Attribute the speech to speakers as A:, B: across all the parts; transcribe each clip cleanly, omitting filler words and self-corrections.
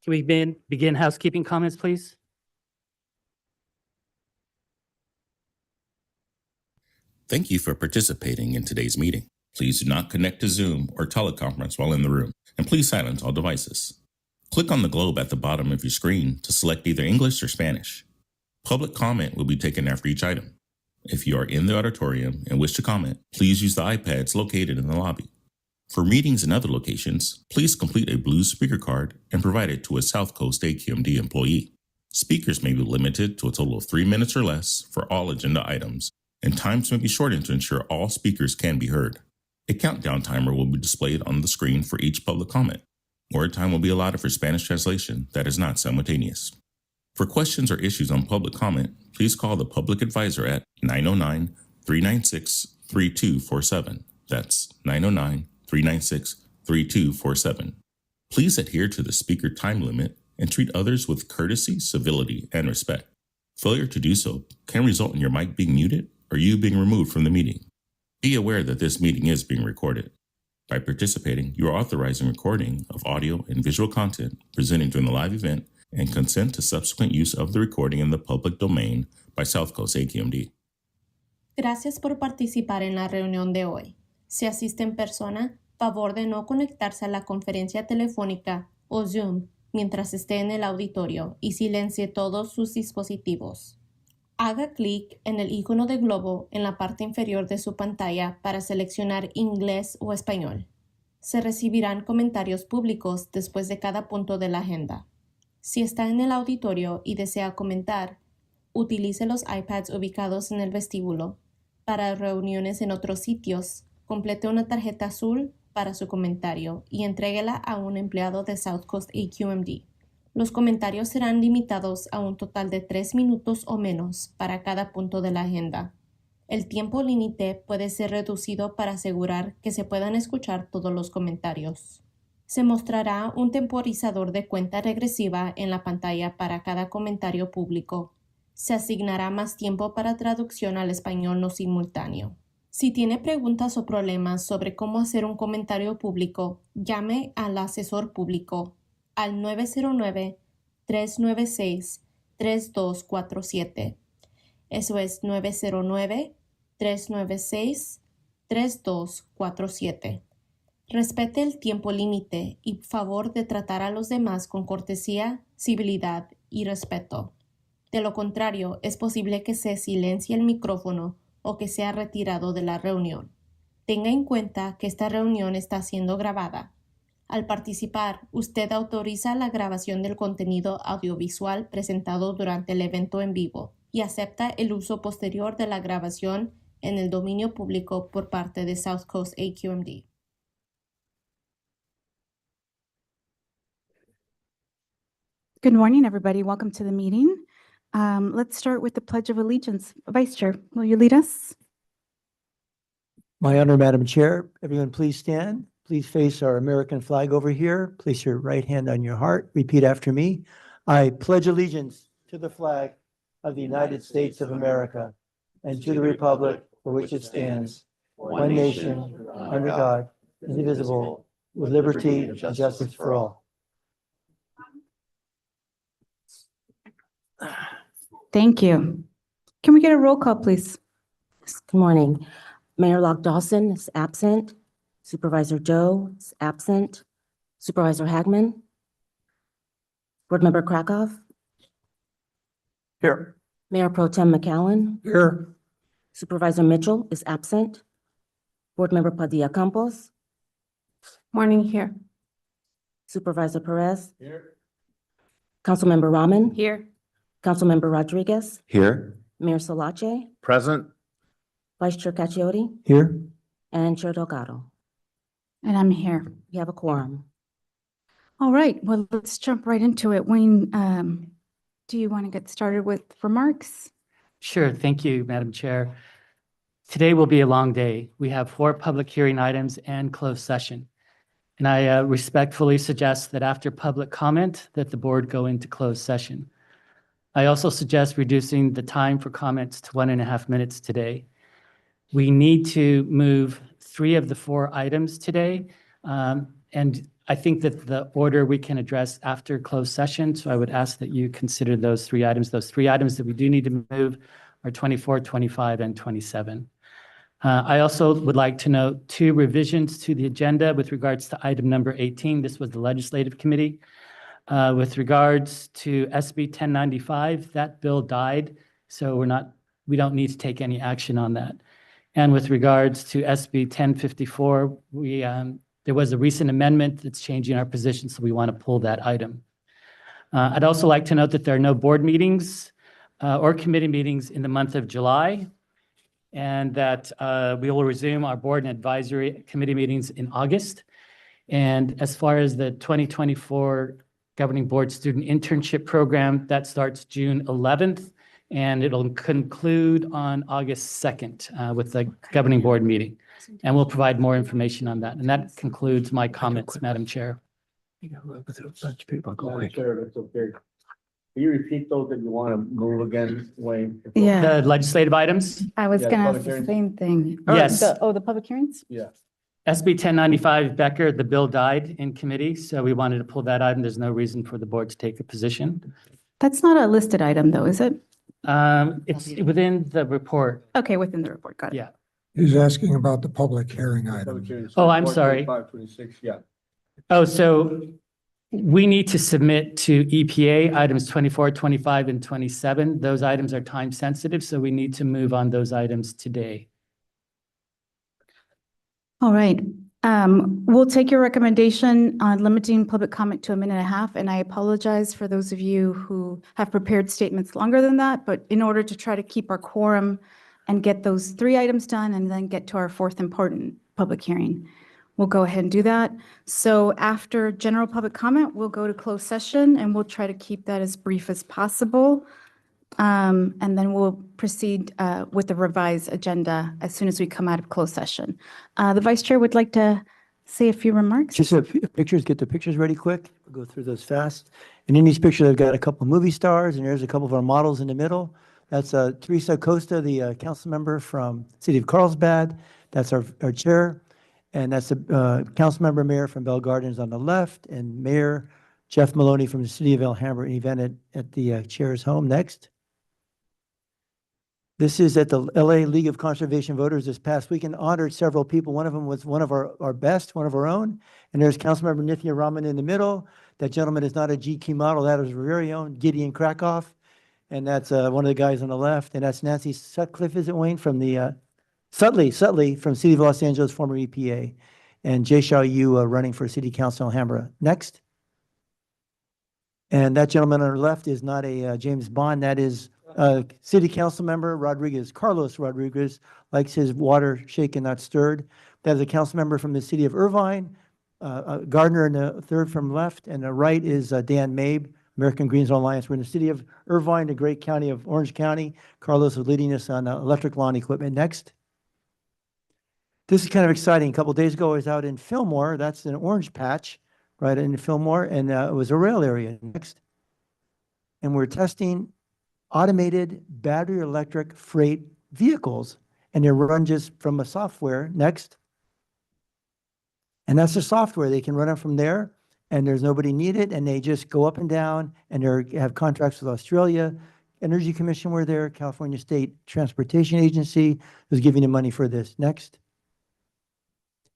A: Can we begin housekeeping comments, please?
B: Thank you for participating in today's meeting. Please do not connect to Zoom or teleconference while in the room, and please silence all devices. Click on the globe at the bottom of your screen to select either English or Spanish. Public comment will be taken after each item. If you are in the auditorium and wish to comment, please use the iPads located in the lobby. For meetings in other locations, please complete a blue speaker card and provide it to a South Coast AQMD employee. Speakers may be limited to a total of 3 minutes or less for all agenda items, and times may be shortened to ensure all speakers can be heard. A countdown timer will be displayed on the screen for each public comment. Word time will be allotted for Spanish translation that is not simultaneous. For questions or issues on public comment, please call the public advisor at 909-396-3247. That's 909-396-3247. Please adhere to the speaker time limit and treat others with courtesy, civility, and respect. Failure to do so can result in your mic being muted or you being removed from the meeting. Be aware that this meeting is being recorded. By participating, you are authorizing recording of audio and visual content presented during the live event and consent to subsequent use of the recording in the public domain by South Coast AQMD.
C: Gracias por participar en la reunión de hoy. Si asiste en persona, favor de no conectarse a la conferencia telefónica o Zoom mientras esté en el auditorio y silencie todos sus dispositivos. Haga clic en el icono de globo en la parte inferior de su pantalla para seleccionar inglés o español. Se recibirán comentarios públicos después de cada punto de la agenda. Si está en el auditorio y desea comentar, utilice los iPads ubicados en el vestíbulo. Para reuniones en otros sitios, complete una tarjeta azul para su comentario y entréguela a un empleado de South Coast AQMD. Los comentarios serán limitados a un total de 3 minutos o menos para cada punto de la agenda. El tiempo límite puede ser reducido para asegurar que se puedan escuchar todos los comentarios. Se mostrará un temporizador de cuenta regresiva en la pantalla para cada comentario público. Se asignará más tiempo para traducción al español no simultáneo. Si tiene preguntas o problemas sobre cómo hacer un comentario público, llame al asesor público al 909-396-3247. Eso es 909-396-3247. Respete el tiempo límite y favor de tratar a los demás con cortesía, civilidad y respeto. De lo contrario, es posible que se silencie el micrófono o que sea retirado de la reunión. Tenga en cuenta que esta reunión está siendo grabada. Al participar, usted autoriza la grabación del contenido audiovisual presentado durante el evento en vivo y acepta el uso posterior de la grabación en el dominio público por parte de South Coast AQMD.
D: Good morning, everybody. Welcome to the meeting. Let's start with the Pledge of Allegiance. Vice Chair, will you lead us?
E: My honor, Madam Chair. Everyone please stand. Please face our American flag over here. Place your right hand on your heart. Repeat after me. I pledge allegiance to the flag of the United States of America and to the republic for which it stands, one nation, under God, indivisible, with liberty and justice for all.
D: Thank you. Can we get a roll call, please?
F: Good morning. Mayor Locke Dawson is absent. Supervisor Joe is absent. Supervisor Hagman. Board Member Krakow.
E: Here.
F: Mayor Pro Tem McAllen.
E: Here.
F: Supervisor Mitchell is absent. Board Member Padilla Campos.
D: Morning here.
F: Supervisor Perez.
E: Here.
F: Councilmember Rahman.
D: Here.
F: Councilmember Rodriguez.
G: Here.
F: Mayor Solache.
G: Present.
F: Vice Chair Cacchiotti.
E: Here.
F: And Chair Delgado.
D: And I'm here.
F: We have a quorum.
D: All right, well, let's jump right into it. Wayne, do you want to get started with remarks?
A: Sure. Thank you, Madam Chair. Today will be a long day. We have 4 public hearing items and closed session. And I respectfully suggest that after public comment that the board go into closed session. I also suggest reducing the time for comments to 1.5 minutes today. We need to move 3 of the 4 items today, and I think that the order we can address after closed session, so I would ask that you consider those three items. Those three items that we do need to move are 24, 25, and 27. I also would like to note 2 revisions to the agenda with regards to item number 18. This was the Legislative Committee. With regards to SB 1095, that bill died, so we don't need to take any action on that. And with regards to SB 1054, there was a recent amendment that's changing our position, so we want to pull that item. I'd also like to note that there are no board meetings or committee meetings in the month of July, and that we will resume our board and advisory committee meetings in August. And as far as the 2024 Governing Board Student Internship Program, that starts June 11th, and it'll conclude on August 2nd with the Governing Board meeting. And we'll provide more information on that. And that concludes my comments, Madam Chair.
G: Madam Chair, that's okay. Can you repeat those that you want to move again, Wayne?
D: Yeah,
A: The legislative items,
D: I was
G: Yeah,
D: gonna
G: public
D: ask the
G: hearings.
D: same thing.
A: Yes.
D: The public hearings?
G: Yeah.
A: SB 1095, Becker, the bill died in committee, so we wanted to pull that item. There's no reason for the board to take a position.
D: That's not a listed item though, is it?
A: It's within the report.
D: Okay, within the report, got it.
A: Yeah.
H: He's asking about the public hearing
G: Public
H: item.
G: hearings,
A: Oh, I'm
G: 24,
A: sorry.
G: 25, 26, yeah.
A: Oh, so we need to submit to EPA items 24, 25, and 27. Those items are time sensitive, so we need to move on those items today.
D: All right. We'll take your recommendation on limiting public comment to 1.5 minutes, and I apologize for those of you who have prepared statements longer than that, but in order to try to keep our quorum and get those 3 items done and then get to our 4th important public hearing, we'll go ahead and do that. So after general public comment, we'll go to closed session, and we'll try to keep that as brief as possible. And then we'll proceed with the revised agenda as soon as we come out of closed session. The Vice Chair would like to say a few remarks.
E: Just a few pictures, get the pictures ready quick. We'll go through those fast. And in these pictures, I've got a couple of movie stars, and there's a couple of our models in the middle. That's Teresa Costa, the council member from City of Carlsbad. That's our chair. And that's the council member mayor from Bell Gardens on the left, and Mayor Jeff Maloney from the City of Alhambra, event at the chair's home. Next. This is at the LA League of Conservation Voters this past weekend, honored several people. One of them was one of our best, one of our own. And there's Councilmember Nithya Raman in the middle. That gentleman is not a GQ model. That is our very own Gideon Krakoff. And that's one of the guys on the left. And that's Nancy Sutcliffe, is it, Wayne, from the Sutley from City of Los Angeles, former EPA. And Jay Shaw Yu running for City Council Alhambra. Next. And that gentleman on our left is not a James Bond. That is City Council member Rodriguez, Carlos Rodriguez, likes his water shaken, not stirred. That is a council member from the City of Irvine. Gardner in the third from left, and the right is Dan Mabe, American Greens Alliance. We're in the City of Irvine, the great county of Orange County. Carlos is leading us on electric lawn equipment. Next. This is kind of exciting. A couple of days ago, I was out in Fillmore. That's an orange patch right in Fillmore, and it was a rail area. Next. And we're testing automated battery electric freight vehicles, and they run just from a software. Next. And that's the software. They can run it from there, and there's nobody needed, and they just go up and down, and they have contracts with Australia Energy Commission were there, California State Transportation Agency was giving them money for this. Next.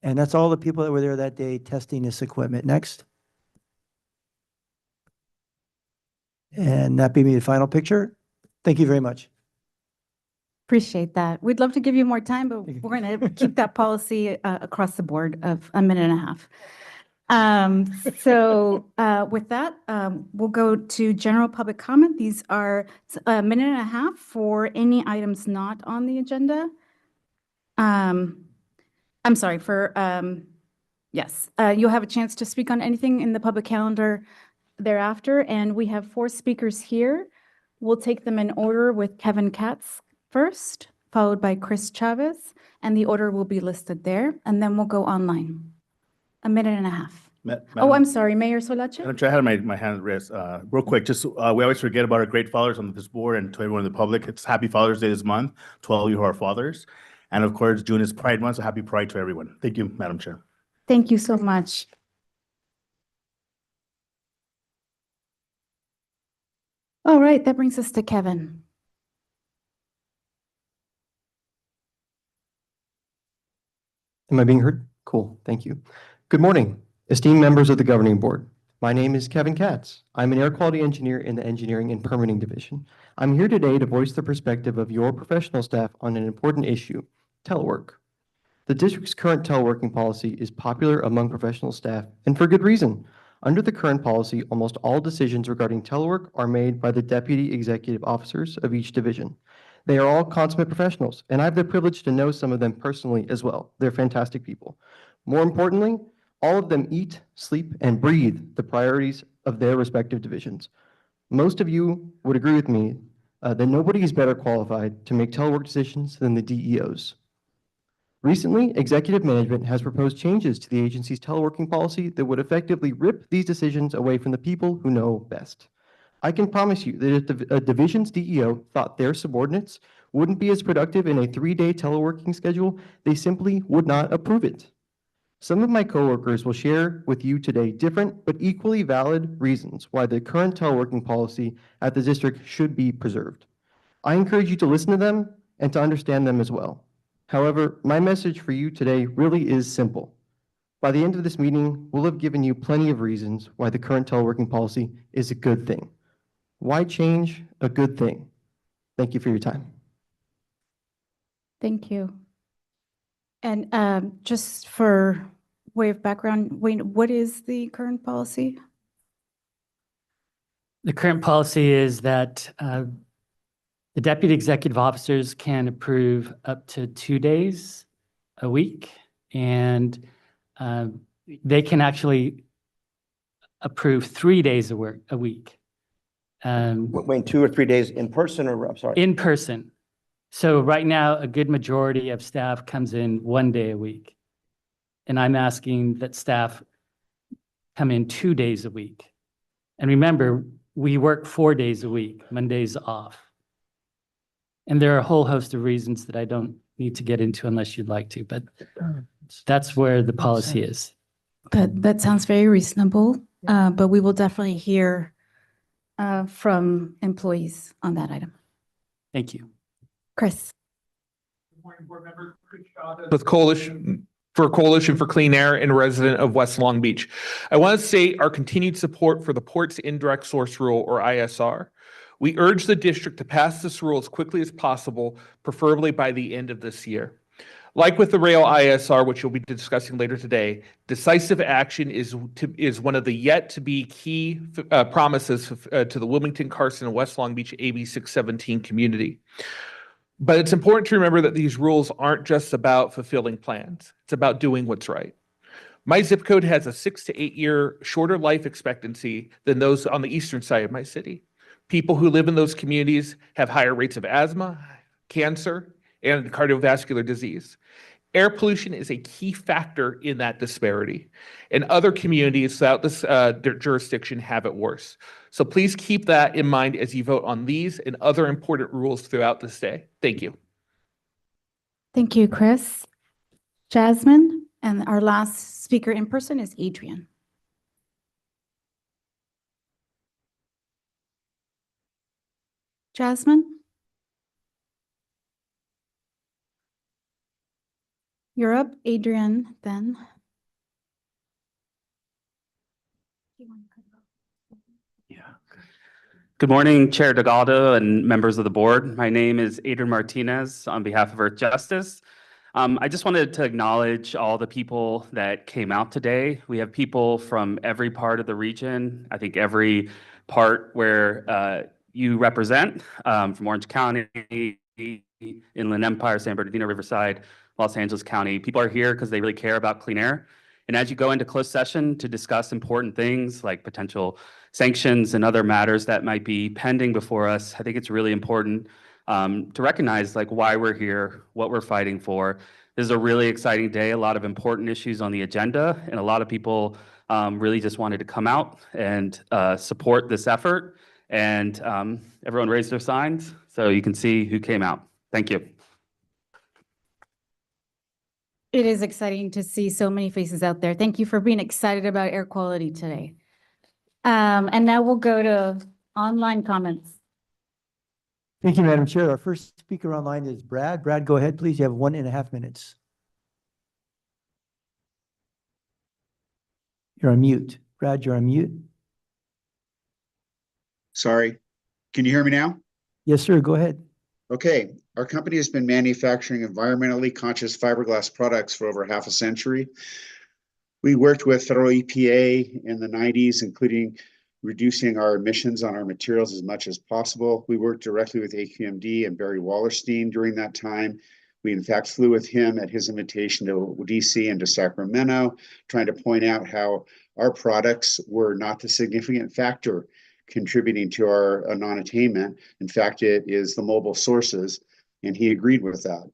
E: And that's all the people that were there that day testing this equipment. Next. And that be the final picture. Thank you very much.
D: Appreciate that. We'd love to give you more time, but
E: Thank you.
D: we're going to keep that policy across the board of 1.5 minutes. So with that, we'll go to general public comment. These are 1.5 minutes for any items not on the agenda. I'm sorry, yes, you'll have a chance to speak on anything in the public calendar thereafter, and we have 4 speakers here. We'll take them in order with Kevin Katz first, followed by Chris Chavez, and the order will be listed there, and then we'll go online. 1.5 minutes. Oh, I'm sorry, Mayor Solache?
I: Madam Chair, I had my hand raised. Real quick, just we always forget about our great fathers on this board, and to everyone in the public, it's Happy Father's Day this month to all of you who are fathers. And of course, June is Pride Month, so happy Pride to everyone. Thank you, Madam Chair.
D: Thank you so much. All right, that brings us to Kevin.
J: Am I being heard? Cool, thank you. Good morning, esteemed members of the governing board. My name is Kevin Katz. I'm an air quality engineer in the engineering and permitting division. I'm here today to voice the perspective of your professional staff on an important issue, telework. The district's current teleworking policy is popular among professional staff, and for good reason. Under the current policy, almost all decisions regarding telework are made by the deputy executive officers of each division. They are all consummate professionals, and I have the privilege to know some of them personally as well. They're fantastic people. More importantly, all of them eat, sleep, and breathe the priorities of their respective divisions. Most of you would agree with me that nobody is better qualified to make telework decisions than the DEOs. Recently, executive management has proposed changes to the agency's teleworking policy that would effectively rip these decisions away from the people who know best. I can promise you that if a division's DEO thought their subordinates wouldn't be as productive in a 3-day teleworking schedule, they simply would not approve it. Some of my coworkers will share with you today different but equally valid reasons why the current teleworking policy at the district should be preserved. I encourage you to listen to them and to understand them as well. However, my message for you today really is simple. By the end of this meeting, we'll have given you plenty of reasons why the current teleworking policy is a good thing. Why change a good thing? Thank you for your time.
D: Thank you. And just for way of background, Wayne, what is the current policy?
A: The current policy is that the deputy executive officers can approve up to 2 days a week, and they can actually approve 3 days a week.
G: Wait, 2 or 3 days in person or, I'm sorry?
A: In person. So right now, a good majority of staff comes in 1 day a week. And I'm asking that staff come in 2 days a week. And remember, we work 4 days a week, Mondays off. And there are a whole host of reasons that I don't need to get into unless you'd like to, but that's where the policy is.
D: That sounds very reasonable, but we will definitely hear from employees on that item.
A: Thank you.
D: Chris.
K: With Coalition for Clean Air and resident of West Long Beach. I want to state our continued support for the Port's Indirect Source Rule, or ISR. We urge the district to pass this rule as quickly as possible, preferably by the end of this year. Like with the rail ISR, which you'll be discussing later today, decisive action is one of the yet-to-be key promises to the Wilmington, Carson, and West Long Beach AB 617 community. But it's important to remember that these rules aren't just about fulfilling plans. It's about doing what's right. My zip code has a 6 to 8 year shorter life expectancy than those on the eastern side of my city. People who live in those communities have higher rates of asthma, cancer, and cardiovascular disease. Air pollution is a key factor in that disparity, and other communities throughout this jurisdiction have it worse. So please keep that in mind as you vote on these and other important rules throughout this day. Thank you.
D: Thank you, Chris. Jasmine, and our last speaker in person is Adrian. Jasmine? You're up, Adrian, then.
L: Good morning, Chair Delgado and members of the board. My name is Adrian Martinez on behalf of Earth Justice. I just wanted to acknowledge all the people that came out today. We have people from every part of the region, I think every part where you represent, from Orange County, Inland Empire, San Bernardino, Riverside, Los Angeles County. People are here because they really care about clean air. And as you go into closed session to discuss important things like potential sanctions and other matters that might be pending before us, I think it's really important to recognize like why we're here, what we're fighting for. This is a really exciting day, a lot of important issues on the agenda, and a lot of people really just wanted to come out and support this effort. And everyone raised their signs, so you can see who came out. Thank you.
D: It is exciting to see so many faces out there. Thank you for being excited about air quality today. And now we'll go Online comments.
E: Thank you, Madam Chair. Our first speaker online is Brad. Brad, go ahead, please. You have 1.5 minutes. You're on mute. Brad, you're on mute.
M: Sorry. Can you hear me now?
E: Yes, sir. Go ahead.
M: Okay. Our company has been manufacturing environmentally conscious fiberglass products for over half a century. We worked with federal EPA in the 90s, including reducing our emissions on our materials as much as possible. We worked directly with AQMD and Barry Wallerstein during that time. We, in fact, flew with him at his invitation to DC and to Sacramento, trying to point out how our products were not the significant factor contributing to our non-attainment. In fact, it is the mobile sources, and he agreed with that.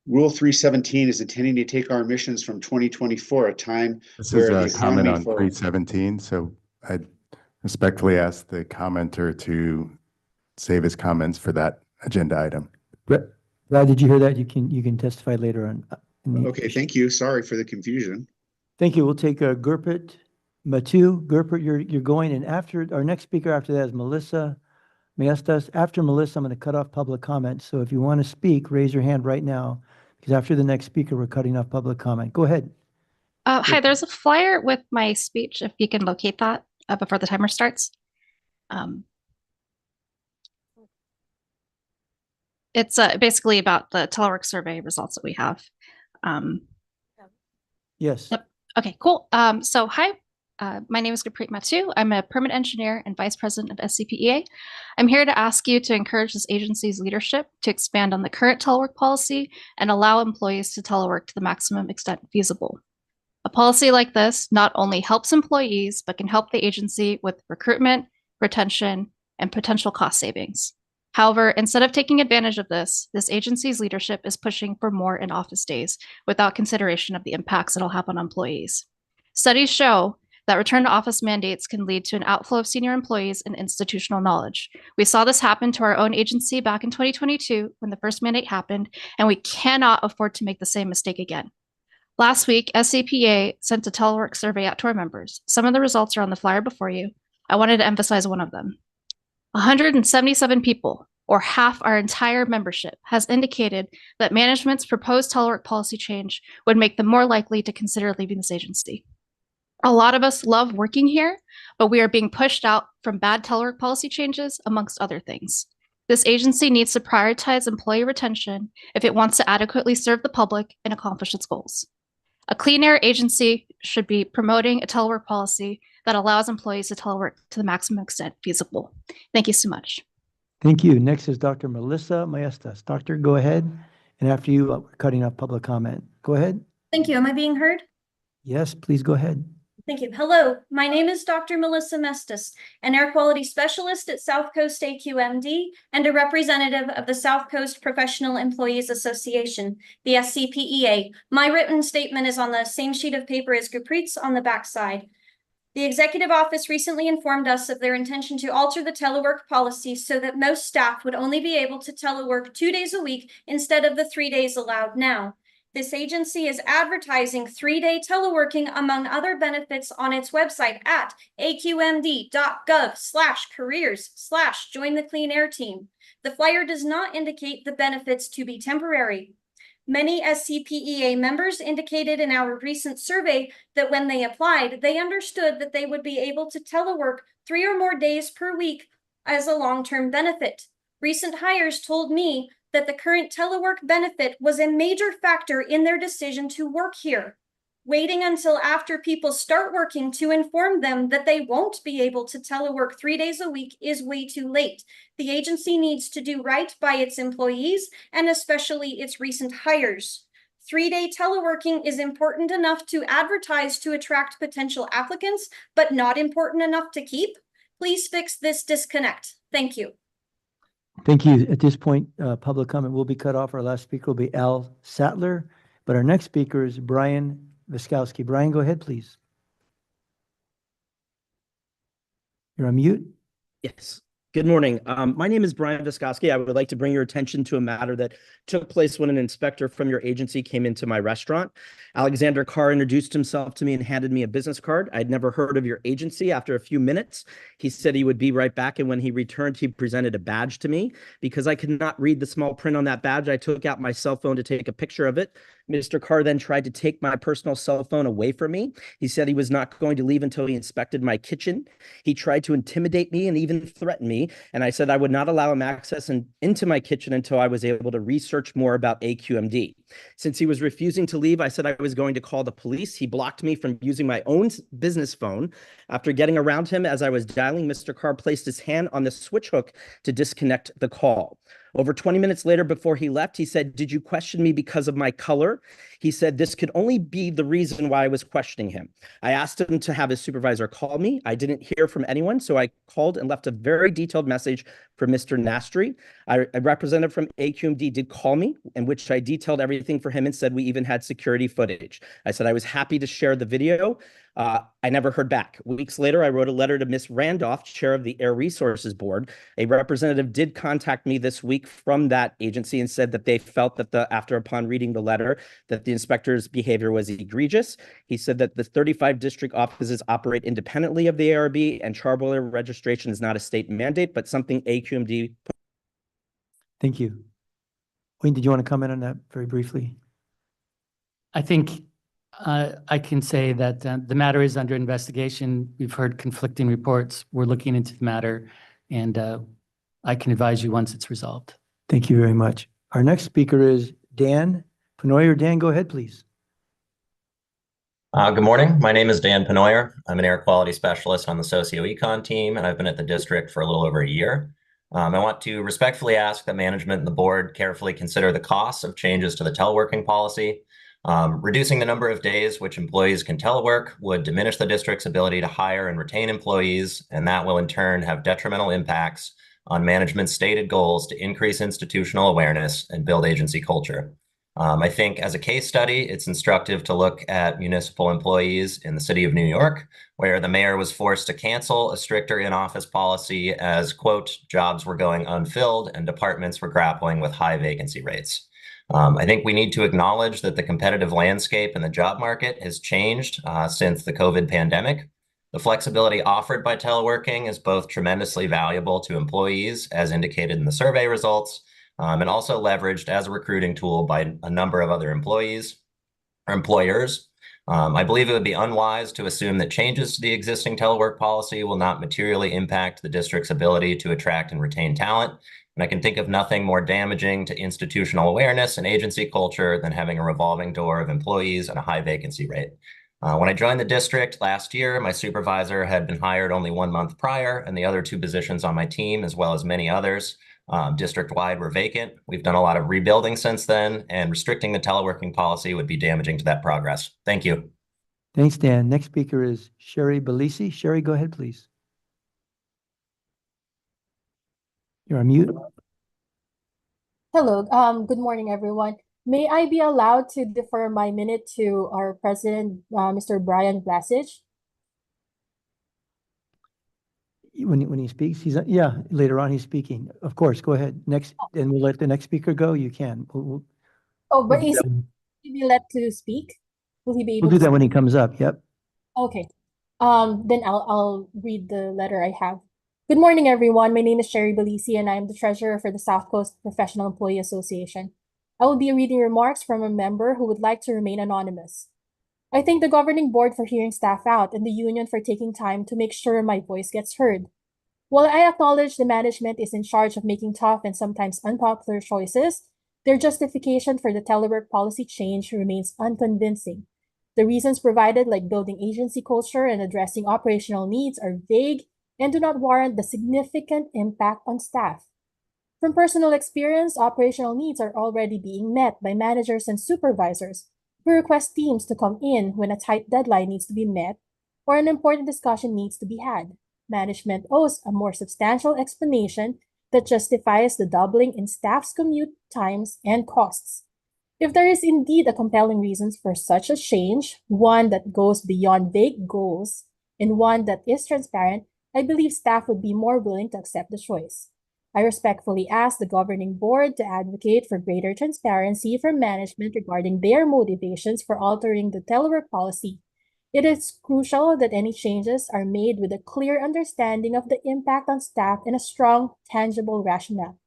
M: Rule 317 is intending to take our emissions from 2024, a time
N: This
M: where
N: is
M: the
N: a comment
M: economy
N: on 317, so I respectfully ask the commenter to save his comments for that agenda item.
E: Brad, did you hear that? You can testify later on.
M: Okay, thank you. Sorry for the confusion.
E: Thank you. We'll take Gurpit Matu. Gurpit, you're going, and after our next speaker after that is Melissa Maestas. After Melissa, I'm going to cut off public comment. So if you want to speak, raise your hand right now, because after the next speaker, we're cutting off public comment. Go ahead.
O: Hi, there's a flyer with my speech, if you can locate that before the timer starts. It's basically about the telework survey results that we have.
E: Yes.
O: Yep. Okay, cool. So hi, my name is Gurpreet Mattu. I'm a permit engineer and vice president of SCPEA. I'm here to ask you to encourage this agency's leadership to expand on the current telework policy and allow employees to telework to the maximum extent feasible. A policy like this not only helps employees, but can help the agency with recruitment, retention, and potential cost savings. However, instead of taking advantage of this agency's leadership is pushing for more in-office days without consideration of the impacts it'll have on employees. Studies show that return to office mandates can lead to an outflow of senior employees and institutional knowledge. We saw this happen to our own agency back in 2022 when the first mandate happened, and we cannot afford to make the same mistake again. Last week, SCPA sent a telework survey out to our members. Some of the results are on the flyer before you. I wanted to emphasize one of them. 177 people, or half our entire membership, has indicated that management's proposed telework policy change would make them more likely to consider leaving this agency. A lot of us love working here, but we are being pushed out from bad telework policy changes, amongst other things. This agency needs to prioritize employee retention if it wants to adequately serve the public and accomplish its goals. A clean air agency should be promoting a telework policy that allows employees to telework to the maximum extent feasible. Thank you so much.
E: Thank you. Next is Dr. Melissa Maestas. Doctor, go ahead. And after you, we're cutting off public comment. Go ahead.
P: Thank you. Am I being heard?
E: Yes, please go ahead.
P: Thank you. Hello, my name is Dr. Melissa Mestis, an air quality specialist at South Coast AQMD and a representative of the South Coast Professional Employees Association, the SCPEA. My written statement is on the same sheet of paper as Gurpreet's on the back side. The executive office recently informed us of their intention to alter the telework policy so that most staff would only be able to telework 2 days a week instead of the 3 days allowed now. This agency is advertising 3-day teleworking among other benefits on its website at aqmd.gov/careers/join the clean air team. The flyer does not indicate the benefits to be temporary. Many SCPEA members indicated in our recent survey that when they applied, they understood that they would be able to telework 3 or more days per week as a long-term benefit. Recent hires told me that the current telework benefit was a major factor in their decision to work here. Waiting until after people start working to inform them that they won't be able to telework 3 days a week is way too late. The agency needs to do right by its employees and especially its recent hires. 3-day teleworking is important enough to advertise to attract potential applicants, but not important enough to keep. Please fix this disconnect. Thank you.
E: Thank you. At this point, public comment will be cut off. Our last speaker will be Al Sattler, but our next speaker is Brian Viskowski. Brian, go ahead, please. You're on mute.
Q: Yes. Good morning. My name is Brian Viskoski. I would like to bring your attention to a matter that took place when an inspector from your agency came into my restaurant. Alexander Carr introduced himself to me and handed me a business card. I'd never heard of your agency. After a few minutes, he said he would be right back. And when he returned, he presented a badge to me. Because I could not read the small print on that badge, I took out my cell phone to take a picture of it. Mr. Carr then tried to take my personal cell phone away from me. He said he was not going to leave until he inspected my kitchen. He tried to intimidate me and even threaten me. And I said I would not allow him access into my kitchen until I was able to research more about AQMD. Since he was refusing to leave, I said I was going to call the police. He blocked me from using my own business phone. After getting around him as I was dialing, Mr. Carr placed his hand on the switch hook to disconnect the call. Over 20 minutes later, before he left, he said, "Did you question me because of my color?" He said this could only be the reason why I was questioning him. I asked him to have his supervisor call me. I didn't hear from anyone, so I called and left a very detailed message for Mr. Nastri. A representative from AQMD did call me, in which I detailed everything for him and said we even had security footage. I said I was happy to share the video. I never heard back. Weeks later, I wrote a letter to Ms. Randolph, chair of the Air Resources Board. A representative did contact me this week from that agency and said that they felt that upon reading the letter, that the inspector's behavior was egregious. He said that the 35 district offices operate independently of the ARB, and charbroiler registration is not a state mandate, but something AQMD.
E: Thank you. Wayne, did you want to comment on that very briefly?
A: I think I can say that the matter is under investigation. We've heard conflicting reports. We're looking into the matter, and I can advise you once it's resolved.
E: Thank you very much. Our next speaker is Dan Penoyer. Dan, go ahead, please.
R: Good morning. My name is Dan Penoyer. I'm an air quality specialist on the socio-econ team, and I've been at the district for a little over a year. I want to respectfully ask that management and the board carefully consider the costs of changes to the teleworking policy. Reducing the number of days which employees can telework would diminish the district's ability to hire and retain employees, and that will in turn have detrimental impacts on management's stated goals to increase institutional awareness and build agency culture. I think as a case study, it's instructive to look at municipal employees in the city of New York, where the mayor was forced to cancel a stricter in-office policy as, quote, jobs were going unfilled and departments were grappling with high vacancy rates. I think we need to acknowledge that the competitive landscape in the job market has changed since the COVID pandemic. The flexibility offered by teleworking is both tremendously valuable to employees, as indicated in the survey results, and also leveraged as a recruiting tool by a number of other employers. I believe it would be unwise to assume that changes to the existing telework policy will not materially impact the district's ability to attract and retain talent. And I can think of nothing more damaging to institutional awareness and agency culture than having a revolving door of employees and a high vacancy rate. When I joined the district last year, my supervisor had been hired only 1 month prior, and the other 2 positions on my team, as well as many others, district-wide were vacant. We've done a lot of rebuilding since then, and restricting the teleworking policy would be damaging to that progress. Thank you.
E: Thanks, Dan. Next speaker is Sherry Belisi. Sherry, go ahead, please. You're on mute.
S: Hello, good morning, everyone. May I be allowed to defer my minute to our president, Mr. Brian Blasich?
E: When he speaks, yeah, later on he's speaking. Of course, go ahead. Next, and we'll let the next speaker go. You can.
S: But is he be let to speak? Will he be able
E: We'll do
S: to
E: that when he comes up. Yep.
S: Okay. Then I'll read the letter I have. Good morning, everyone. My name is Sherry Belisi, and I am the treasurer for the South Coast Professional Employee Association. I will be reading remarks from a member who would like to remain anonymous. I thank the governing board for hearing staff out and the union for taking time to make sure my voice gets heard. While I acknowledge the management is in charge of making tough and sometimes unpopular choices, their justification for the telework policy change remains unconvincing. The reasons provided, like building agency culture and addressing operational needs, are vague and do not warrant the significant impact on staff. From personal experience, operational needs are already being met by managers and supervisors who request teams to come in when a tight deadline needs to be met or an important discussion needs to be had. Management owes a more substantial explanation that justifies the doubling in staff's commute times and costs. If there is indeed a compelling reason for such a change, one that goes beyond vague goals and one that is transparent, I believe staff would be more willing to accept the choice. I respectfully ask the governing board to advocate for greater transparency from management regarding their motivations for altering the telework policy. It is crucial that any changes are made with a clear understanding of the impact on staff and a strong, tangible rationale.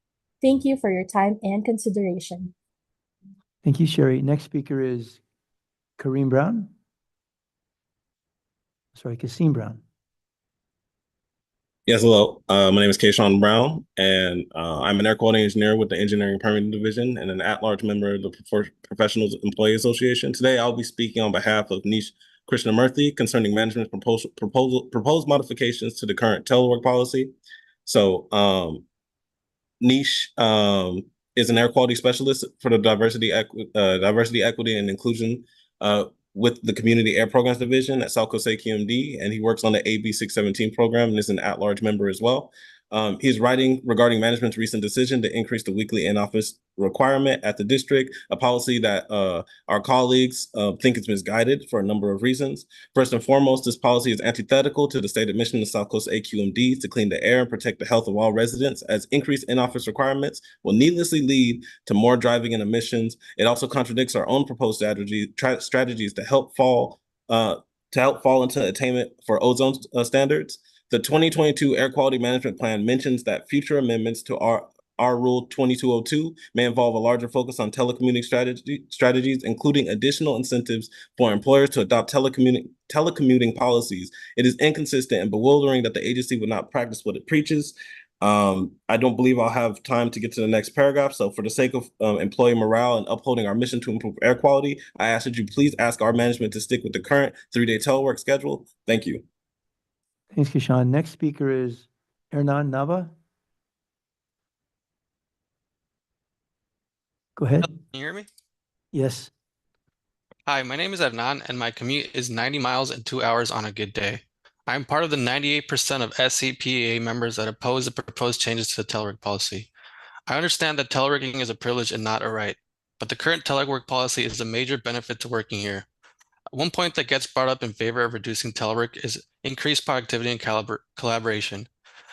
S: Thank you for your time and consideration.
E: Thank you, Sherry. Next speaker is Kareem Brown. Sorry, Kasim Brown.
T: Yes, hello. My name is Kayshawn Brown, and I'm an air quality engineer with the Engineering Permitting Division and an at-large member of the Professionals Employee Association. Today, I'll be speaking on behalf of Nish Krishnamurthy concerning management's proposed modifications to the current telework policy. So, Nish is an air quality specialist for the diversity, equity, and inclusion with the Community Air Programs Division at South Coast AQMD, and he works on the AB 617 program and is an at-large member as well. He's writing regarding management's recent decision to increase the weekly in-office requirement at the district, a policy that our colleagues think is misguided for a number of reasons. First and foremost, this policy is antithetical to the stated mission of South Coast AQMD to clean the air and protect the health of all residents, as increased in-office requirements will needlessly lead to more driving and emissions. It also contradicts our own proposed strategies to help fall into attainment for ozone standards. The 2022 Air Quality Management Plan mentions that future amendments to our Rule 2202 may involve a larger focus on telecommuting strategies, including additional incentives for employers to adopt telecommuting policies. It is inconsistent and bewildering that the agency would not practice what it preaches. I don't believe I'll have time to get to the next paragraph. So for the sake of employee morale and upholding our mission to improve air quality, I ask that you please ask our management to stick with the current 3-day telework schedule. Thank you.
E: Thanks, Kishan. Next speaker is Hernan Nava. Go ahead.
U: Can you hear me?
E: Yes.
U: Hi, my name is Adnan, and my commute is 90 miles in 2 hours on a good day. I am part of the 98% of SCPEA members that oppose the proposed changes to the telework policy. I understand that teleworking is a privilege and not a right, but the current telework policy is a major benefit to working here. One point that gets brought up in favor of reducing telework is increased productivity and collaboration,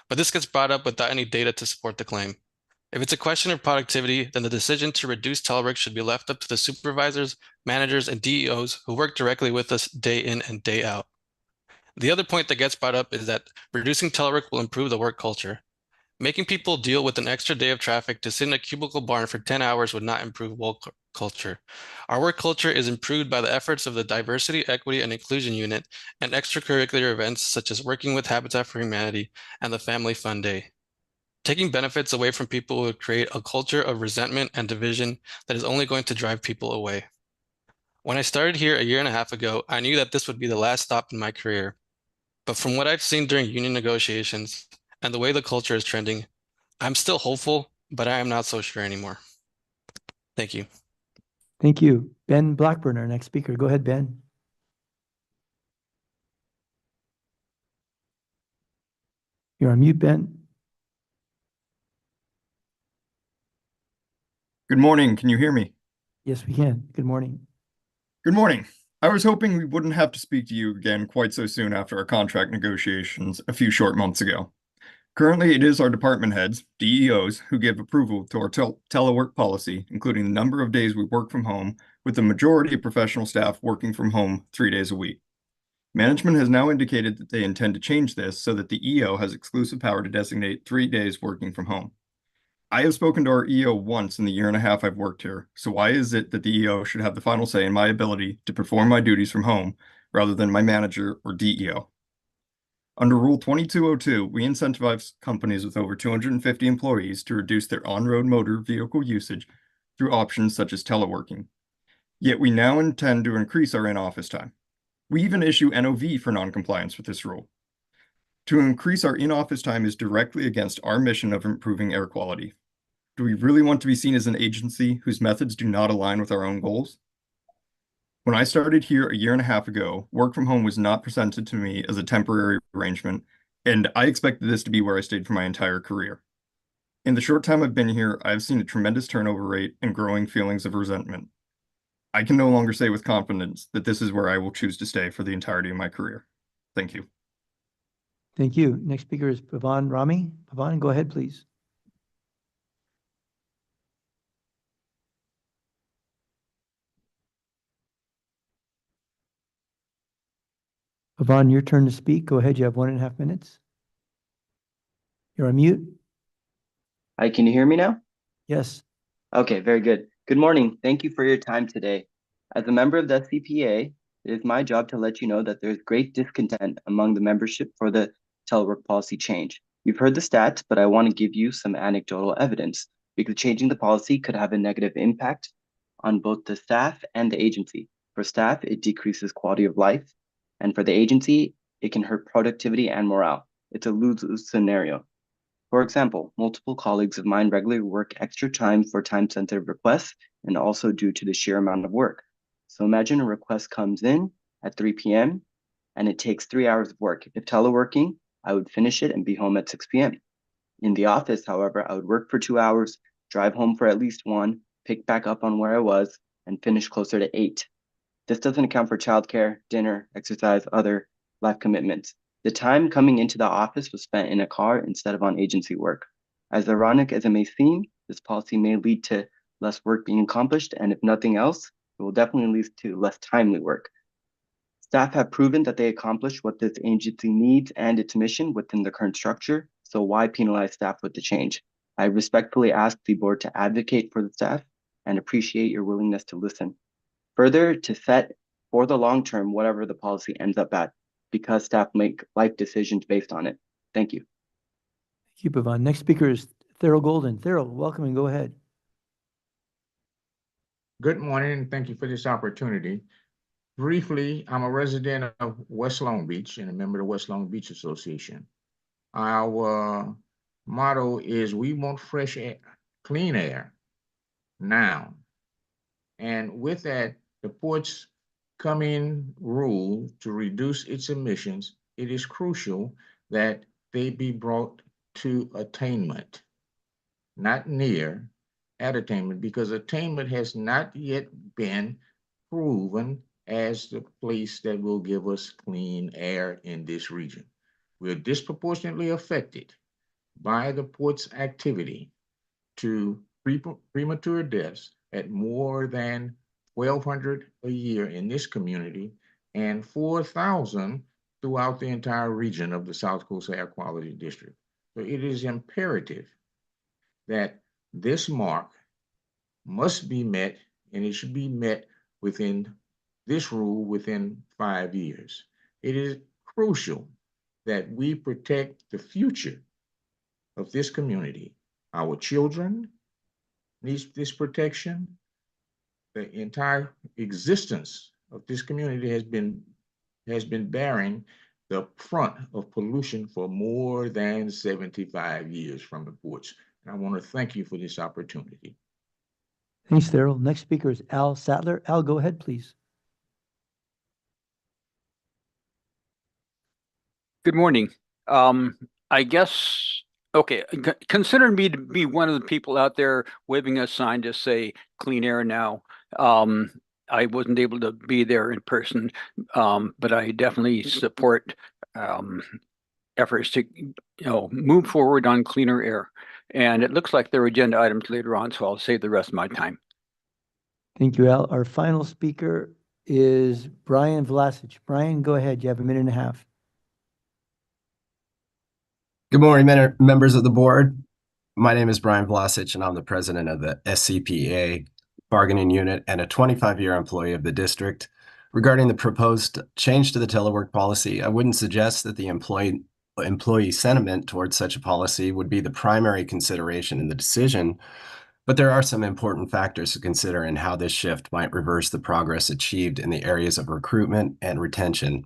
U: but this gets brought up without any data to support the claim. If it's a question of productivity, then the decision to reduce telework should be left up to the supervisors, managers, and DEOs who work directly with us day in and day out. The other point that gets brought up is that reducing telework will improve the work culture. Making people deal with an extra day of traffic to sit in a cubicle barn for 10 hours would not improve work culture. Our work culture is improved by the efforts of the Diversity, Equity, and Inclusion Unit and extracurricular events such as working with Habitat for Humanity and the Family Fun Day. Taking benefits away from people would create a culture of resentment and division that is only going to drive people away. When I started here a year and a half ago, I knew that this would be the last stop in my career. But from what I've seen during union negotiations and the way the culture is trending, I'm still hopeful, but I am not so sure anymore. Thank you.
E: Thank you. Ben Blackburn, our next speaker. Go ahead, Ben. You're on mute, Ben.
V: Good morning. Can you hear me?
E: Yes, we can. Good morning.
V: Good morning. I was hoping we wouldn't have to speak to you again quite so soon after our contract negotiations a few short months ago. Currently, it is our department heads, DEOs, who give approval to our telework policy, including the number of days we work from home, with the majority of professional staff working from home 3 days a week. Management has now indicated that they intend to change this so that the EO has exclusive power to designate 3 days working from home. I have spoken to our EO once in the year and a half I've worked here, so why is it that the EO should have the final say in my ability to perform my duties from home rather than my manager or DEO? Under Rule 2202, we incentivize companies with over 250 employees to reduce their on-road motor vehicle usage through options such as teleworking. Yet we now intend to increase our in-office time. We even issue NOV for non-compliance with this rule. To increase our in-office time is directly against our mission of improving air quality. Do we really want to be seen as an agency whose methods do not align with our own goals? When I started here a year and a half ago, work from home was not presented to me as a temporary arrangement, and I expected this to be where I stayed for my entire career. In the short time I've been here, I've seen a tremendous turnover rate and growing feelings of resentment. I can no longer say with confidence that this is where I will choose to stay for the entirety of my career. Thank you.
E: Thank you. Next speaker is Pavan Rami. Pavan, go ahead, please. Pavan, your turn to speak. Go ahead. You have 1.5 minutes. You're on mute.
B: Hi, can you hear me now?
E: Yes.
B: Okay, very good. Good morning. Thank you for your time today. As a member of the CPA, it is my job to let you know that there's great discontent among the membership for the telework policy change. You've heard the stats, but I want to give you some anecdotal evidence because changing the policy could have a negative impact on both the staff and the agency. For staff, it decreases quality of life, and for the agency, it can hurt productivity and morale. It's a lose-lose scenario. For example, multiple colleagues of mine regularly work extra time for time-sensitive requests and also due to the sheer amount of work. So imagine a request comes in at 3 p.m. and it takes 3 hours of work. If teleworking, I would finish it and be home at 6 p.m. In the office, however, I would work for 2 hours, drive home for at least 1, pick back up on where I was, and finish closer to 8. This doesn't account for childcare, dinner, exercise, other life commitments. The time coming into the office was spent in a car instead of on agency work. As ironic as it may seem, this policy may lead to less work being accomplished, and if nothing else, it will definitely lead to less timely work. Staff have proven that they accomplish what this agency needs and its mission within the current structure, so why penalize staff with the change? I respectfully ask the board to advocate for the staff and appreciate your willingness to listen. Further, to set for the long term whatever the policy ends up at, because staff make life decisions based on it. Thank you.
E: Thank you, Pavan. Next speaker is Thurl Golden. Thurl, welcome and go ahead.
C: Good morning, and thank you for this opportunity. Briefly, I'm a resident of West Long Beach and a member of the West Long Beach Association. Our motto is we want fresh air, clean air now. And with that, the port's coming rule to reduce its emissions, it is crucial that they be brought to attainment, not near at attainment, because attainment has not yet been proven as the place that will give us clean air in this region. We're disproportionately affected by the port's activity to premature deaths at more than 1,200 a year in this community and 4,000 throughout the entire region of the South Coast Air Quality District. So it is imperative that this mark must be met, and it should be met within this rule within 5 years. It is crucial that we protect the future of this community. Our children need this protection. The entire existence of this community has been bearing the brunt of pollution for more than 75 years from the ports. And I want to thank you for this opportunity.
E: Thanks, Thurl. Next speaker is Al Sattler. Al, go ahead, please.
W: Good morning. I guess, okay, consider me to be one of the people out there waving a sign to say clean air now. I wasn't able to be there in person, but I definitely support efforts to move forward on cleaner air. And it looks like there are agenda items later on, so I'll save the rest of my time.
E: Thank you, Al. Our final speaker is Brian Vlasic. Brian, go ahead. You have 1.5 minutes.
X: Good morning, members of the board. My name is Brian Vlasic, and I'm the president of the SCPA bargaining unit and a 25-year employee of the district. Regarding the proposed change to the telework policy, I wouldn't suggest that the employee sentiment towards such a policy would be the primary consideration in the decision, but there are some important factors to consider in how this shift might reverse the progress achieved in the areas of recruitment and retention.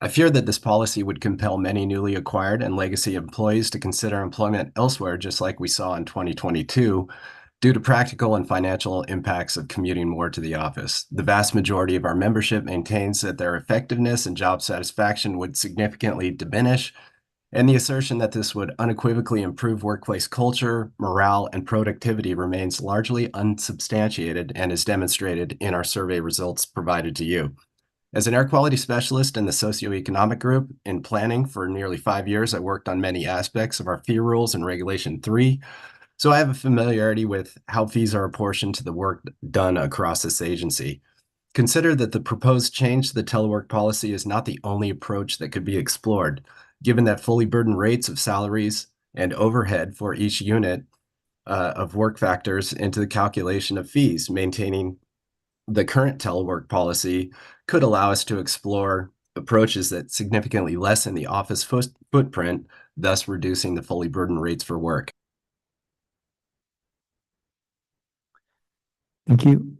X: I fear that this policy would compel many newly acquired and legacy employees to consider employment elsewhere, just like we saw in 2022, due to practical and financial impacts of commuting more to the office. The vast majority of our membership maintains that their effectiveness and job satisfaction would significantly diminish, and the assertion that this would unequivocally improve workplace culture, morale, and productivity remains largely unsubstantiated and is demonstrated in our survey results provided to you. As an air quality specialist in the socioeconomic group in planning for nearly 5 years, I worked on many aspects of our fee rules and Regulation 3. So I have a familiarity with how fees are apportioned to the work done across this agency. Consider that the proposed change to the telework policy is not the only approach that could be explored, given that fully burdened rates of salaries and overhead for each unit of work factors into the calculation of fees. Maintaining the current telework policy could allow us to explore approaches that significantly lessen the office footprint, thus reducing the fully burdened rates for work.
E: Thank you.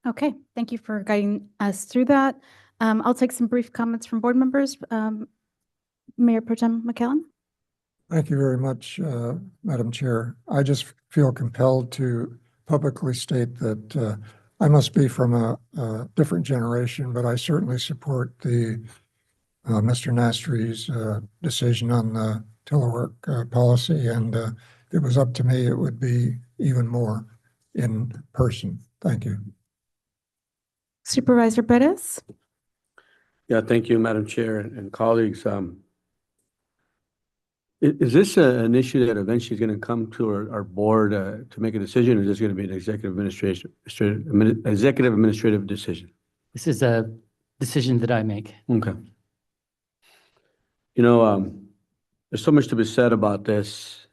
D: Okay, thank you for guiding us through that. I'll take some brief comments from board members. Mayor Pro Tem McKellen.
F: Thank you very much, Madam Chair. I just feel compelled to publicly state that I must be from a different generation, but I certainly support the Mr. Nastri's decision on the telework policy, and if it was up to me, it would be even more in person. Thank you.
D: Supervisor Perez.
G: Yeah, thank you, Madam Chair and colleagues. Is this an issue that eventually is going to come to our board to make a decision, or is this going to be an executive administrative decision?
A: This is a decision that I make.
G: Okay. You know, there's so much to be said about this,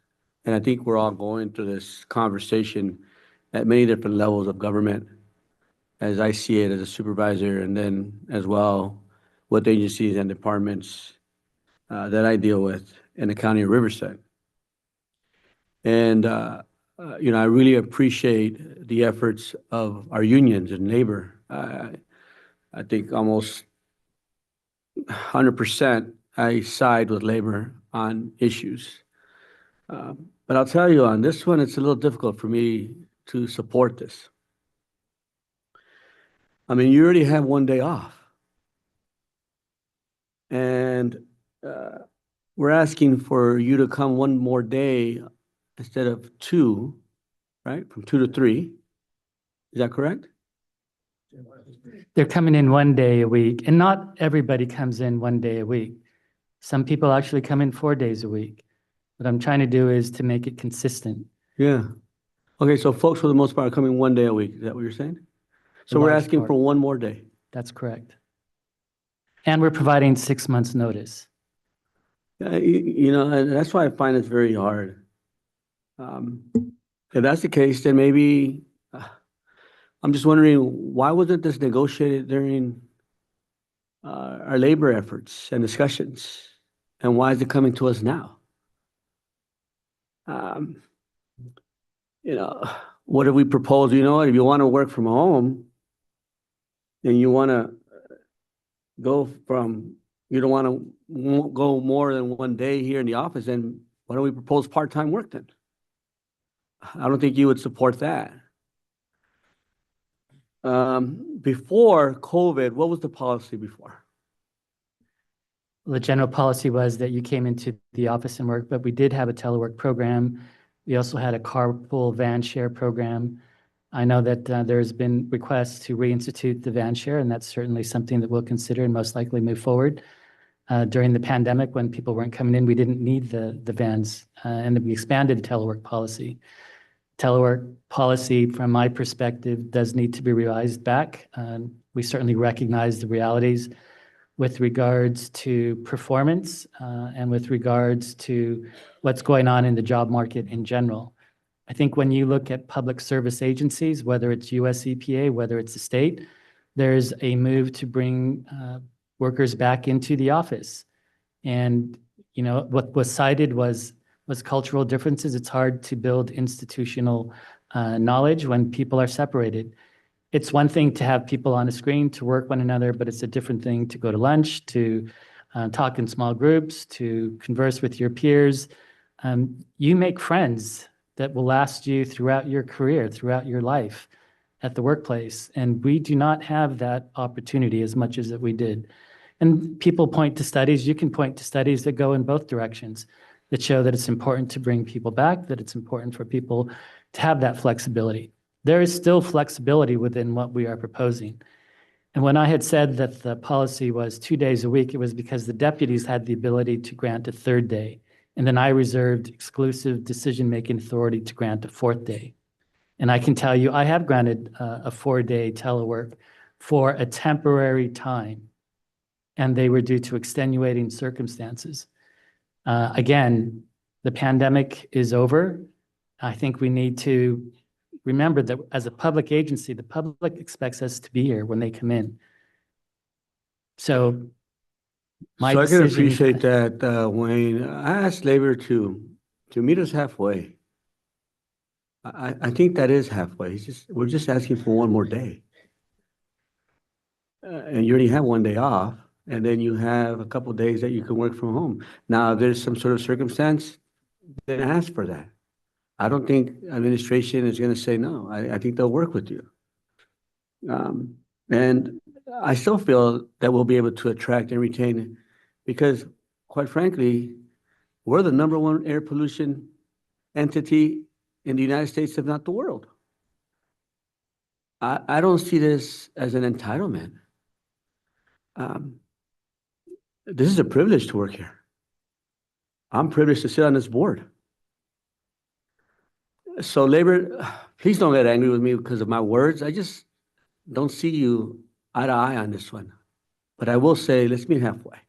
G: and I think we're all going through this conversation at many different levels of government, as I see it as a supervisor, and then as well with agencies and departments that I deal with in the county of Riverside. And, you know, I really appreciate the efforts of our unions and labor. I think almost 100% I side with labor on issues. But I'll tell you, on this one, it's a little difficult for me to support this. I mean, you already have one day off. And we're asking for you to come one more day instead of 2, right? From 2 to 3. Is that correct?
A: They're coming in 1 day a week, and not everybody comes in 1 day a week. Some people actually come in 4 days a week. What I'm trying to do is to make it consistent.
G: Yeah. Okay, so folks for the most part are coming 1 day a week. Is that what you're saying? So we're
A: large
G: asking
A: part.
G: for 1 more day.
A: That's correct. And we're providing 6 months' notice.
G: You know, and that's why I find it very hard. If that's the case, then maybe I'm just wondering, why wasn't this negotiated during our labor efforts and discussions? And why is it coming to us now? You know, what did we propose? You know what, if you want to work from home and you want to go from, you don't want to go more than 1 day here in the office, then why don't we propose part-time work then? I don't think you would support that. Before COVID, what was the policy before?
A: The general policy was that you came into the office and worked, but we did have a telework program. We also had a carpool van share program. I know that there's been requests to reinstitute the van share, and that's certainly something that we'll consider and most likely move forward. During the pandemic, when people weren't coming in, we didn't need the vans, and we expanded the telework policy. Telework policy, from my perspective, does need to be revised back. We certainly recognize the realities with regards to performance and with regards to what's going on in the job market in general. I think when you look at public service agencies, whether it's US EPA, whether it's the state, there's a move to bring workers back into the office. And, you know, what was cited was cultural differences. It's hard to build institutional knowledge when people are separated. It's one thing to have people on a screen to work one another, but it's a different thing to go to lunch, to talk in small groups, to converse with your peers. You make friends that will last you throughout your career, throughout your life at the workplace. And we do not have that opportunity as much as that we did. And people point to studies, you can point to studies that go in both directions, that show that it's important to bring people back, that it's important for people to have that flexibility. There is still flexibility within what we are proposing. And when I had said that the policy was 2 days a week, it was because the deputies had the ability to grant a third day. And then I reserved exclusive decision-making authority to grant a fourth day. And I can tell you, I have granted a 4-day telework for a temporary time, and they were due to extenuating circumstances. Again, the pandemic is over. I think we need to remember that as a public agency, the public expects us to be here when they come in. So my
G: So I can
A: decision-
G: appreciate that, Wayne. I asked labor to meet us halfway. I think that is halfway. We're just asking for one more day. And you already have one day off, and then you have a couple days that you can work from home. Now, if there's some sort of circumstance, then ask for that. I don't think administration is gonna say no. I think they'll work with you. And I still feel that we'll be able to attract and retain, because quite frankly, we're the #1 air pollution entity in the United States, if not the world. I don't see this as an entitlement. This is a privilege to work here. I'm privileged to sit on this board. So labor, please don't get angry with me because of my words. I just don't see you eye to eye on this one. But I will say, let's meet halfway.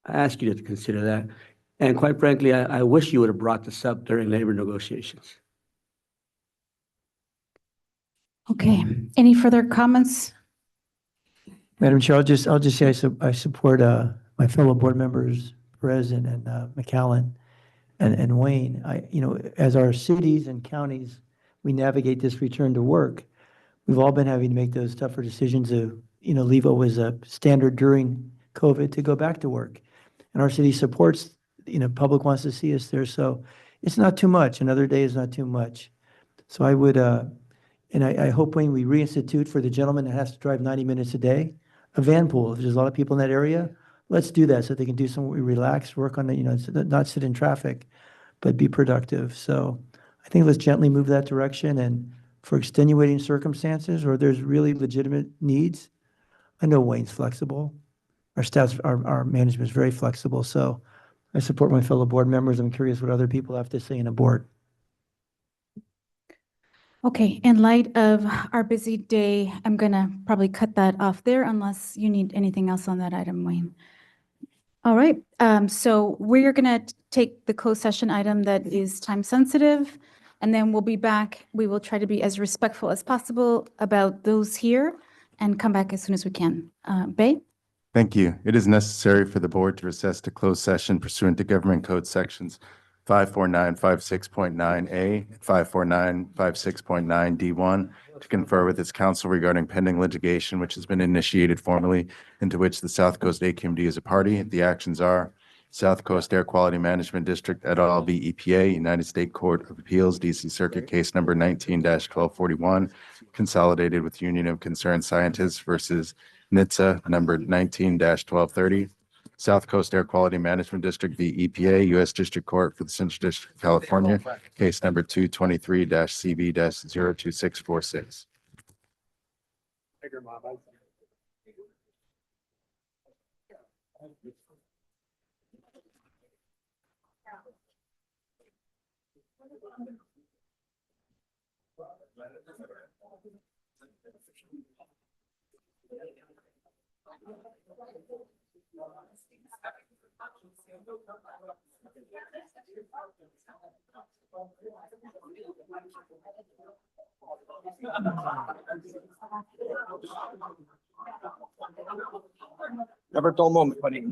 G: I ask you to consider that. And quite frankly, I wish you would have brought this up during labor negotiations.
D: Okay, any further comments?
E: Madam Chair, I'll just say I support my fellow board members, Perez and McAllen and Wayne. As our cities and counties, we navigate this return to work. We've all been having to make those tougher decisions to, leave what was a standard during COVID to go back to work. And our city supports, public wants to see us there. So it's not too much. Another day is not too much. So I would, and I hope when we reinstitute for the gentleman that has to drive 90 minutes a day, a van pool. If there's a lot of people in that area, let's do that so they can do some relax, work on the, not sit in traffic, but be productive. So I think let's gently move that direction. And for extenuating circumstances or there's really legitimate needs, I know Wayne's flexible. Our staff, our management is very flexible. So I support my fellow board members. I'm curious what other people have to say in a board.
D: Okay, in light of our busy day, I'm gonna probably cut that off there unless you need anything else on that item, Wayne. All right, so we're gonna take the closed session item that is time sensitive, and then we'll be back. We will try to be as respectful as possible about those here and come back as soon as we can. Bay?
N: Thank you. It is necessary for the board to recess to closed session pursuant to Government Code Sections 54956.9A, 54956.9D1 to confer with its counsel regarding pending litigation which has been initiated formally into which the South Coast AQMD is a party. The actions are South Coast Air Quality Management District et al. v. EPA, United States Court of Appeals, DC Circuit Case number 19-1241, consolidated with Union of Concerned Scientists versus NHTSA number 19-1230. South Coast Air Quality Management District v. EPA, U.S. District Court for the Central District of California, case number 223-CV-02646.
V: Never dull moment, buddy.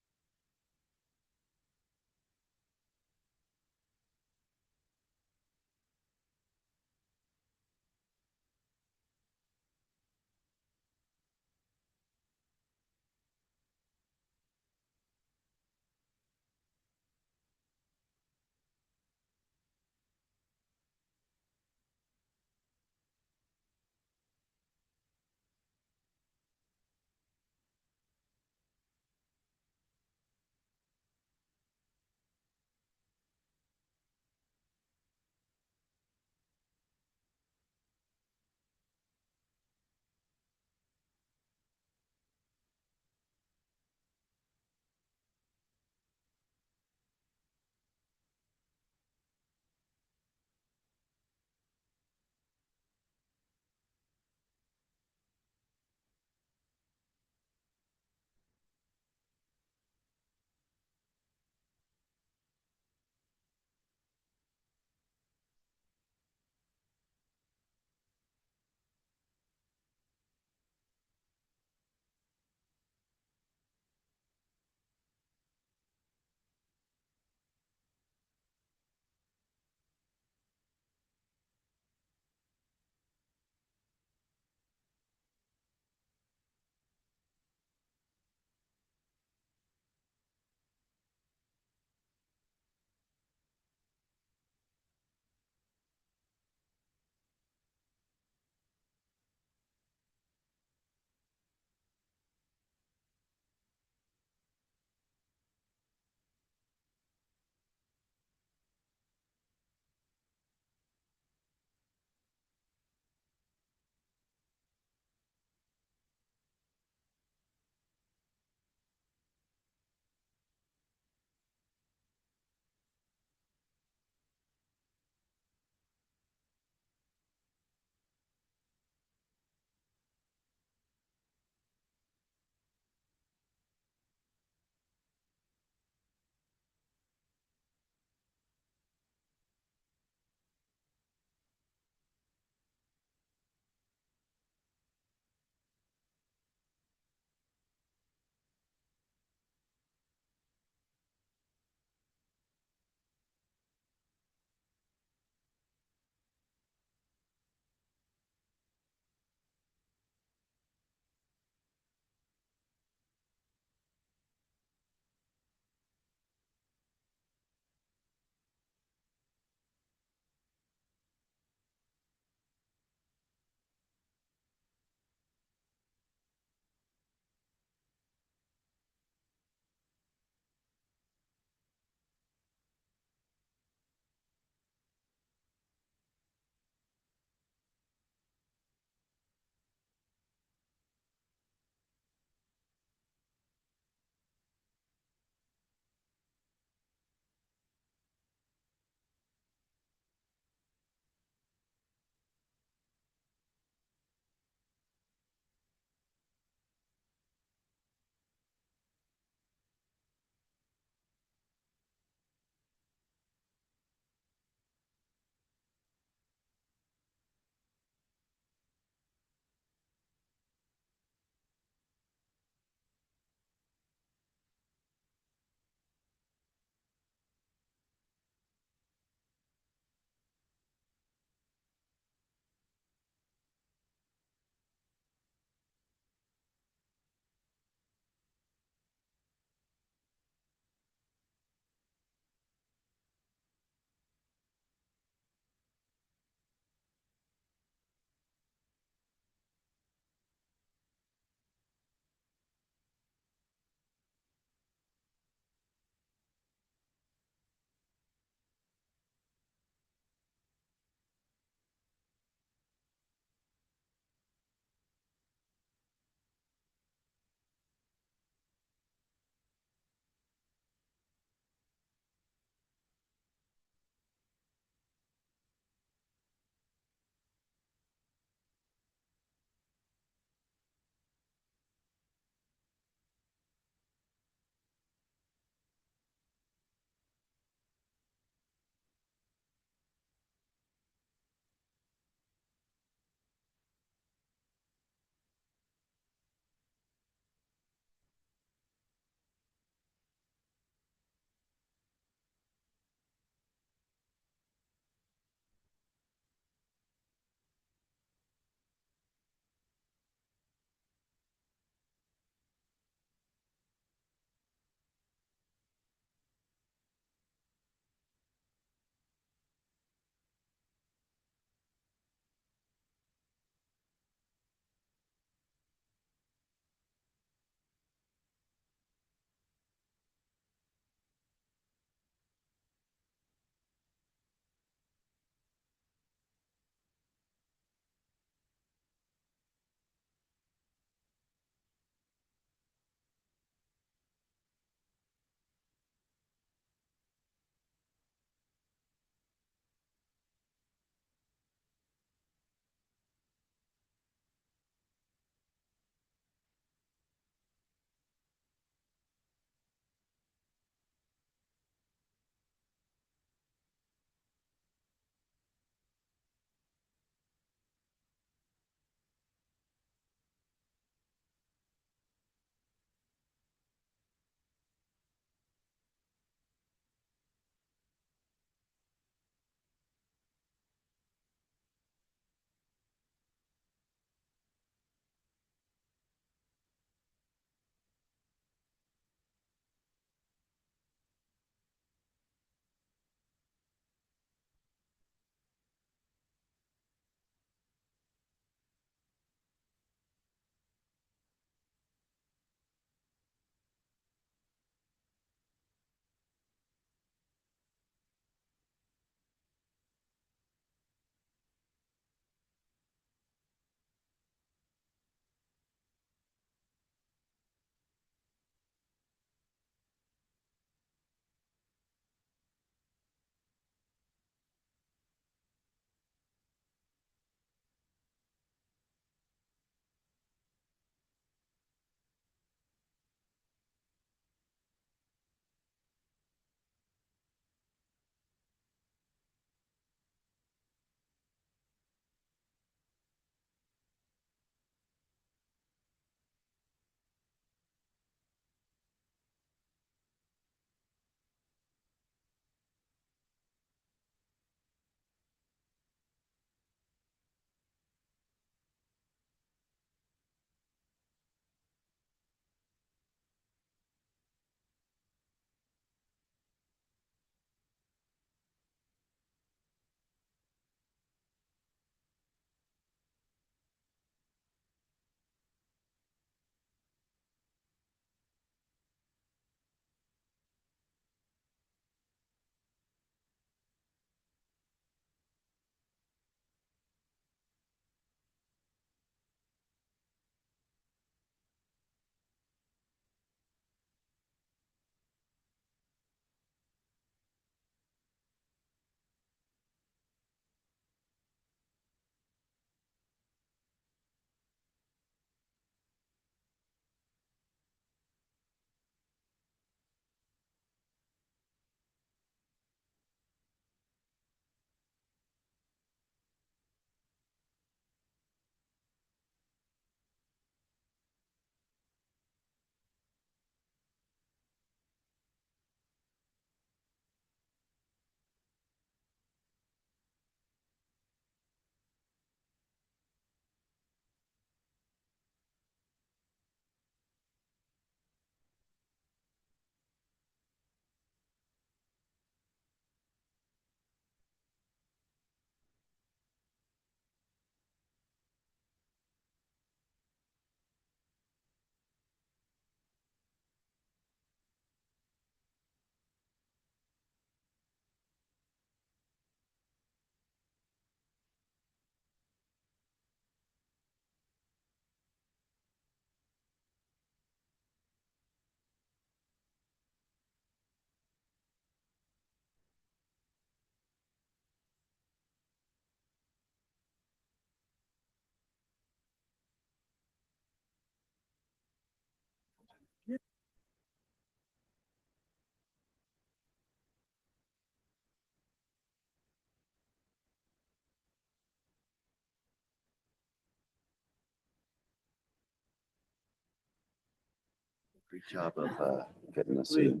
N: Great job of getting us to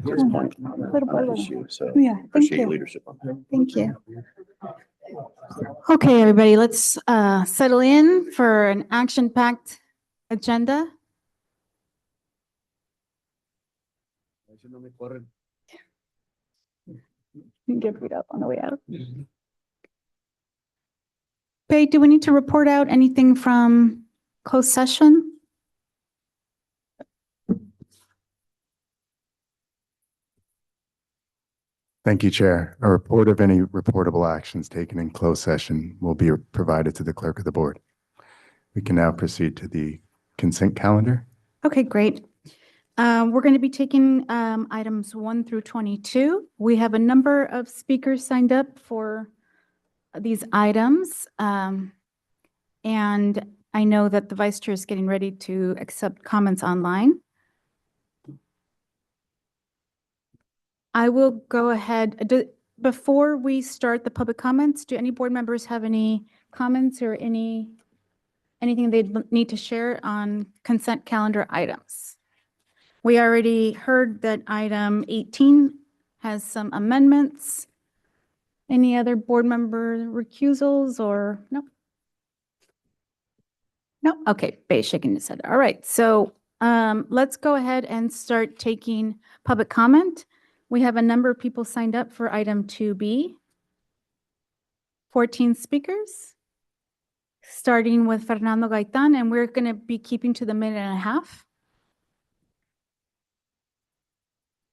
N: this point on that issue. So
D: Yeah, thank
N: appreciate your
D: you.
N: leadership on that.
D: Thank you. Okay, everybody, let's settle in for an action-packed agenda. Get beat up on the way out. Okay, do we need to report out anything from closed session?
N: Thank you, Chair. A report of any reportable actions taken in closed session will be provided to the clerk of the board. We can now proceed to the consent calendar.
D: Okay, great. We're going to be taking items 1 through 22. We have a number of speakers signed up for these items. And I know that the vice chair is getting ready to accept comments online. I will go ahead. Before we start the public comments, do any board members have any comments or anything they'd need to share on consent calendar items? We already heard that item 18 has some amendments. Any other board member recusals or no? No? Okay, Bay shaking his head. All right, so let's go ahead and start taking public comment. We have a number of people signed up for item 2B. 14 speakers, starting with Fernando Gaitan, and we're going to be keeping to the minute and a half.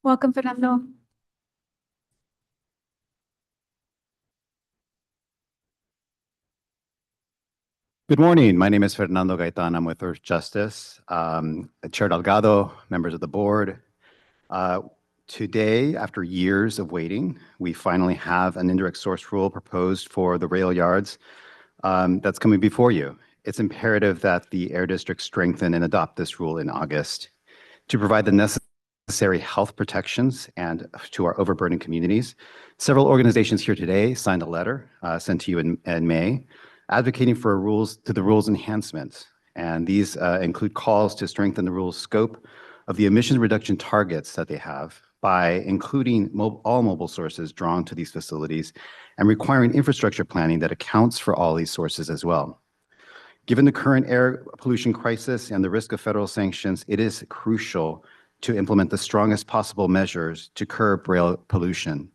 D: Welcome, Fernando.
H: Good morning. My name is Fernando Gaitan. I'm with Earth Justice. Chair Delgado, members of the board. Today, after years of waiting, we finally have an indirect source rule proposed for the rail yards that's coming before you. It's imperative that the Air District strengthen and adopt this rule in August to provide the necessary health protections and to our overburdened communities. Several organizations here today signed a letter sent to you in May advocating for the rules enhancements. And these include calls to strengthen the rules scope of the emission reduction targets that they have by including all mobile sources drawn to these facilities and requiring infrastructure planning that accounts for all these sources as well. Given the current air pollution crisis and the risk of federal sanctions, it is crucial to implement the strongest possible measures to curb rail pollution.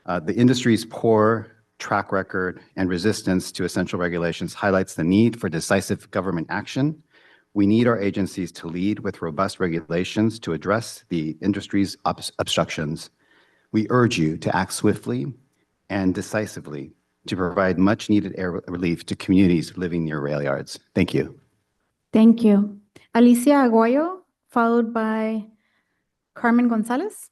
H: The industry's poor track record and resistance to essential regulations highlights the need for decisive government action. We need our agencies to lead with robust regulations to address the industry's obstructions. We urge you to act swiftly and decisively to provide much needed air relief to communities living near rail yards. Thank you.
D: Thank you. Alicia Aguayo, followed by Carmen Gonzalez.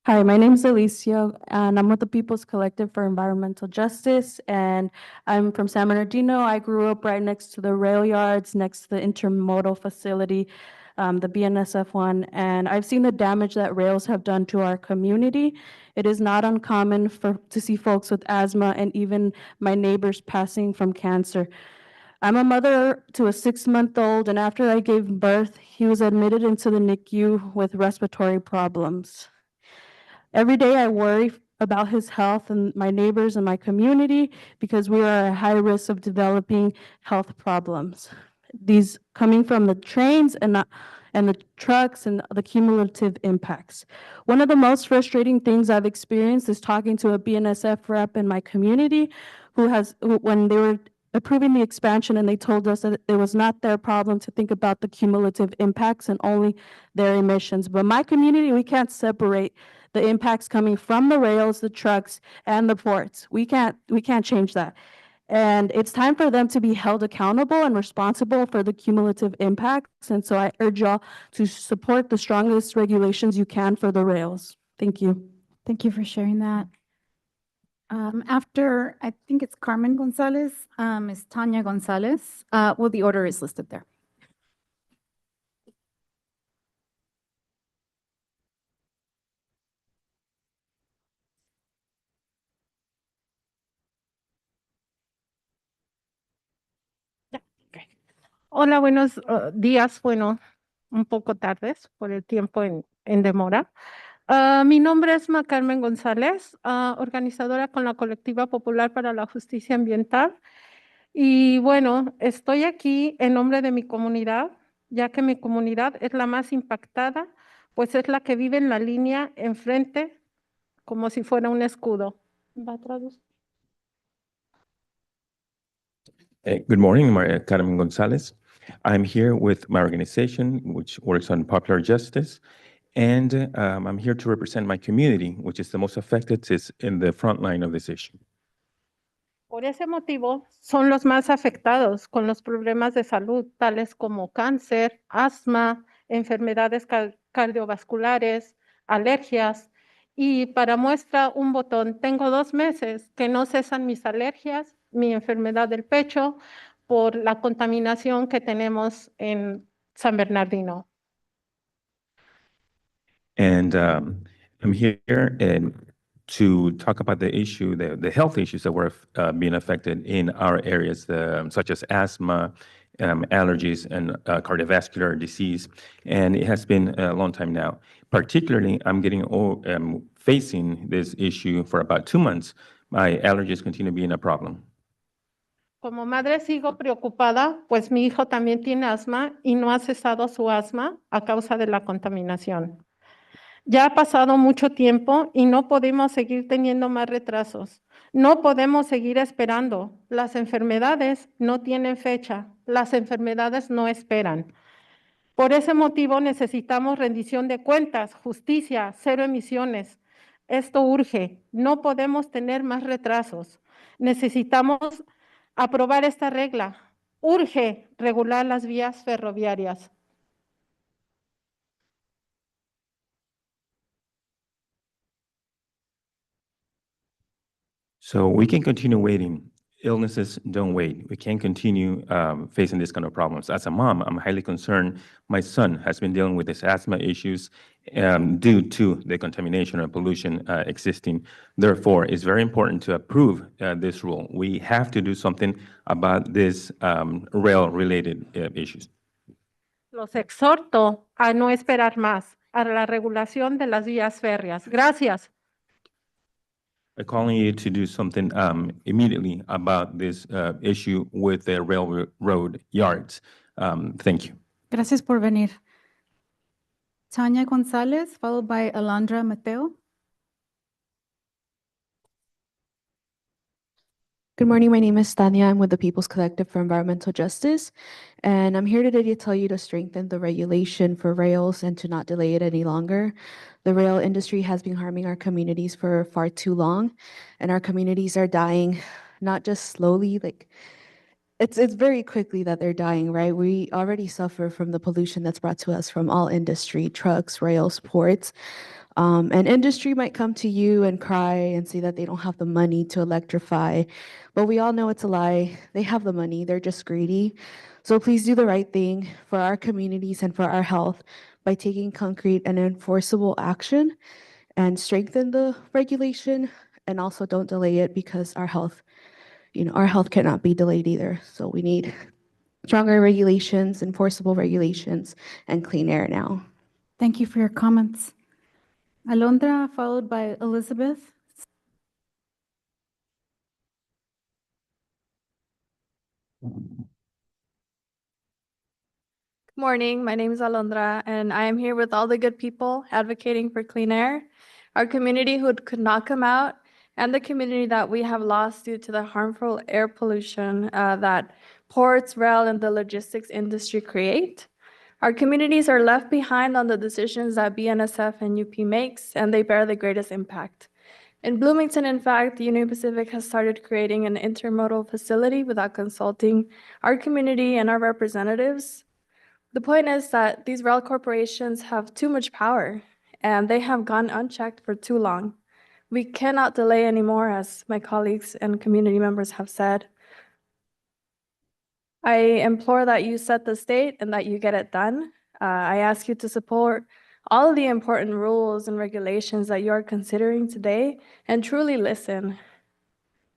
I: Hi, my name is Alicia, and I'm with the People's Collective for Environmental Justice, and I'm from San Bernardino. I grew up right next to the rail yards, next to the intermodal facility, the BNSF one, and I've seen the damage that rails have done to our community. It is not uncommon to see folks with asthma and even my neighbors passing from cancer. I'm a mother to a 6-month-old, and after I gave birth, he was admitted into the NICU with respiratory problems. Every day I worry about his health and my neighbors and my community because we are at high risk of developing health problems. These coming from the trains and the trucks and the cumulative impacts. One of the most frustrating things I've experienced is talking to a BNSF rep in my community when they were approving the expansion and they told us that it was not their problem to think about the cumulative impacts and only their emissions. But my community, we can't separate the impacts coming from the rails, the trucks, and the ports. We can't change that. And it's time for them to be held accountable and responsible for the cumulative impacts. And so I urge y'all to support the strongest regulations you can for the rails. Thank you.
D: Thank you for sharing that. After, I think it's Carmen Gonzalez, is Tanya Gonzalez. Well, the order is listed there.
J: Hola, buenos días. Bueno, un poco tardes por el tiempo en demora. Mi nombre es Carmen González, organizadora con la Colectiva Popular para la Justicia Ambiental. Y bueno, estoy aquí en nombre de mi comunidad, ya que mi comunidad es la más impactada, pues es la que vive en la línea enfrente, como si fuera un escudo. ¿Va a traducir?
K: Good morning, Carmen Gonzalez. I'm here with my organization, which works on popular justice, and I'm here to represent my community, which is the most affected, is in the front line of this issue.
J: Por ese motivo, son los más afectados con los problemas de salud, tales como cáncer, asma, enfermedades cardiovasculares, alergias. Y para muestra un botón, tengo 2 meses que no cesan mis alergias, mi enfermedad del pecho, por la contaminación que tenemos en San Bernardino.
K: And I'm here to talk about the issue, the health issues that were being affected in our areas, such as asthma, allergies, and cardiovascular disease. And it has been a long time now. Particularly, I'm facing this issue for about 2 months. My allergies continue being a problem.
J: Como madre sigo preocupada, pues mi hijo también tiene asma y no ha cesado su asma a causa de la contaminación. Ya ha pasado mucho tiempo y no podemos seguir teniendo más retrasos. No podemos seguir esperando. Las enfermedades no tienen fecha. Las enfermedades no esperan. Por ese motivo necesitamos rendición de cuentas, justicia, 0 emisiones. Esto urge. No podemos tener más retrasos. Necesitamos aprobar esta regla. Urge regular las vías ferroviarias.
K: So we can continue waiting. Illnesses don't wait. We can't continue facing this kind of problems. As a mom, I'm highly concerned. My son has been dealing with these asthma issues due to the contamination and pollution existing. Therefore, it's very important to approve this rule. We have to do something about this rail-related issues.
J: Los exhorto a no esperar más, a la regulación de las vías férreas. Gracias.
K: I'm calling you to do something immediately about this issue with the railroad yards. Thank you.
D: Gracias por venir. Tanya Gonzalez, followed by Alondra Mateo.
I: Good morning, my name is Tanya. I'm with the People's Collective for Environmental Justice, and I'm here today to tell you to strengthen the regulation for rails and to not delay it any longer. The rail industry has been harming our communities for far too long, and our communities are dying, not just slowly, like it's very quickly that they're dying, right? We already suffer from the pollution that's brought to us from all industry, trucks, rails, ports. And industry might come to you and cry and say that they don't have the money to electrify, but we all know it's a lie. They have the money, they're just greedy. So please do the right thing for our communities and for our health by taking concrete and enforceable action and strengthen the regulation, and also don't delay it because our health, our health cannot be delayed either. So we need stronger regulations, enforceable regulations, and clean air now.
D: Thank you for your comments. Alondra, followed by Elizabeth.
L: Good morning, my name is Alondra, and I am here with all the good people advocating for clean air, our community who could not come out, and the community that we have lost due to the harmful air pollution that ports, rail, and the logistics industry create. Our communities are left behind on the decisions that BNSF and UP makes, and they bear the greatest impact. In Bloomington, in fact, Union Pacific has started creating an intermodal facility without consulting our community and our representatives. The point is that these rail corporations have too much power, and they have gone unchecked for too long. We cannot delay anymore, as my colleagues and community members have said. I implore that you set the state and that you get it done. I ask you to support all of the important rules and regulations that you are considering today and truly listen.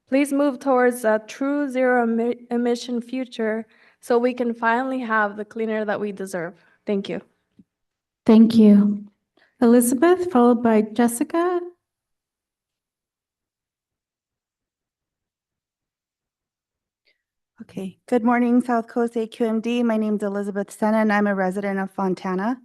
L: Please move towards a true zero emission future so we can finally have the clean air that we deserve. Thank you.
D: Thank you. Elizabeth, followed by Jessica.
M: Okay, good morning, South Coast AQMD. My name is Elizabeth Senna, and I'm a resident of Fontana.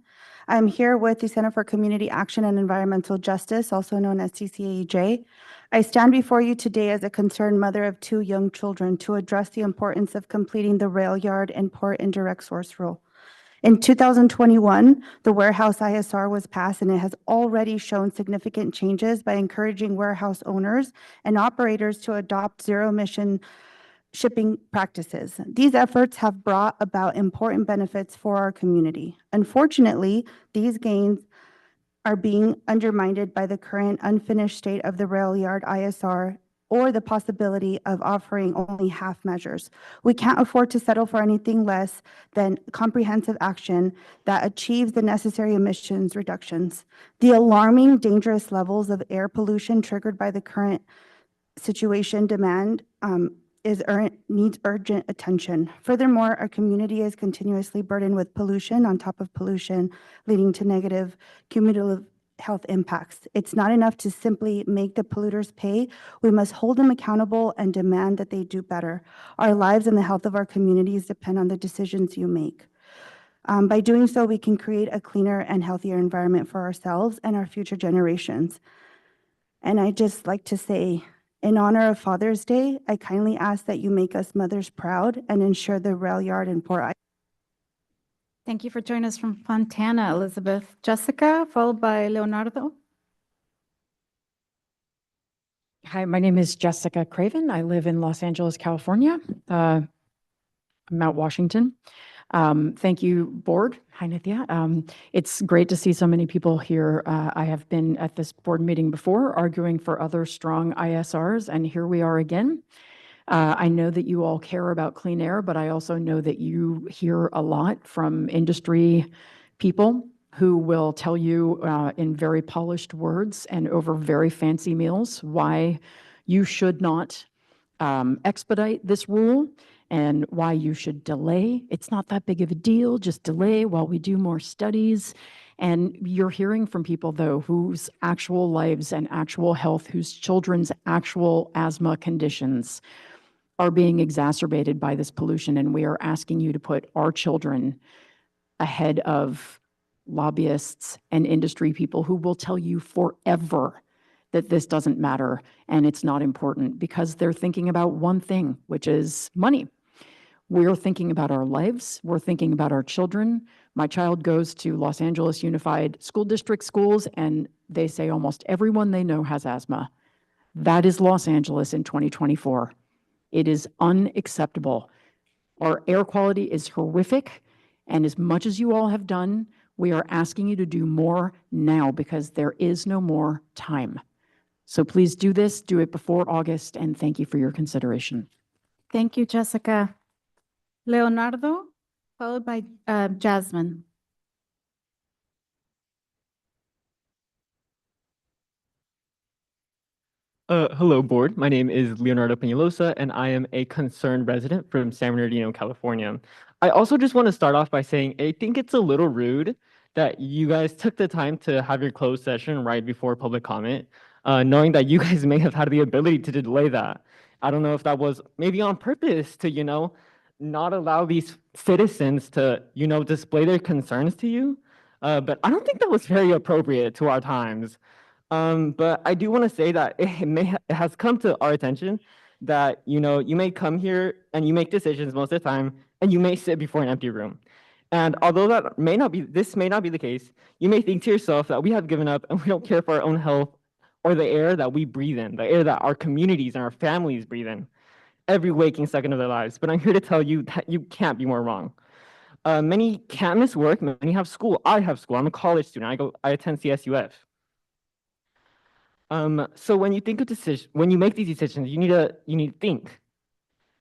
M: I'm here with the Center for Community Action and Environmental Justice, also known as CCAEJ. I stand before you today as a concerned mother of 2 young children to address the importance of completing the rail yard and port indirect source rule. In 2021, the warehouse ISR was passed, and it has already shown significant changes by encouraging warehouse owners and operators to adopt zero-emission shipping practices. These efforts have brought about important benefits for our community. Unfortunately, these gains are being undermined by the current unfinished state of the rail yard ISR or the possibility of offering only half measures. We can't afford to settle for anything less than comprehensive action that achieves the necessary emissions reductions. The alarming, dangerous levels of air pollution triggered by the current situation needs urgent attention. Furthermore, our community is continuously burdened with pollution on top of pollution, leading to negative cumulative health impacts. It's not enough to simply make the polluters pay. We must hold them accountable and demand that they do better. Our lives and the health of our communities depend on the decisions you make. By doing so, we can create a cleaner and healthier environment for ourselves and our future generations. And I'd just like to say, in honor of Father's Day, I kindly ask that you make us mothers proud and ensure the rail yard and port.
D: Thank you for joining us from Fontana, Elizabeth. Jessica, followed by Leonardo.
O: Hi, my name is Jessica Craven. I live in Los Angeles, California, Mount Washington. Thank you, board. Hi, Nithya. It's great to see so many people here. I have been at this board meeting before, arguing for other strong ISRs, and here we are again. I know that you all care about clean air, but I also know that you hear a lot from industry people who will tell you in very polished words and over very fancy meals why you should not expedite this rule and why you should delay. It's not that big of a deal, just delay while we do more studies. And you're hearing from people, though, whose actual lives and actual health, whose children's actual asthma conditions are being exacerbated by this pollution. And we are asking you to put our children ahead of lobbyists and industry people who will tell you forever that this doesn't matter and it's not important because they're thinking about one thing, which is money. We're thinking about our lives. We're thinking about our children. My child goes to Los Angeles Unified School District schools, and they say almost everyone they know has asthma. That is Los Angeles in 2024. It is unacceptable. Our air quality is horrific, and as much as you all have done, we are asking you to do more now because there is no more time. So please do this, do it before August, and thank you for your consideration.
D: Thank you, Jessica. Leonardo, followed by Jasmine.
P: Hello, board. My name is Leonardo Peñalosa, and I am a concerned resident from San Bernardino, California. I also just want to start off by saying I think it's a little rude that you guys took the time to have your closed session right before public comment, knowing that you guys may have had the ability to delay that. I don't know if that was maybe on purpose to, not allow these citizens to, display their concerns to you. But I don't think that was very appropriate to our times. But I do want to say that it has come to our attention that, you may come here and you make decisions most of the time, and you may sit before an empty room. And although this may not be the case, you may think to yourself that we have given up and we don't care for our own health or the air that we breathe in, the air that our communities and our families breathe in every waking second of their lives. But I'm here to tell you that you can't be more wrong. Many can't miss work, many have school. I have school, I'm a college student, I attend CSUF. So when you think of when you make these decisions, you need to think.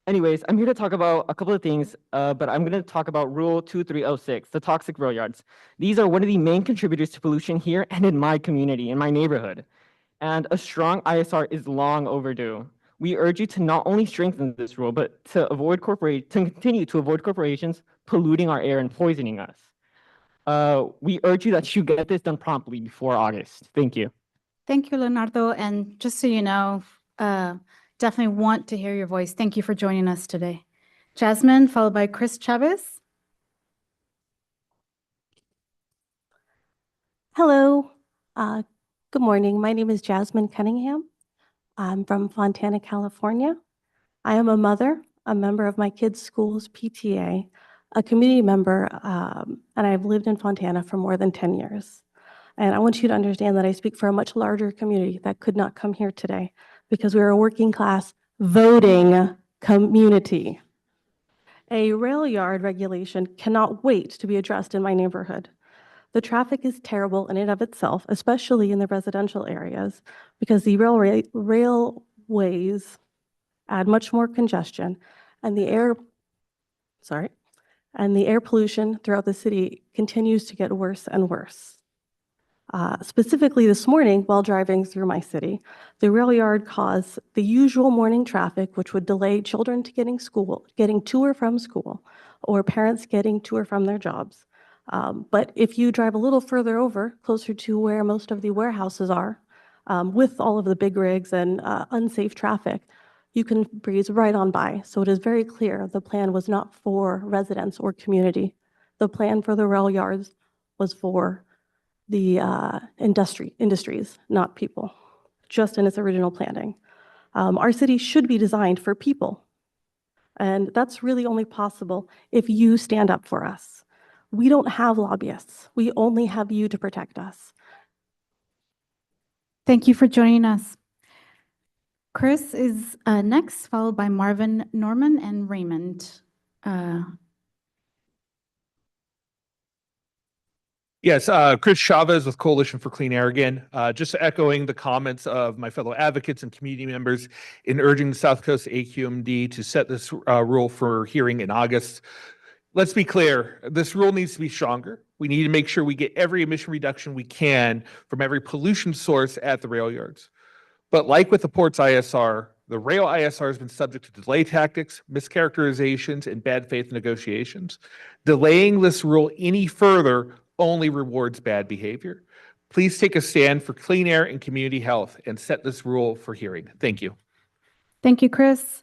P: Anyways, I'm here to talk about a couple of things, but I'm going to talk about Rule 2306, the toxic rail yards. These are one of the main contributors to pollution here and in my community, in my neighborhood. And a strong ISR is long overdue. we urge you to not only strengthen this rule, but to continue to avoid corporations polluting our air and poisoning us. We urge you that you get this done promptly before August. Thank you.
D: Thank you, Leonardo. And just so you know, definitely want to hear your voice. Thank you for joining us today. Jasmine, followed by Chris Chavez.
Q: Hello. Good morning. My name is Jasmine Cunningham. I'm from Fontana, California. I am a mother, a member of my kids' school's PTA, a community member, and I've lived in Fontana for more than 10 years. And I want you to understand that I speak for a much larger community that could not come here today because we're a working class voting community. A rail yard regulation cannot wait to be addressed in my neighborhood. The traffic is terrible in and of itself, especially in the residential areas, because the railways add much more congestion, and the air pollution throughout the city continues to get worse and worse. Specifically this morning, while driving through my city, the rail yard caused the usual morning traffic, which would delay children to getting to or from school, or parents getting to or from their jobs. But if you drive a little further over, closer to where most of the warehouses are, with all of the big rigs and unsafe traffic, you can breeze right on by. So it is very clear the plan was not for residents or community. The plan for the rail yards was for the industries, not people, just in its original planning. Our city should be designed for people, and that's really only possible if you stand up for us. We don't have lobbyists. We only have you to protect us.
D: Thank you for joining us. Chris is next, followed by Marvin Norman and Raymond.
R: Yes, Chris Chavez with Coalition for Clean Air again. Just echoing the comments of my fellow advocates and community members in urging the South Coast AQMD to set this rule for hearing in August. Let's be clear, this rule needs to be stronger. We need to make sure we get every emission reduction we can from every pollution source at the rail yards. But like with the port's ISR, the rail ISR has been subject to delay tactics, mischaracterizations, and bad faith negotiations. Delaying this rule any further only rewards bad behavior. Please take a stand for clean air and community health and set this rule for hearing. Thank you.
D: Thank you, Chris.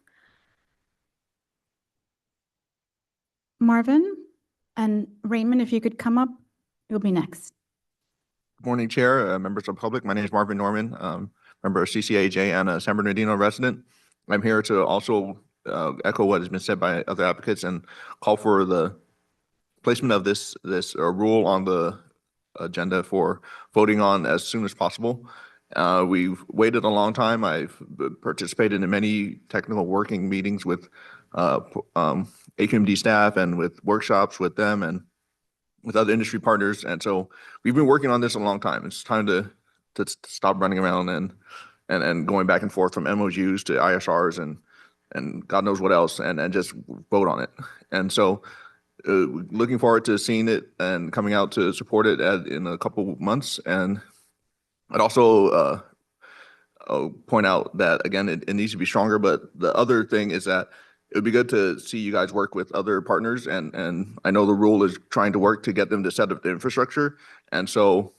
D: Marvin and Raymond, if you could come up, you'll be next.
S: Good morning, Chair, members of the public. My name is Marvin Norman, member of CCAJ and a San Bernardino resident. I'm here to also echo what has been said by other advocates and call for the placement of this rule on the agenda for voting on as soon as possible. We've waited a long time. I've participated in many technical working meetings with AQMD staff and with workshops with them and with other industry partners. And so we've been working on this a long time. It's time to stop running around and going back and forth from MOUs to ISRs and God knows what else and just vote on it. And so looking forward to seeing it and coming out to support it in a couple months. And I'd also point out that, again, it needs to be stronger. But the other thing is that it would be good to see you guys work with other partners. And I know the rule is trying to work to get them to set up the infrastructure. And so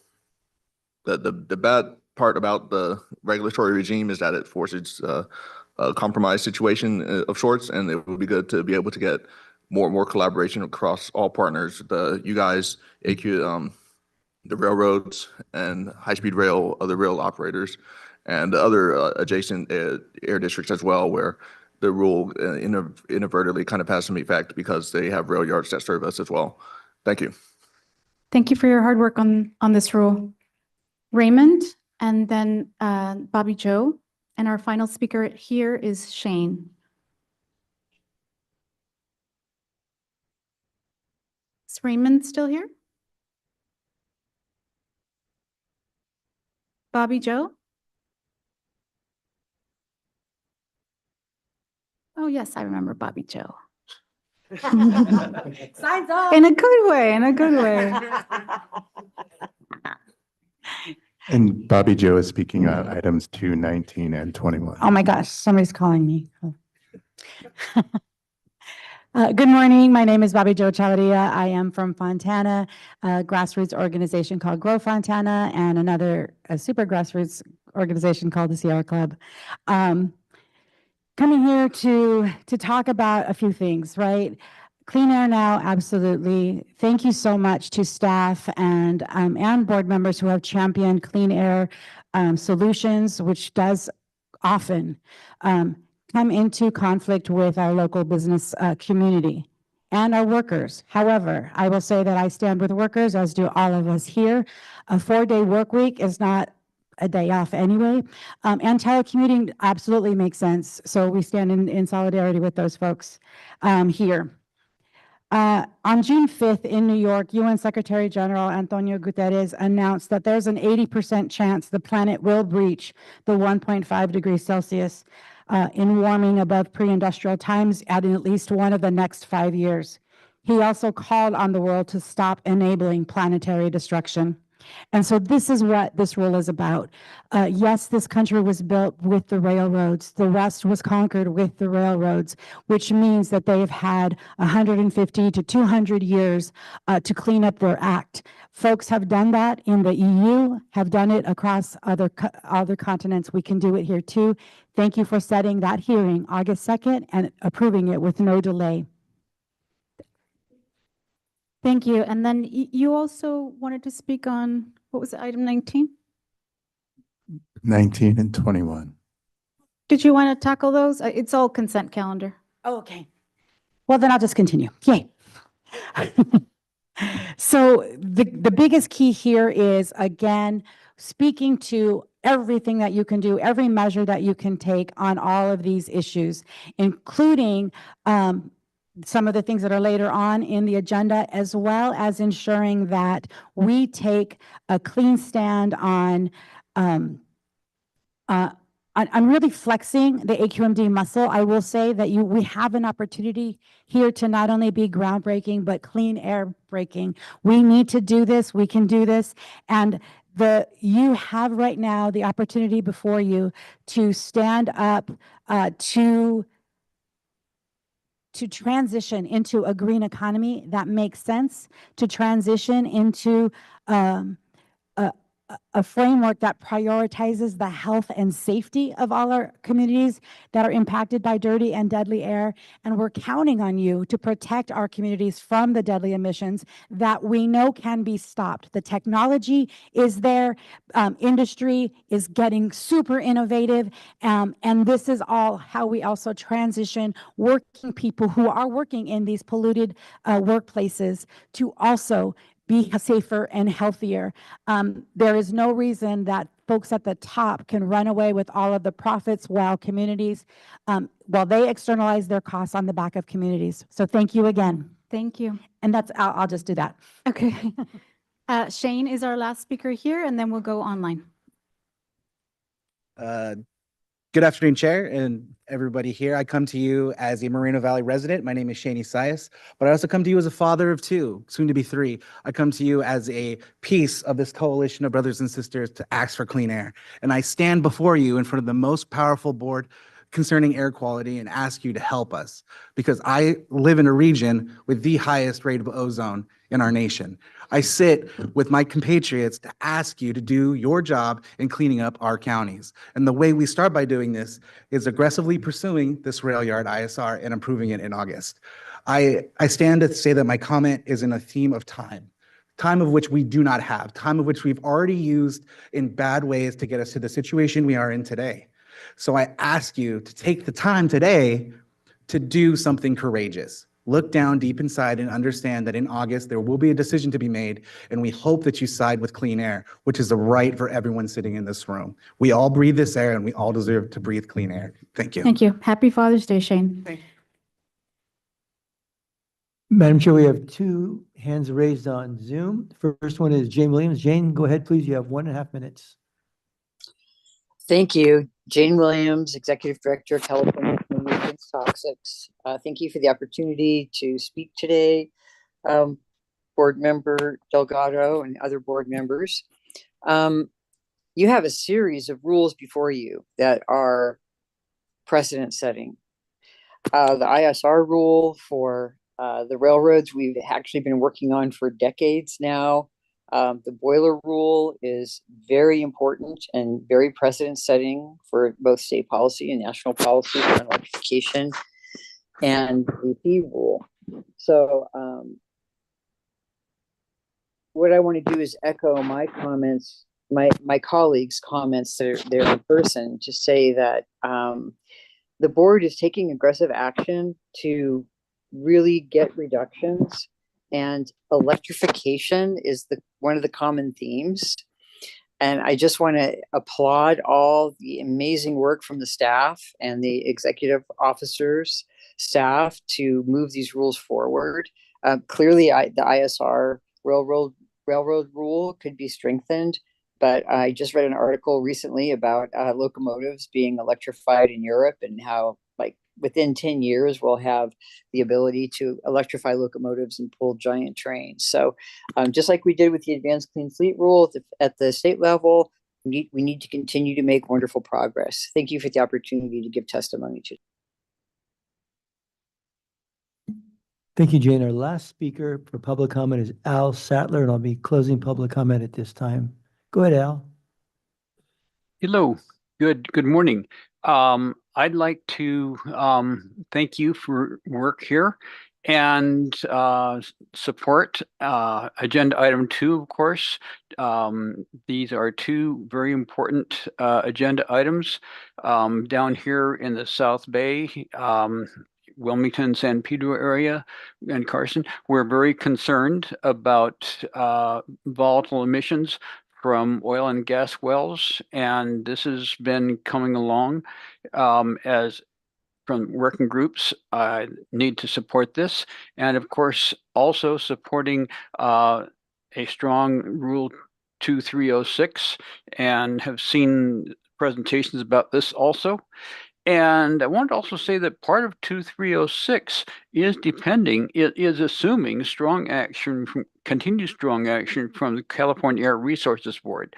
S: the bad part about the regulatory regime is that it forces a compromise situation of sorts. And it would be good to be able to get more collaboration across all partners, you guys, AQ, the railroads and high-speed rail, other rail operators, and other adjacent air districts as well, where the rule inadvertently kind of has some effect because they have rail yards that serve us as well. Thank you.
D: Thank you for your hard work on this rule. Raymond, and then Bobby Joe, and our final speaker here is Shane. Is Raymond still here? Bobby Joe? Oh, yes, I remember Bobby Joe.
M: Signs off.
D: In a good way, in a good way.
N: And Bobby Joe is speaking on items 2, 19, and 21.
O: Oh my gosh, somebody's calling me. Good morning. My name is Bobby Jo Chavarria. I am from Fontana, a grassroots organization called Grow Fontana, and another super grassroots organization called the Sierra Club. Coming here to talk about a few things, right? Clean air now, absolutely. Thank you so much to staff and board members who have championed clean air solutions, which does often come into conflict with our local business community and our workers. However, I will say that I stand with workers, as do all of us here. A 4-day work week is not a day off anyway. And telecommuting absolutely makes sense. So we stand in solidarity with those folks here. On June 5th in New York, UN Secretary General Antonio Guterres announced that there's an 80% chance the planet will breach the 1.5 degrees Celsius in warming above pre-industrial times at least one of the next 5 years. He also called on the world to stop enabling planetary destruction. And so this is what this rule is about. Yes, this country was built with the railroads. The West was conquered with the railroads, which means that they have had 150 to 200 years to clean up their act. Folks have done that in the EU, have done it across other continents. We can do it here too. Thank you for setting that hearing August 2nd and approving it with no delay.
D: Thank you. And then you also wanted to speak on, what was it, item 19?
N: 19 and 21.
D: Did you want to tackle those? It's all consent calendar.
O: Oh, okay. Well, then I'll just continue. Yay. So the biggest key here is, again, speaking to everything that you can do, every measure that you can take on all of these issues, including some of the things that are later on in the agenda, as well as ensuring that we take a clean stand on I'm really flexing the AQMD muscle. I will say that we have an opportunity here to not only be groundbreaking, but clean air breaking. We need to do this. We can do this. And you have right now the opportunity before you to stand up to transition into a green economy that makes sense, to transition into a framework that prioritizes the health and safety of all our communities that are impacted by dirty and deadly air. And we're counting on you to protect our communities from the deadly emissions that we know can be stopped. The technology is there. Industry is getting super innovative. And this is all how we also transition working people who are working in these polluted workplaces to also be safer and healthier. There is no reason that folks at the top can run away with all of the profits while communities, while they externalize their costs on the back of communities. So thank you again.
D: Thank you.
O: And I'll just do that.
D: Okay. Shane is our last speaker here, and then we'll go online.
B: Good afternoon, Chair, and everybody here. I come to you as a Moreno Valley resident. My name is Shani Sias, but I also come to you as a father of 2, soon to be 3. I come to you as a piece of this coalition of brothers and sisters to ask for clean air. And I stand before you in front of the most powerful board concerning air quality and ask you to help us, because I live in a region with the highest rate of ozone in our nation. I sit with my compatriots to ask you to do your job in cleaning up our counties. And the way we start by doing this is aggressively pursuing this rail yard ISR and approving it in August. I stand to say that my comment is in a theme of time of which we do not have, time of which we've already used in bad ways to get us to the situation we are in today. So I ask you to take the time today to do something courageous. Look down deep inside and understand that in August, there will be a decision to be made, and we hope that you side with clean air, which is a right for everyone sitting in this room. We all breathe this air, and we all deserve to breathe clean air. Thank you.
D: Thank you. Happy Father's Day, Shane.
E: Madam Chair, we have 2 hands raised on Zoom. The first one is Jane Williams. Jane, go ahead, please. You have 1.5 minutes.
C: Thank you. Jane Williams, Executive Director of California Community Toxics. Thank you for the opportunity to speak today, Board Member Delgado and other board members. you have a series of rules before you that are precedent setting. The ISR rule for the railroads, we've actually been working on for decades now. The boiler rule is very important and very precedent setting for both state policy and national policy on electrification, and the AP rule. So what I want to do is echo my comments, my colleagues' comments that are there in person, to say that the board is taking aggressive action to really get reductions, and electrification is one of the common themes. And I just want to applaud all the amazing work from the staff and the executive officers staff to move these rules forward. Clearly, the ISR railroad rule could be strengthened, but I just read an article recently about locomotives being electrified in Europe, and how, like, within 10 years, we'll have the ability to electrify locomotives and pull giant trains. So just like we did with the Advanced Clean Fleet rule at the state level, we need to continue to make wonderful progress. Thank you for the opportunity to give testimony to.
E: Thank you, Jane. Our last speaker for public comment is Al Sattler, and I'll be closing public comment at this time. Go ahead, Al.
T: Hello, good morning. I'd like to thank you for work here and support agenda item 2, of course. These are 2 very important agenda items down here in the South Bay, Wilmington, San Pedro area, and Carson. We're very concerned about volatile emissions from oil and gas wells, and this has been coming along as from working groups. Need to support this, and of course also supporting a strong Rule 2306, and have seen presentations about this also. And I want to also say that part of 2306 is assuming strong action, continued strong action from the California Air Resources Board.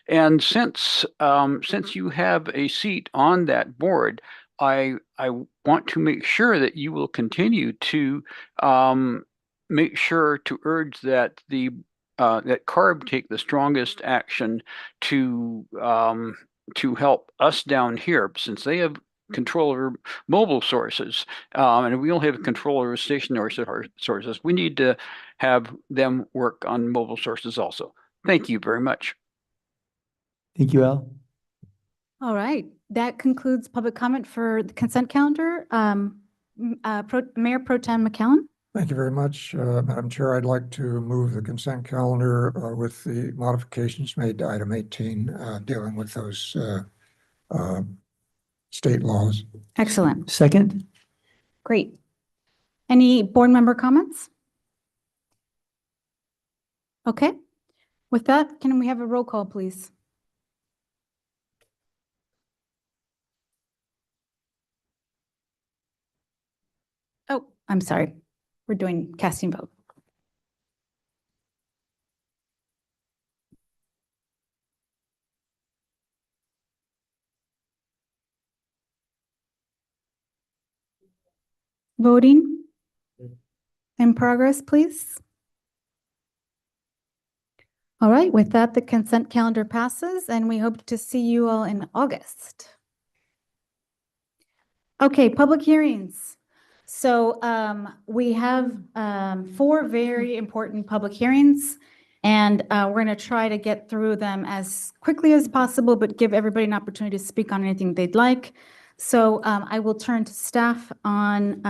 T: And since you have a seat on that board, I want to make sure that you will continue to make sure to urge that that CARB take the strongest action to help us down here, since they have control over mobile sources, and we only have control over stationary sources. We need to have them work on mobile sources also. Thank you very much.
E: Thank you, Al.
D: All right, that concludes public comment for the consent calendar. Mayor Pro Tem McCallum.
F: Thank you very much, Madam Chair. I'd like to move the consent calendar with the modifications made to item 18, dealing with those state laws.
D: Excellent.
E: Second.
D: Great. Any board member comments? Okay. With that, can we have a roll call, please? Oh, I'm sorry. We're doing casting vote. Voting in progress, please. All right, with that, the consent calendar passes, and we hope to see you all in August. Okay, public hearings. So we have 4 very important public hearings, and we're going to try to get through them as quickly as possible, but give everybody an opportunity to speak on anything they'd like. So I will turn to staff on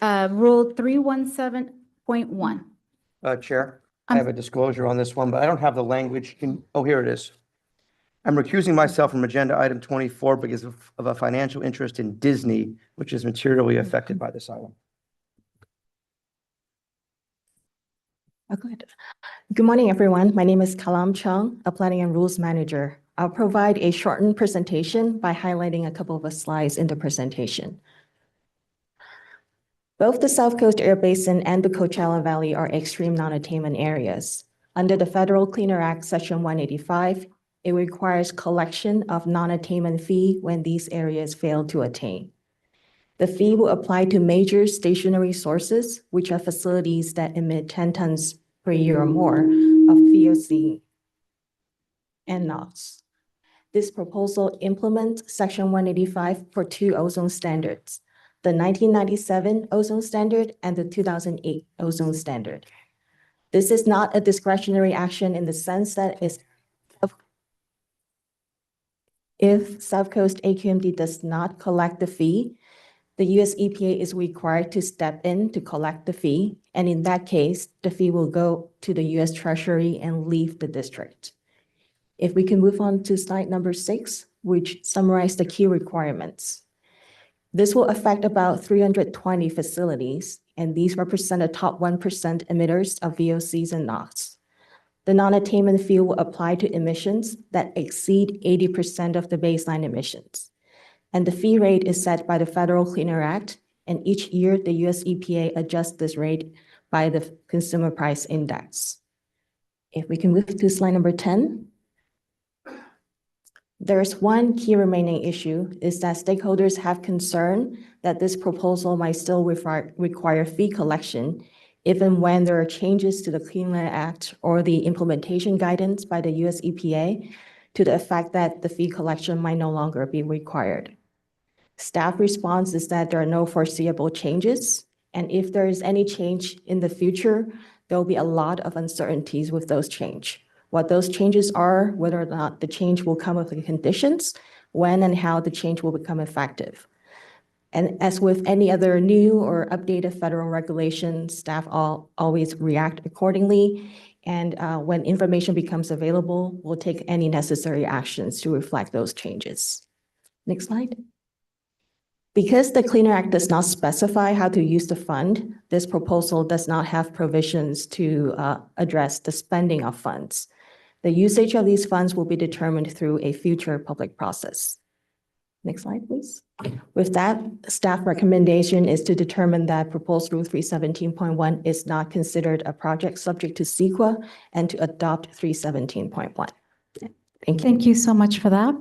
D: Rule 317.1.
U: Chair, I have a disclosure on this one, but I don't have the language. Oh, here it is. I'm recusing myself from agenda item 24 because of a financial interest in Disney, which is materially affected by this item.
W: Oh, good. Good morning, everyone. My name is Kalam Chung, a Planning and Rules Manager. I'll provide a shortened presentation by highlighting a couple of the slides in the presentation. Both the South Coast Air Basin and the Coachella Valley are extreme non-attainment areas. Under the Federal Clean Air Act, Section 185, it requires collection of non-attainment fee when these areas fail to attain. The fee will apply to major stationary sources, which are facilities that emit 10 tons per year or more of VOC and NOx. This proposal implements Section 185 for two ozone standards, the 1997 ozone standard and the 2008 ozone standard. This is not a discretionary action in the sense that if South Coast AQMD does not collect the fee, the US EPA is required to step in to collect the fee, and in that case, the fee will go to the US Treasury and leave the district. If we can move on to slide number 6, which summarizes the key requirements. This will affect about 320 facilities, and these represent the top 1% emitters of VOCs and NOx. The non-attainment fee will apply to emissions that exceed 80% of the baseline emissions. And the fee rate is set by the Federal Clean Air Act, and each year the US EPA adjusts this rate by the Consumer Price Index. If we can move to slide number 10. There's one key remaining issue is that stakeholders have concern that this proposal might still require fee collection even when there are changes to the Clean Air Act or the implementation guidance by the US EPA to the effect that the fee collection might no longer be required. Staff response is that there are no foreseeable changes, and if there is any change in the future, there will be a lot of uncertainties with those changes. What those changes are, whether or not the change will come with the conditions, when and how the change will become effective. And as with any other new or updated federal regulations, staff always react accordingly. And when information becomes available, we'll take any necessary actions to reflect those changes. Next slide. Because the Clean Air Act does not specify how to use the fund, this proposal does not have provisions to address the spending of funds. The usage of these funds will be determined through a future public process. Next slide, please. With that, staff recommendation is to determine that proposed Rule 317.1 is not considered a project subject to CEQA and to adopt 317.1. Thank you.
D: Thank you so much for that.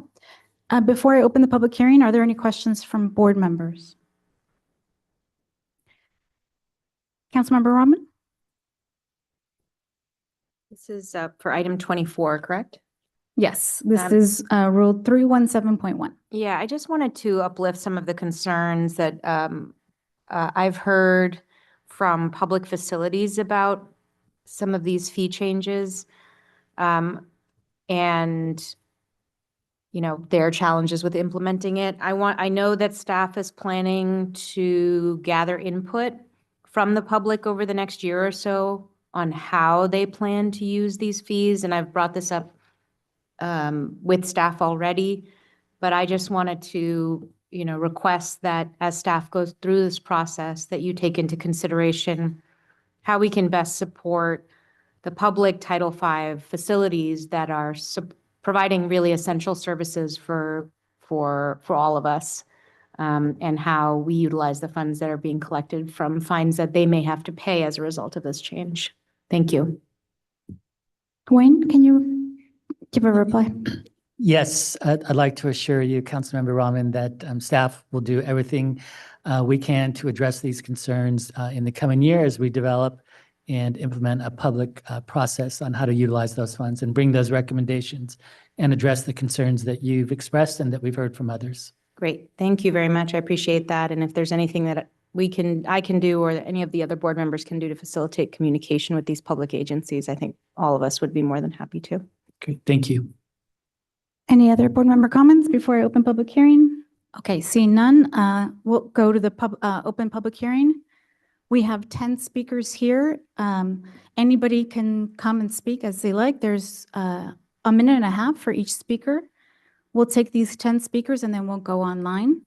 D: Before I open the public hearing, are there any questions from board members? Councilmember Rahman?
A: This is for item 24, correct?
D: Yes, this is Rule 317.1.
A: Yeah, I just wanted to uplift some of the concerns that I've heard from public facilities about some of these fee changes. And their challenges with implementing it. I know that staff is planning to gather input from the public over the next year or so on how they plan to use these fees, and I've brought this up with staff already, but I just wanted to, request that as staff goes through this process, that you take into consideration how we can best support the public Title V facilities that are providing really essential services for all of us, and how we utilize the funds that are being collected from fines that they may have to pay as a result of this change. Thank you.
D: Wayne, can you give a reply?
G: Yes, I'd like to assure you, Councilmember Rahman, that staff will do everything we can to address these concerns in the coming year as we develop and implement a public process on how to utilize those funds and bring those recommendations and address the concerns that you've expressed and that we've heard from others.
A: Great. Thank you very much. I appreciate that. And if there's anything that I can do or that any of the other board members can do to facilitate communication with these public agencies, I think all of us would be more than happy to.
G: Okay, thank you.
D: Any other board member comments before I open public hearing? Okay, seeing none, we'll go to the open public hearing. We have 10 speakers here. Anybody can come and speak as they like. There's a minute and a half for each speaker. We'll take these 10 speakers and then we'll go online.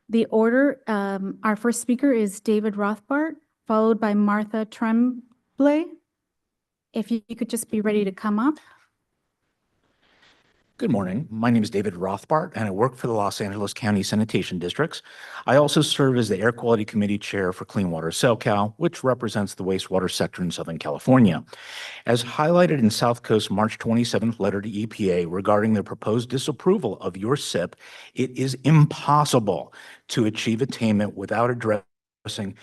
D: The order, our first speaker is David Rothbart, followed by Martha Tremblay. If you could just be ready to come up.
H: Good morning. My name is David Rothbart, and I work for the Los Angeles County Sanitation Districts. I also serve as the Air Quality Committee Chair for Clean Water SoCal, which represents the wastewater sector in Southern California. As highlighted in South Coast's March 27th letter to EPA regarding the proposed disapproval of your SIP, it is impossible to achieve attainment without addressing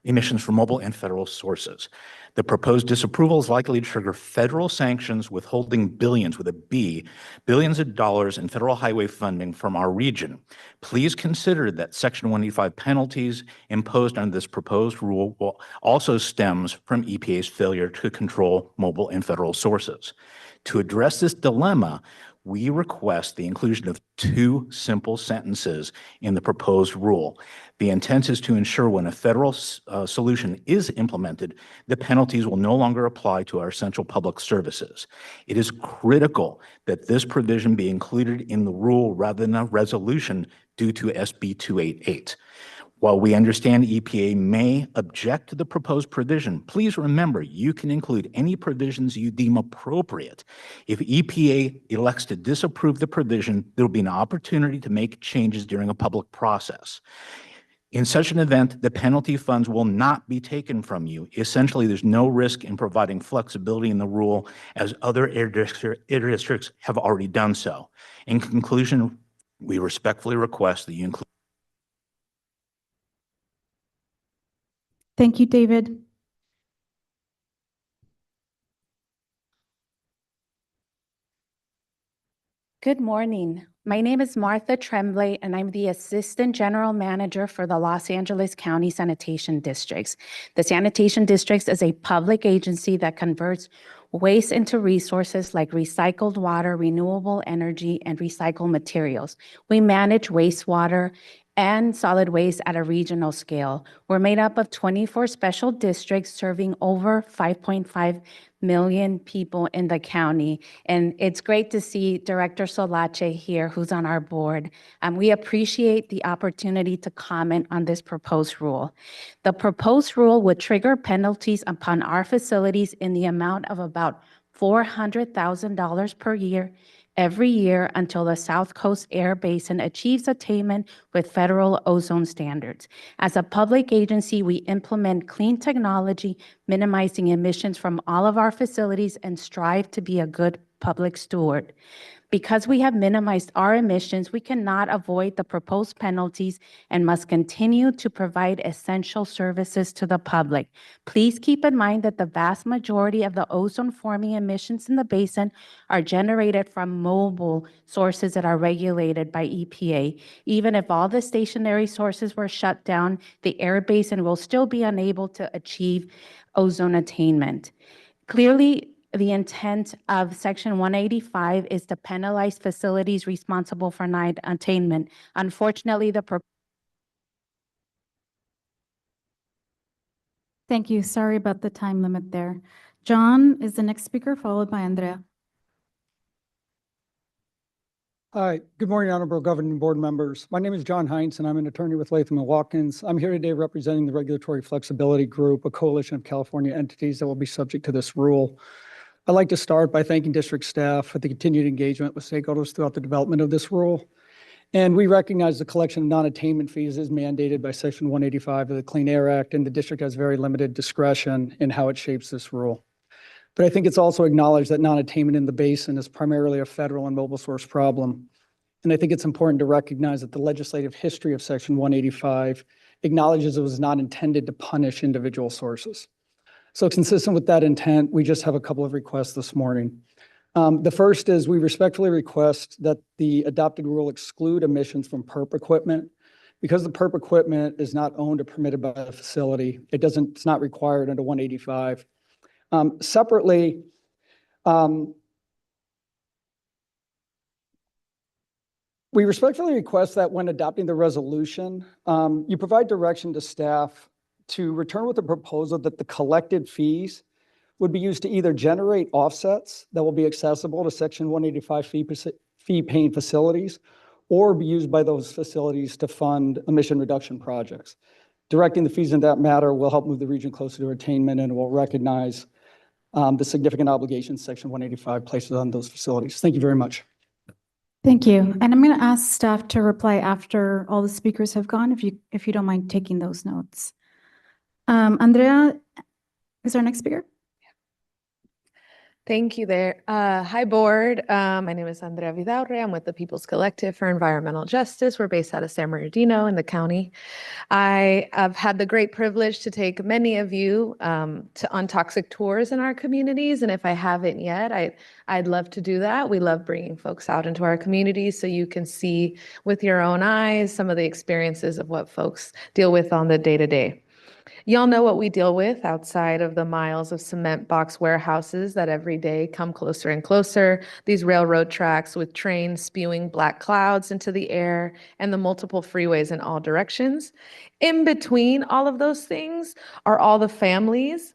H: emissions from mobile and federal sources. The proposed disapproval is likely to trigger federal sanctions withholding billions, with a B, billions of dollars in federal highway funding from our region. Please consider that Section 185 penalties imposed under this proposed rule will also stems from EPA's failure to control mobile and federal sources. To address this dilemma, we request the inclusion of two simple sentences in the proposed rule. The intent is to ensure when a federal solution is implemented, the penalties will no longer apply to our essential public services. It is critical that this provision be included in the rule rather than a resolution due to SB 288. While we understand EPA may object to the proposed provision, please remember you can include any provisions you deem appropriate. If EPA elects to disapprove the provision, there will be an opportunity to make changes during a public process. In such an event, the penalty funds will not be taken from you. Essentially, there's no risk in providing flexibility in the rule, as other air districts have already done so. In conclusion, we respectfully request that you include.
D: Thank you, David.
J: Good morning. My name is Martha Tremblay, and I'm the Assistant General Manager for the Los Angeles County Sanitation Districts. The Sanitation Districts is a public agency that converts waste into resources like recycled water, renewable energy, and recycled materials. We manage wastewater and solid waste at a regional scale. We're made up of 24 special districts serving over 5.5 million people in the county. And it's great to see Director Solache here, who's on our board. We appreciate the opportunity to comment on this proposed rule. The proposed rule would trigger penalties upon our facilities in the amount of about $400,000 per year, every year until the South Coast Air Basin achieves attainment with federal ozone standards. As a public agency, we implement clean technology, minimizing emissions from all of our facilities, and strive to be a good public steward. Because we have minimized our emissions, we cannot avoid the proposed penalties and must continue to provide essential services to the public. Please keep in mind that the vast majority of the ozone-forming emissions in the basin are generated from mobile sources that are regulated by EPA. Even if all the stationary sources were shut down, the air basin will still be unable to achieve ozone attainment. Clearly, the intent of Section 185 is to penalize facilities responsible for non-attainment. Unfortunately,
D: Thank you. Sorry about the time limit there. John is the next speaker, followed by Andrea.
V: Hi, good morning, Honorable Governing Board members. My name is John Heinz, and I'm an attorney with Latham & Watkins. I'm here today representing the Regulatory Flexibility Group, a coalition of California entities that will be subject to this rule. I'd like to start by thanking district staff for the continued engagement with stakeholders throughout the development of this rule. And we recognize the collection of non-attainment fees is mandated by Section 185 of the Clean Air Act, and the district has very limited discretion in how it shapes this rule. But I think it's also acknowledged that non-attainment in the basin is primarily a federal and mobile source problem. And I think it's important to recognize that the legislative history of Section 185 acknowledges it was not intended to punish individual sources. So consistent with that intent, we just have a couple of requests this morning. The first is we respectfully request that the adopted rule exclude emissions from PERP equipment. Because the PERP equipment is not owned or permitted by the facility, it's not required under 185. Separately, we respectfully request that when adopting the resolution, you provide direction to staff to return with a proposal that the collected fees would be used to either generate offsets that will be accessible to Section 185 fee-paying facilities, or be used by those facilities to fund emission reduction projects. Directing the fees in that matter will help move the region closer to attainment, and will recognize the significant obligations Section 185 places on those facilities. Thank you very much.
D: Thank you. And I'm going to ask staff to reply after all the speakers have gone, if you don't mind taking those notes. Andrea is our next speaker.
I: Thank you there. Hi, board. My name is Andrea Vidaurre. I'm with the People's Collective for Environmental Justice. We're based out of San Bernardino in the county. I have had the great privilege to take many of you on toxic tours in our communities. And if I haven't yet, I'd love to do that. We love bringing folks out into our communities so you can see with your own eyes some of the experiences of what folks deal with on the day-to-day. Y'all know what we deal with outside of the miles of cement box warehouses that every day come closer and closer, these railroad tracks with trains spewing black clouds into the air, and the multiple freeways in all directions. In between all of those things are all the families,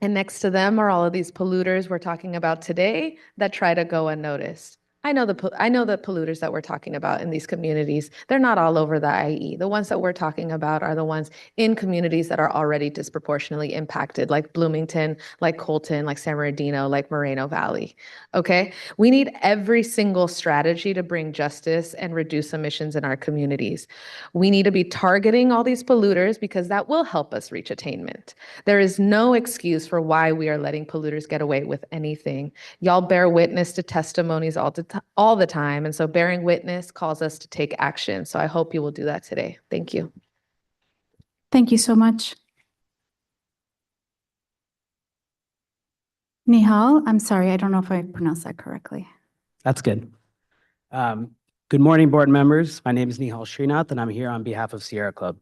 I: and next to them are all of these polluters we're talking about today that try to go unnoticed. I know the polluters that we're talking about in these communities. They're not all over the IE. The ones that we're talking about are the ones in communities that are already disproportionately impacted, like Bloomington, like Colton, like San Bernardino, like Moreno Valley. Okay? We need every single strategy to bring justice and reduce emissions in our communities. We need to be targeting all these polluters because that will help us reach attainment. There is no excuse for why we are letting polluters get away with anything. Y'all bear witness to testimonies all the time. And so bearing witness calls us to take action. So I hope you will do that today. Thank you.
D: Thank you so much. Nihal, I'm sorry, I don't know if I pronounced that correctly.
K: That's good. Good morning, board members. My name is Nihal Srinath, and I'm here on behalf of Sierra Club.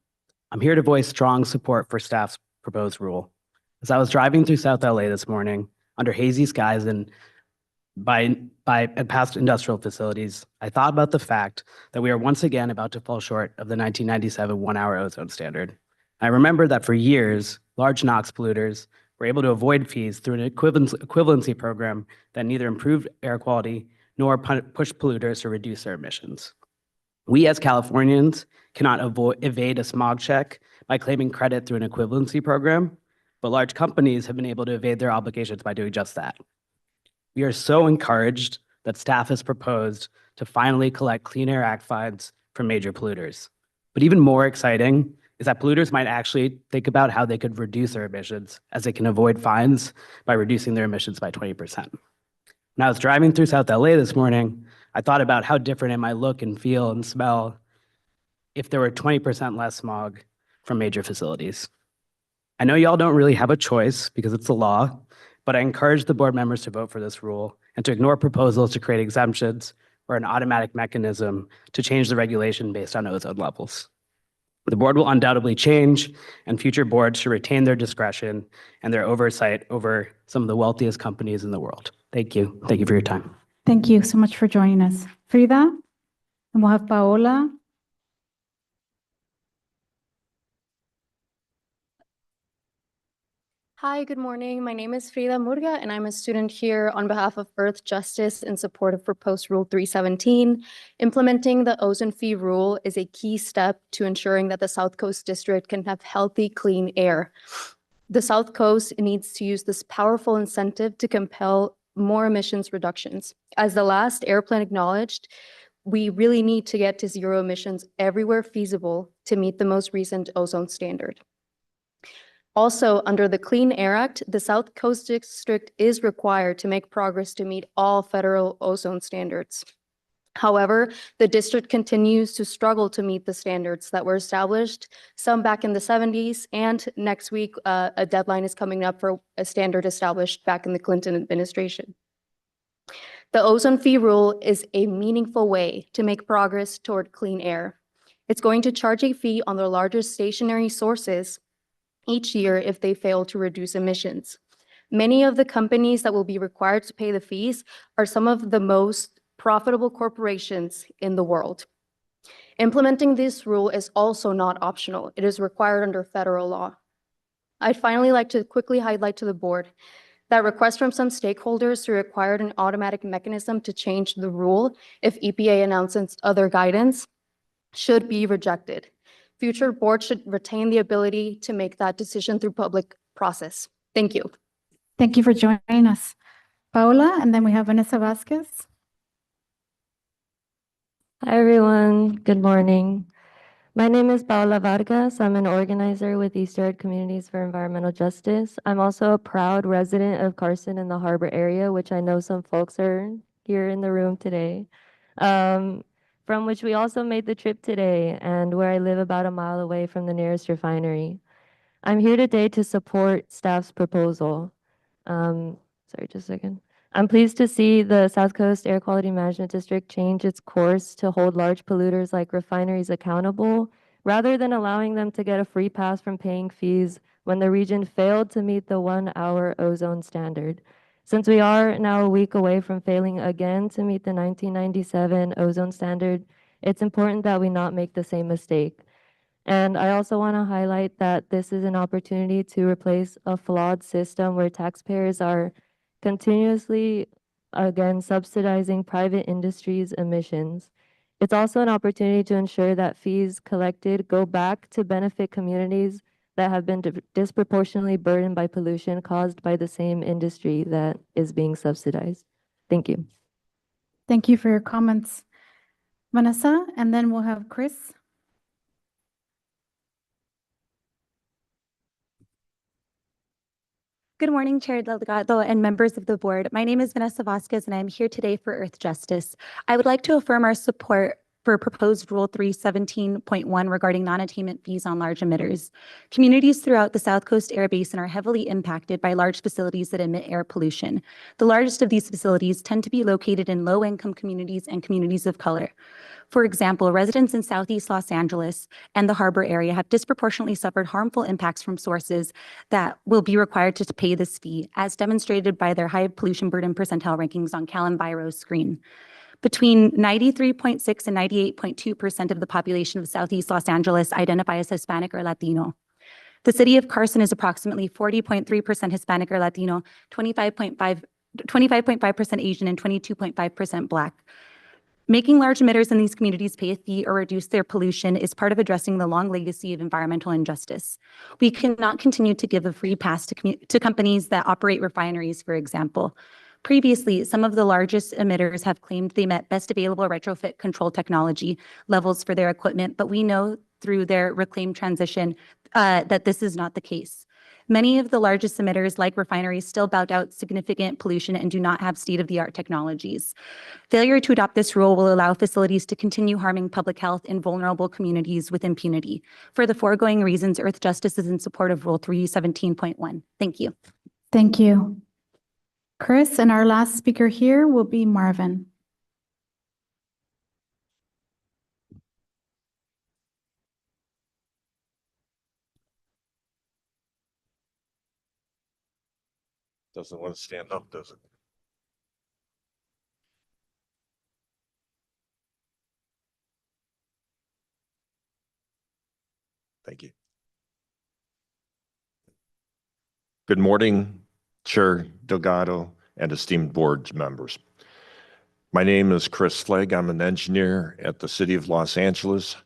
K: I'm here to voice strong support for staff's proposed rule. As I was driving through South LA this morning, under hazy skies and past industrial facilities, I thought about the fact that we are once again about to fall short of the 1997 one-hour ozone standard. I remember that for years, large NOx polluters were able to avoid fees through an equivalency program that neither improved air quality nor pushed polluters to reduce their emissions. We as Californians cannot evade a smog check by claiming credit through an equivalency program, but large companies have been able to evade their obligations by doing just that. We are so encouraged that staff has proposed to finally collect Clean Air Act fines from major polluters. But even more exciting is that polluters might actually think about how they could reduce their emissions, as they can avoid fines by reducing their emissions by 20%. When I was driving through South LA this morning, I thought about how different it might look and feel and smell if there were 20% less smog from major facilities. I know y'all don't really have a choice because it's the law, but I encourage the board members to vote for this rule and to ignore proposals to create exemptions or an automatic mechanism to change the regulation based on ozone levels. The board will undoubtedly change, and future boards should retain their discretion and their oversight over some of the wealthiest companies in the world. Thank you. Thank you for your time.
D: Thank you so much for joining us. Frida, and we'll have Paola.
L: Hi, good morning. My name is Frida Murga, and I'm a student here on behalf of Earth Justice in support of proposed Rule 317. Implementing the ozone fee rule is a key step to ensuring that the South Coast District can have healthy, clean air. The South Coast needs to use this powerful incentive to compel more emissions reductions. As the last airplane acknowledged, we really need to get to zero emissions everywhere feasible to meet the most recent ozone standard. Also, under the Clean Air Act, the South Coast District is required to make progress to meet all federal ozone standards. However, the district continues to struggle to meet the standards that were established, some back in the 70s, and next week, a deadline is coming up for a standard established back in the Clinton administration. The ozone fee rule is a meaningful way to make progress toward clean air. It's going to charge a fee on the largest stationary sources each year if they fail to reduce emissions. Many of the companies that will be required to pay the fees are some of the most profitable corporations in the world. Implementing this rule is also not optional. It is required under federal law. I'd finally like to quickly highlight to the board that requests from some stakeholders to require an automatic mechanism to change the rule if EPA announces other guidance should be rejected. Future boards should retain the ability to make that decision through public process. Thank you.
D: Thank you for joining us. Paola, and then we have Vanessa Vasquez.
P: Hi, everyone. Good morning. My name is Paula Vargas. I'm an organizer with Eastern Communities for Environmental Justice. I'm also a proud resident of Carson in the Harbor area, which I know some folks are here in the room today, from which we also made the trip today, and where I live about a mile away from the nearest refinery. I'm here today to support staff's proposal. Sorry, just a second. I'm pleased to see the South Coast Air Quality Management District change its course to hold large polluters like refineries accountable, rather than allowing them to get a free pass from paying fees when the region failed to meet the 1-hour ozone standard. Since we are now a week away from failing again to meet the 1997 ozone standard, it's important that we not make the same mistake. And I also want to highlight that this is an opportunity to replace a flawed system where taxpayers are continuously, again, subsidizing private industry's emissions. It's also an opportunity to ensure that fees collected go back to benefit communities that have been disproportionately burdened by pollution caused by the same industry that is being subsidized. Thank you.
D: Thank you for your comments. Vanessa, and then we'll have Chris.
Q: Good morning, Chair Delgado and members of the board. My name is Vanessa Vasquez, and I'm here today for Earth Justice. I would like to affirm our support for proposed Rule 317.1 regarding non-attainment fees on large emitters. Communities throughout the South Coast Air Basin are heavily impacted by large facilities that emit air pollution. The largest of these facilities tend to be located in low-income communities and communities of color. For example, residents in Southeast Los Angeles and the harbor area have disproportionately suffered harmful impacts from sources that will be required to pay this fee, as demonstrated by their high pollution burden percentile rankings on Cal Enviro's screen. Between 93.6 and 98.2% of the population of Southeast Los Angeles identify as Hispanic or Latino. The city of Carson is approximately 40.3% Hispanic or Latino, 25.5% Asian, and 22.5% Black. Making large emitters in these communities pay a fee or reduce their pollution is part of addressing the long legacy of environmental injustice. We cannot continue to give a free pass to companies that operate refineries, for example. Previously, some of the largest emitters have claimed they met best available retrofit control technology levels for their equipment, but we know through their reclaimed transition that this is not the case. Many of the largest emitters, like refineries, still bout out significant pollution and do not have state-of-the-art technologies. Failure to adopt this rule will allow facilities to continue harming public health in vulnerable communities with impunity. For the foregoing reasons, Earth Justice is in support of Rule 317.1. Thank you.
D: Thank you. Chris, and our last speaker here will be Marvin.
R: Doesn't want to stand up, does it? Thank you. Good morning, Chair Delgado and esteemed board members. My name is Chris Flegg. I'm an engineer at the City of Los Angeles,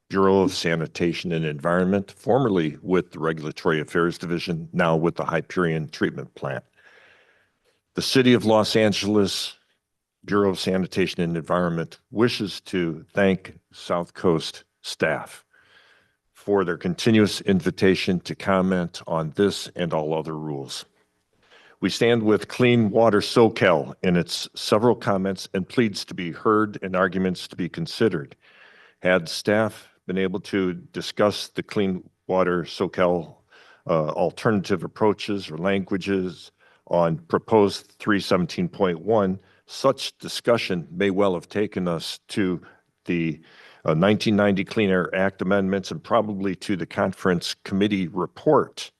R: Bureau of Sanitation and Environment, formerly with the Regulatory Affairs Division, now with the Hyperion Treatment Plant. The City of Los Angeles Bureau of Sanitation and Environment wishes to thank South Coast staff for their continuous invitation to comment on this and all other rules. We stand with Clean Water SoCal in its several comments and pleads to be heard and arguments to be considered. Had staff been able to discuss the Clean Water SoCal alternative approaches or languages on proposed 317.1, such discussion may well have taken us to the 1990 Clean Air Act amendments and probably to the conference committee report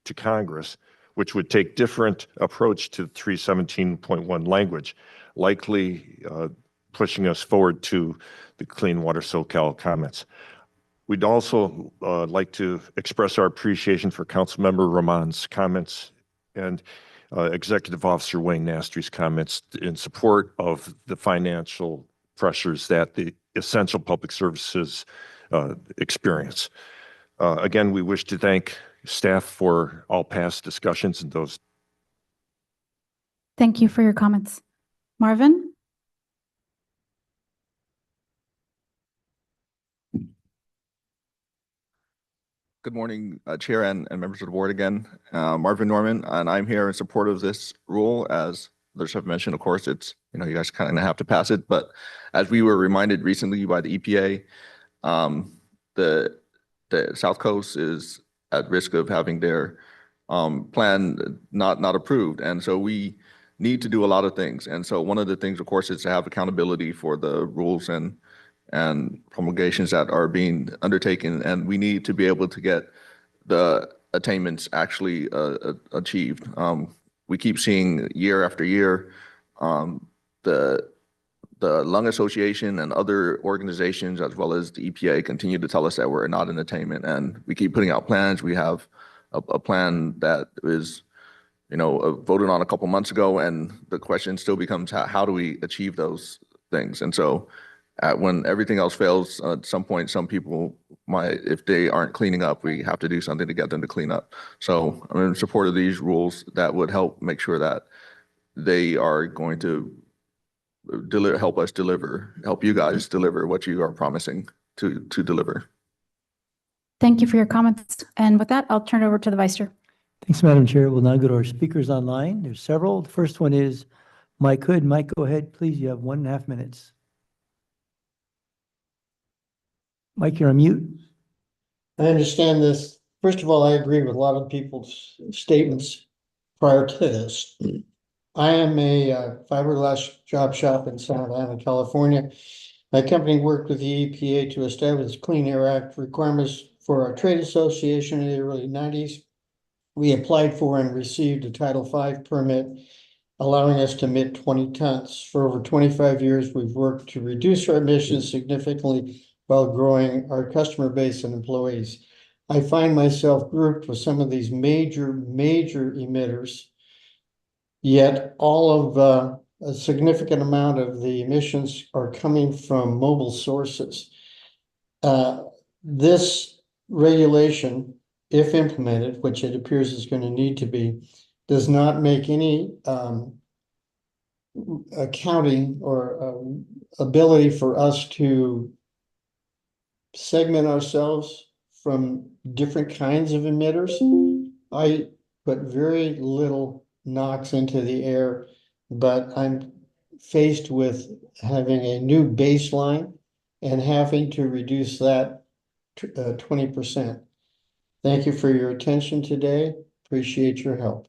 R: to Congress, which would take different approach to 317.1 language, likely pushing us forward to the Clean Water SoCal comments. We'd also like to express our appreciation for Councilmember Rahman's comments and Executive Officer Wayne Nastry's comments in support of the financial pressures that the essential public services experience. Again, we wish to thank staff for all past discussions and those.
D: Thank you for your comments. Marvin?
M: Good morning, Chair and members of the board again. Marvin Norman, and I'm here in support of this rule. As others have mentioned, of course, it's, you guys kind of have to pass it. But as we were reminded recently by the EPA, the South Coast is at risk of having their plan not approved. And so we need to do a lot of things. And so one of the things, of course, is to have accountability for the rules and promulgations that are being undertaken. And we need to be able to get the attainments actually achieved. We keep seeing year after year, the Lung Association and other organizations, as well as the EPA, continue to tell us that we're not in attainment. And we keep putting out plans. We have a plan that is, voted on a couple months ago. And the question still becomes, how do we achieve those things? And so when everything else fails, at some point, some people might, if they aren't cleaning up, we have to do something to get them to clean up. So I'm in support of these rules that would help make sure that they are going to help you guys deliver what you are promising to deliver.
D: Thank you for your comments. And with that, I'll turn it over to the Vice Chair.
E: Thanks, Madam Chair. We'll now go to our speakers online. There's several. The first one is Mike Hood. Mike, go ahead, please. You have 1.5 minutes. Mike, you're on mute.
N: I understand this. First of all, I agree with a lot of people's statements prior to this. I am a fiberglass job shop in Santa Ana, California. My company worked with the EPA to establish Clean Air Act requirements for our trade association in the early 90s. We applied for and received a Title V permit, allowing us to emit 20 tons. For over 25 years, we've worked to reduce our emissions significantly while growing our customer base and employees. I find myself grouped with some of these major emitters, yet all of a significant amount of the emissions are coming from mobile sources. This regulation, if implemented, which it appears is going to need to be, does not make any accounting or ability for us to segment ourselves from different kinds of emitters. I put very little NOx into the air, but I'm faced with having a new baseline and having to reduce that 20%. Thank you for your attention today. Appreciate your help.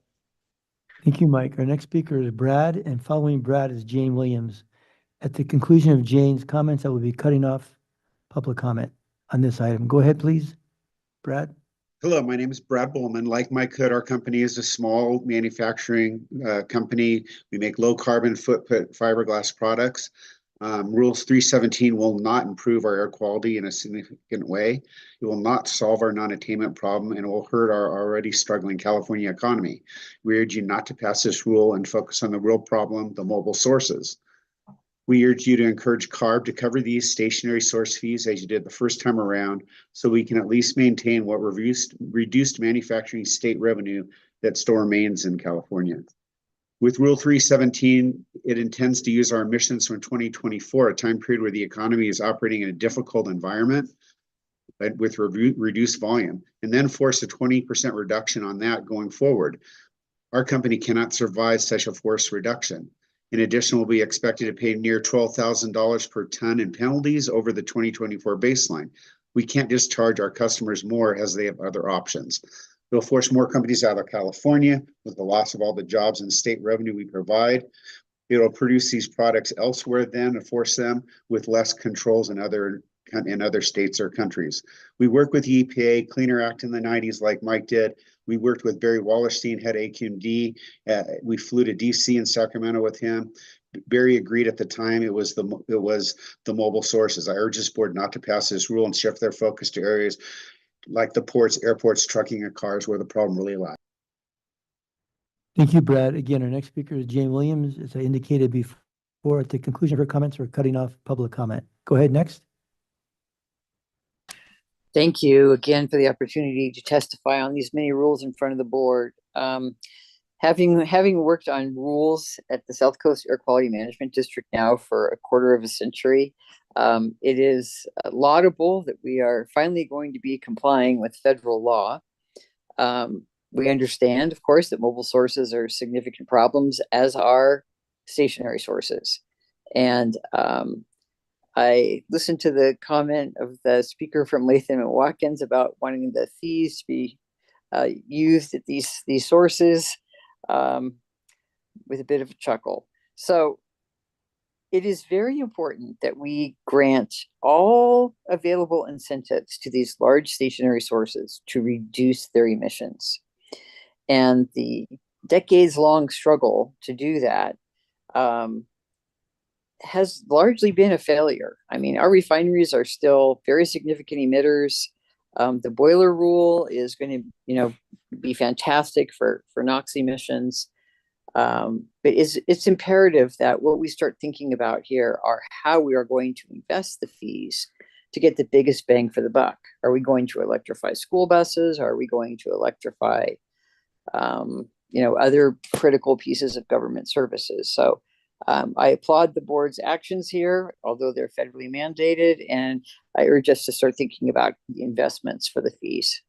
E: Thank you, Mike. Our next speaker is Brad, and following Brad is Jane Williams. At the conclusion of Jane's comments, I will be cutting off public comment on this item. Go ahead, please, Brad.
S: Hello, my name is Brad Bowman. Like Mike Hood, our company is a small manufacturing company. We make low carbon footprint fiberglass products. Rules 317 will not improve our air quality in a significant way. It will not solve our non-attainment problem, and it will hurt our already struggling California economy. We urge you not to pass this rule and focus on the real problem, the mobile sources. We urge you to encourage CARB to cover these stationary source fees as you did the first time around, so we can at least maintain what reduced manufacturing state revenue that still remains in California. With Rule 317, it intends to use our emissions from 2024, a time period where the economy is operating in a difficult environment, but with reduced volume, and then force a 20% reduction on that going forward. Our company cannot survive such a forced reduction. In addition, we'll be expected to pay near $12,000 per ton in penalties over the 2024 baseline. We can't just charge our customers more as they have other options. It'll force more companies out of California with the loss of all the jobs and state revenue we provide. It'll produce these products elsewhere then and force them with less controls in other states or countries. We worked with the EPA, Clean Air Act in the 90s like Mike did. We worked with Barry Wallerstein, head AQMD. We flew to DC and Sacramento with him. Barry agreed at the time it was the mobile sources. I urge this board not to pass this rule and shift their focus to areas like the ports, airports, trucking, and cars where the problem really lies.
E: Thank you, Brad. Again, our next speaker is Jane Williams. As I indicated before, at the conclusion of her comments, we're cutting off public comment. Go ahead, next.
C: Thank you again for the opportunity to testify on these many rules in front of the board. having worked on rules at the South Coast Air Quality Management District now for a quarter of a century, it is laudable that we are finally going to be complying with federal law. We understand, of course, that mobile sources are significant problems, as are stationary sources. And I listened to the comment of the speaker from Latham and Watkins about wanting the fees to be used at these sources, with a bit of a chuckle. So it is very important that we grant all available incentives to these large stationary sources to reduce their emissions. And the decades-long struggle to do that has largely been a failure. I mean, our refineries are still very significant emitters. The boiler rule is going to, be fantastic for NOx emissions. But it's imperative that what we start thinking about here are how we are going to invest the fees to get the biggest bang for the buck. Are we going to electrify school buses? Are we going to electrify, other critical pieces of government services? So I applaud the board's actions here, although they're federally mandated, and I urge us to start thinking about the investments for the fees.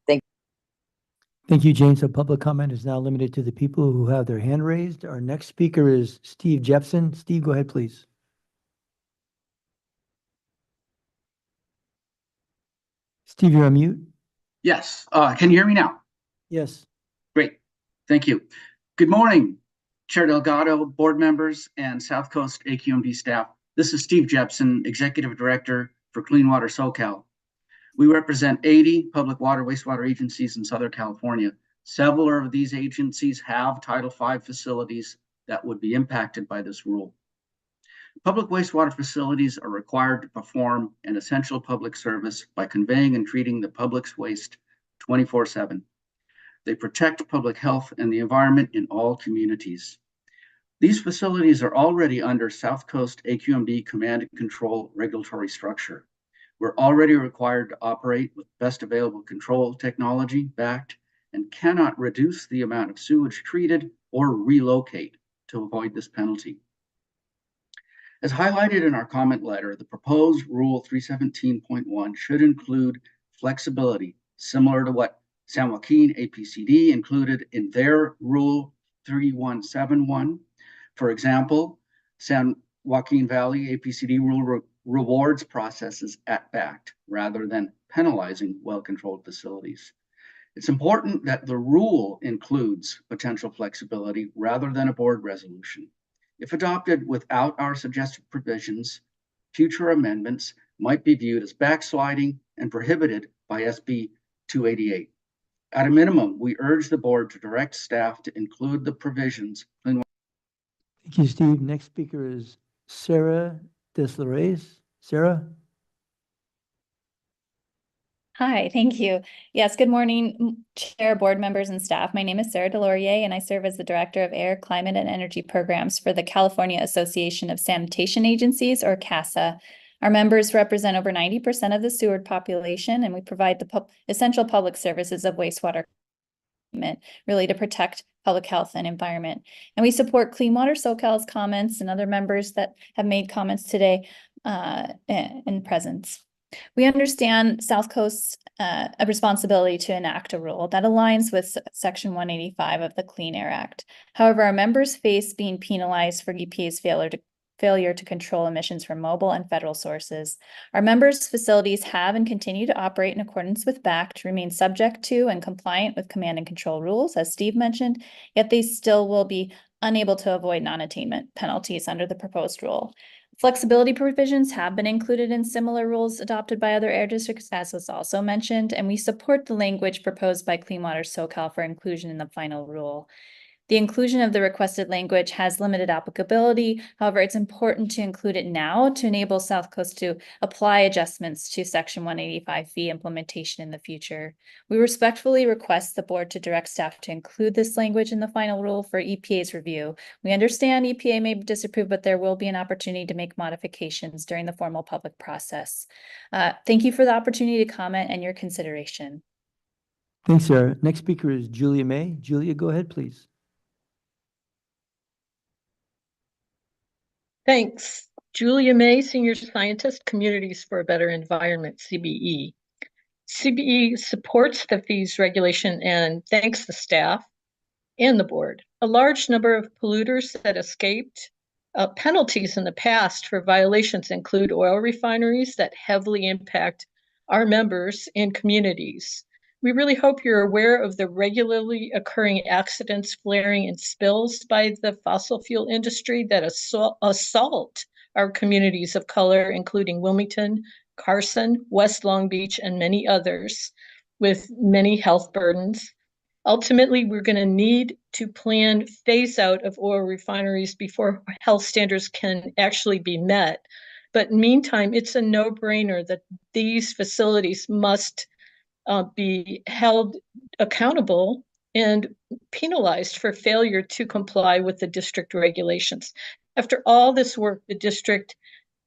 E: Thank you, Jane. So public comment is now limited to the people who have their hand raised. Our next speaker is Steve Jepson. Steve, go ahead, please. Steve, you're on mute.
B: Yes. Can you hear me now?
E: Yes.
B: Great. Thank you. Good morning, Chair Delgado, board members, and South Coast AQMD staff. This is Steve Jepson, Executive Director for Clean Water SoCal. We represent 80 public water wastewater agencies in Southern California. Several of these agencies have Title V facilities that would be impacted by this rule. Public wastewater facilities are required to perform an essential public service by conveying and treating the public's waste 24/7. They protect public health and the environment in all communities. These facilities are already under South Coast AQMD command and control regulatory structure. We're already required to operate with best available control technology backed and cannot reduce the amount of sewage treated or relocate to avoid this penalty. As highlighted in our comment letter, the proposed Rule 317.1 should include flexibility similar to what San Joaquin APCD included in their Rule 3171. For example, San Joaquin Valley APCD rule rewards processes at BACT rather than penalizing well-controlled facilities. It's important that the rule includes potential flexibility rather than a board resolution. If adopted without our suggested provisions, future amendments might be viewed as backsliding and prohibited by SB 288. At a minimum, we urge the board to direct staff to include the provisions.
E: Thank you, Steve. Next speaker is Sarah Deslauriers. Sarah?
O: Hi, thank you. Yes, good morning, Chair, board members, and staff. My name is Sarah Deslauriers, and I serve as the Director of Air, Climate, and Energy Programs for the California Association of Sanitation Agencies, or CASA. Our members represent over 90% of the sewer population, and we provide the essential public services of wastewater really to protect public health and environment. And we support Clean Water SoCal's comments and other members that have made comments today in presence. We understand South Coast's a responsibility to enact a rule that aligns with Section 185 of the Clean Air Act. However, our members face being penalized for EPA's failure to control emissions from mobile and federal sources. Our members' facilities have and continue to operate in accordance with BACT to remain subject to and compliant with command and control rules, as Steve mentioned, yet they still will be unable to avoid non-attainment penalties under the proposed rule. Flexibility provisions have been included in similar rules adopted by other air districts, as was also mentioned, and we support the language proposed by Clean Water SoCal for inclusion in the final rule. The inclusion of the requested language has limited applicability. However, it's important to include it now to enable South Coast to apply adjustments to Section 185 fee implementation in the future. We respectfully request the board to direct staff to include this language in the final rule for EPA's review. We understand EPA may disapprove, but there will be an opportunity to make modifications during the formal public process. Thank you for the opportunity to comment and your consideration.
E: Thanks, Sarah. Next speaker is Julia May. Julia, go ahead, please.
F: Thanks. Julia May, Senior Scientist, Communities for a Better Environment, CBE. CBE supports the fees regulation and thanks the staff and the board. A large number of polluters that escaped penalties in the past for violations include oil refineries that heavily impact our members and communities. We really hope you're aware of the regularly occurring accidents, flaring, and spills by the fossil fuel industry that assault our communities of color, including Wilmington, Carson, West Long Beach, and many others, with many health burdens. Ultimately, we're going to need to plan phase out of oil refineries before health standards can actually be met. But meantime, it's a no-brainer that these facilities must be held accountable and penalized for failure to comply with the district regulations. After all this work the district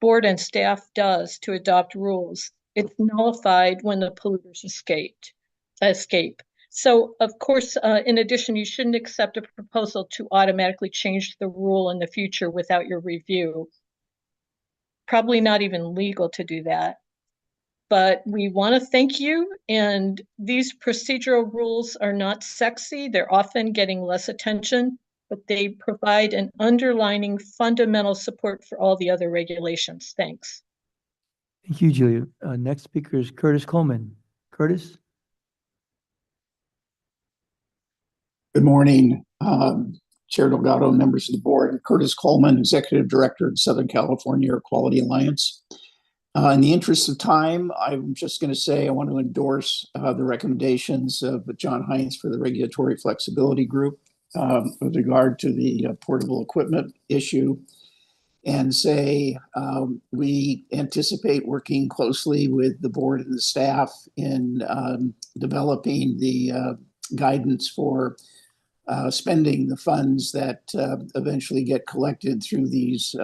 F: board and staff does to adopt rules, it's nullified when the polluters escape. So, of course, in addition, you shouldn't accept a proposal to automatically change the rule in the future without your review. Probably not even legal to do that. But we want to thank you, and these procedural rules are not sexy. They're often getting less attention, but they provide an underlining fundamental support for all the other regulations. Thanks.
E: Thank you, Julia. Next speaker is Curtis Coleman. Curtis?
T: Good morning, Chair Delgado, members of the board. Curtis Coleman, Executive Director at Southern California Air Quality Alliance. In the interest of time, I'm just going to say I want to endorse the recommendations of John Hines for the Regulatory Flexibility Group with regard to the portable equipment issue, and say we anticipate working closely with the board and the staff in developing the guidance for spending the funds that eventually get collected through these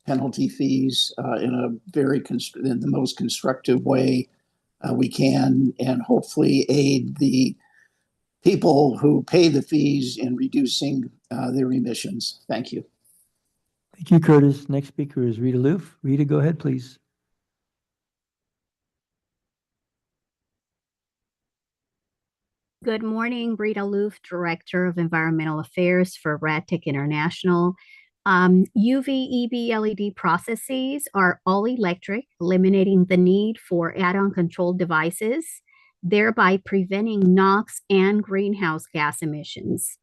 T: penalty fees in the most constructive way we can, and hopefully aid the people who pay the fees in reducing their emissions. Thank you.
E: Thank you, Curtis. Next speaker is Rita Loof. Rita, go ahead, please.
U: Good morning, Brita Loof, Director of Environmental Affairs for RadTech International. UV, EV, LED processes are all electric, eliminating the need for add-on control devices, thereby preventing NOx and greenhouse gas emissions.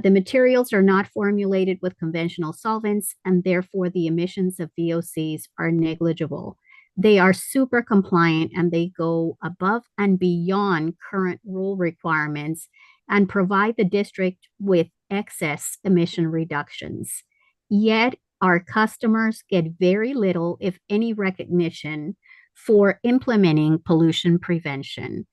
U: The materials are not formulated with conventional solvents, and therefore the emissions of VOCs are negligible. They are super compliant, and they go above and beyond current rule requirements and provide the district with excess emission reductions. Yet our customers get very little, if any, recognition for implementing pollution prevention.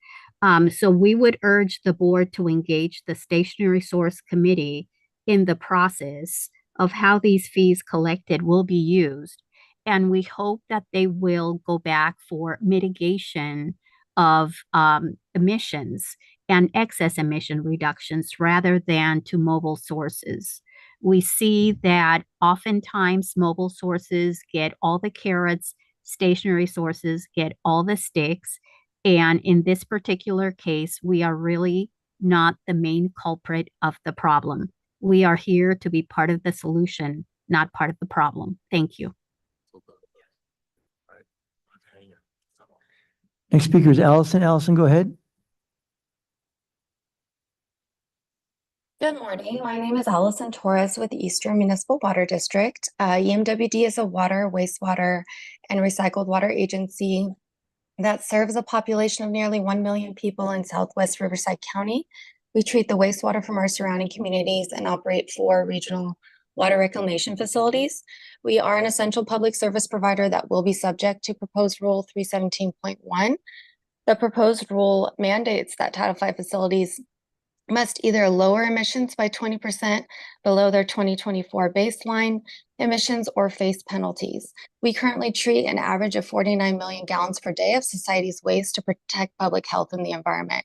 U: So we would urge the board to engage the Stationary Source Committee in the process of how these fees collected will be used. And we hope that they will go back for mitigation of emissions and excess emission reductions rather than to mobile sources. We see that oftentimes mobile sources get all the carrots, stationary sources get all the sticks. And in this particular case, we are really not the main culprit of the problem. We are here to be part of the solution, not part of the problem. Thank you.
E: Next speaker is Allison. Allison, go ahead.
X: Good morning. My name is Allison Torres with Eastern Municipal Water District. EMWD is a water, wastewater, and recycled water agency that serves a population of nearly 1 million people in Southwest Riverside County. We treat the wastewater from our surrounding communities and operate 4 regional water reclamation facilities. We are an essential public service provider that will be subject to proposed Rule 317.1. The proposed rule mandates that Title V facilities must either lower emissions by 20% below their 2024 baseline emissions or face penalties. We currently treat an average of 49 million gallons per day of society's waste to protect public health and the environment.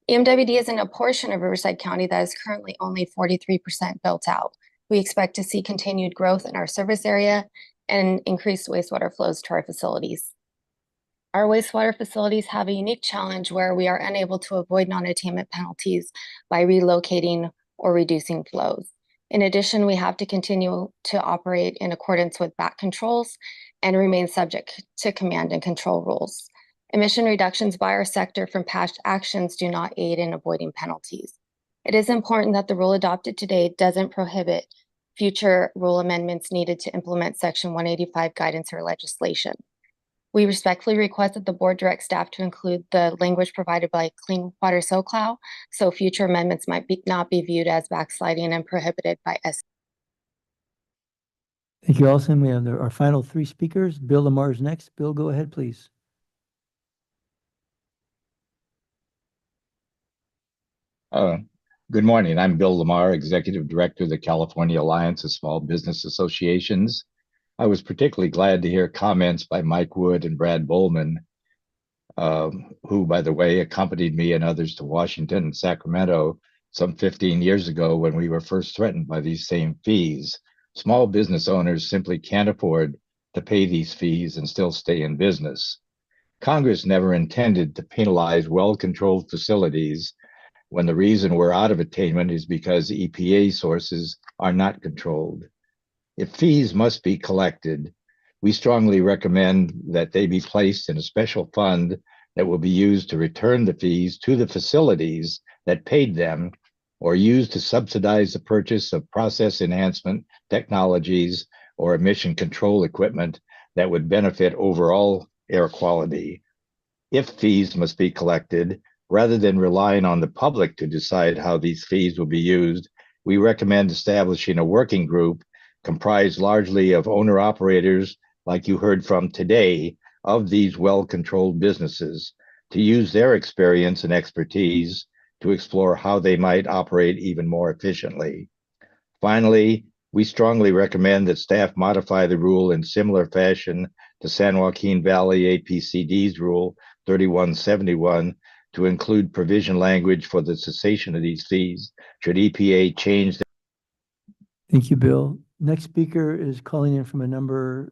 X: EMWD is in a portion of Riverside County that is currently only 43% built out. We expect to see continued growth in our service area and increased wastewater flows to our facilities. Our wastewater facilities have a unique challenge where we are unable to avoid non-attainment penalties by relocating or reducing flows. In addition, we have to continue to operate in accordance with back controls and remain subject to command and control rules. Emission reductions by our sector from past actions do not aid in avoiding penalties. It is important that the rule adopted today doesn't prohibit future rule amendments needed to implement Section 185 guidance or legislation. We respectfully request that the board direct staff to include the language provided by Clean Water SoCal, so future amendments might not be viewed as backsliding and prohibited by S.
E: Thank you, Allison. We have our final three speakers. Bill Lamar is next. Bill, go ahead, please.
A: Good morning. I'm Bill Lamar, Executive Director of the California Alliance of Small Business Associations. I was particularly glad to hear comments by Mike Wood and Brad Bowman, who, by the way, accompanied me and others to Washington and Sacramento some 15 years ago when we were first threatened by these same fees. Small business owners simply can't afford to pay these fees and still stay in business. Congress never intended to penalize well-controlled facilities when the reason we're out of attainment is because EPA sources are not controlled. If fees must be collected, we strongly recommend that they be placed in a special fund that will be used to return the fees to the facilities that paid them or used to subsidize the purchase of process enhancement technologies or emission control equipment that would benefit overall air quality. If fees must be collected, rather than relying on the public to decide how these fees will be used, we recommend establishing a working group comprised largely of owner-operators, like you heard from today, of these well-controlled businesses, to use their experience and expertise to explore how they might operate even more efficiently. Finally, we strongly recommend that staff modify the rule in similar fashion to San Joaquin Valley APCD's Rule 3171 to include provision language for the cessation of these fees should EPA change.
E: Thank you, Bill. Next speaker is calling in from a number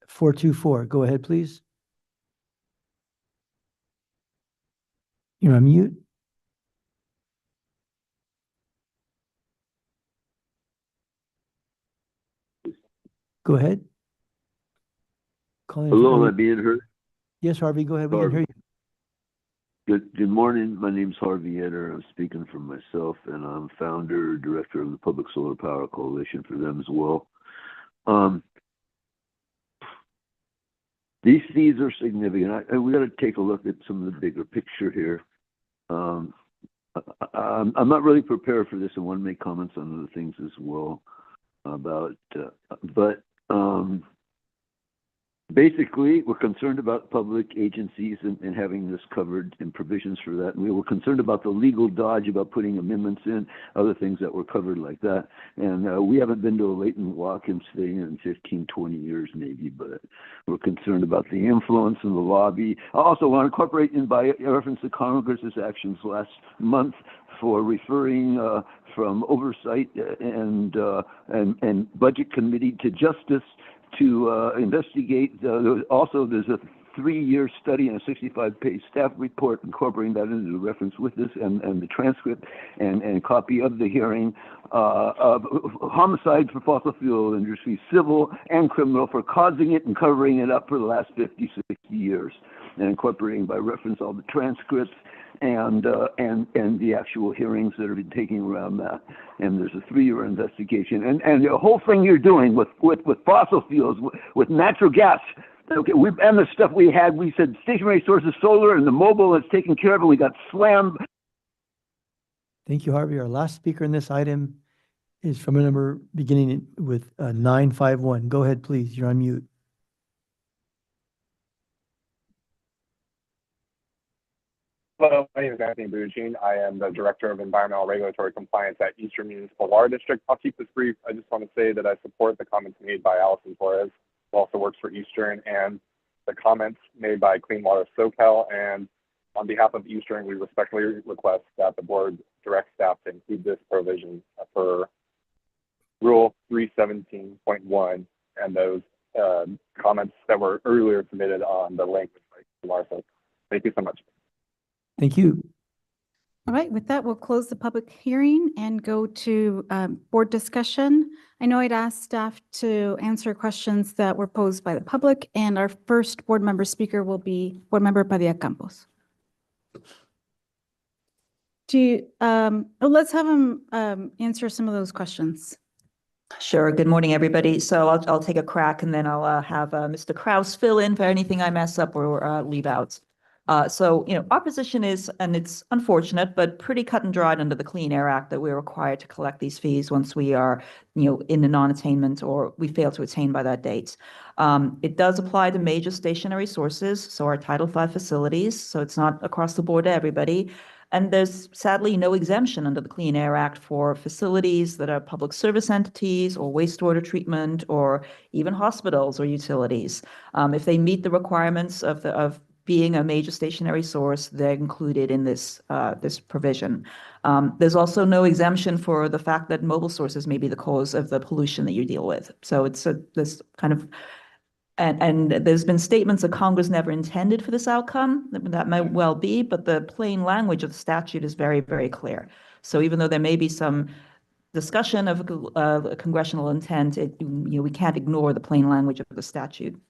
E: 424. Go ahead, please. You're on mute. Go ahead.
G: Hello, am I being heard?
E: Yes, Harvey, go ahead. We can hear you.
G: Good morning. My name's Harvey Eder. I'm speaking for myself, and I'm founder, director of the Public Solar Power Coalition for them as well. These fees are significant. We got to take a look at some of the bigger picture here. I'm not really prepared for this. I want to make comments on other things as well about, basically, we're concerned about public agencies and having this covered in provisions for that. And we were concerned about the legal dodge about putting amendments in, other things that were covered like that. And we haven't been to a Leighton Watkins thing in 15, 20 years maybe, but we're concerned about the influence and the lobby. I also want to incorporate in by reference to Congress's actions last month for referring from oversight and budget committee to justice to investigate. Also, there's a 3-year study and a 65-page staff report incorporating that into the reference with this and the transcript and copy of the hearing of homicide for fossil fuel industry, civil and criminal, for causing it and covering it up for the last 50, 60 years, and incorporating by reference all the transcripts and the actual hearings that have been taking around that. And there's a 3-year investigation. And the whole thing you're doing with fossil fuels, with natural gas, okay, and the stuff we had, we said stationary sources, solar, and the mobile is taken care of, and we got slammed.
E: Thank you, Harvey. Our last speaker in this item is from a number beginning with 951. Go ahead, please. You're on mute.
H: Hello, my name is Anthony Bujin. I am the Director of Environmental Regulatory Compliance at Eastern Municipal Water District. I'll keep this brief. I just want to say that I support the comments made by Allison Torres, who also works for Eastern, and the comments made by Clean Water SoCal. And on behalf of Eastern, we respectfully request that the board direct staff to include this provision for 317.1 and those comments that were earlier submitted on the language by Martha. Thank you so much.
E: Thank you.
D: All right, with that, we'll close the public hearing and go to board discussion. I know I'd asked staff to answer questions that were posed by the public, and our first board member speaker will be Board Member Padilla Campos. Let's have him answer some of those questions.
I: Sure. Good morning, everybody. So I'll take a crack and then I'll have Mr. Kraus fill in for anything I mess up or leave out. So, our position is, and it's unfortunate, but pretty cut and dried under the Clean Air Act that we're required to collect these fees once we are, in a non-attainment or we fail to attain by that date. It does apply to major stationary sources, so our Title V facilities, so it's not across the board to everybody. And there's sadly no exemption under the Clean Air Act for facilities that are public service entities or wastewater treatment or even hospitals or utilities. If they meet the requirements of being a major stationary source, they're included in this provision. There's also no exemption for the fact that mobile sources may be the cause of the pollution that you deal with. So it's this kind of, and there's been statements that Congress never intended for this outcome. That might well be, but the plain language of the statute is very, very clear. So even though there may be some discussion of congressional intent, we can't ignore the plain language of the statute.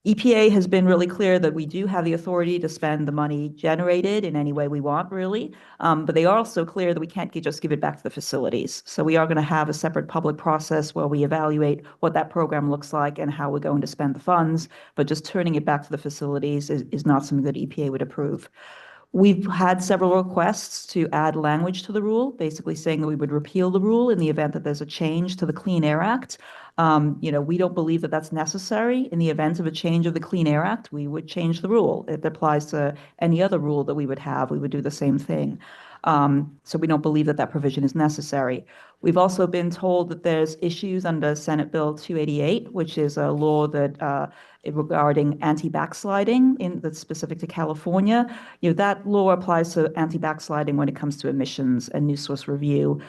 I: EPA has been really clear that we do have the authority to spend the money generated in any way we want, really. But they are also clear that we can't just give it back to the facilities. So we are going to have a separate public process where we evaluate what that program looks like and how we're going to spend the funds. But just turning it back to the facilities is not something that EPA would approve. We've had several requests to add language to the rule, basically saying that we would repeal the rule in the event that there's a change to the Clean Air Act. We don't believe that that's necessary. In the event of a change of the Clean Air Act, we would change the rule. It applies to any other rule that we would have. We would do the same thing. So we don't believe that that provision is necessary. We've also been told that there's issues under Senate Bill 288, which is a law that regarding anti-backsliding that's specific to California. That law applies to anti-backsliding when it comes to emissions and new source review.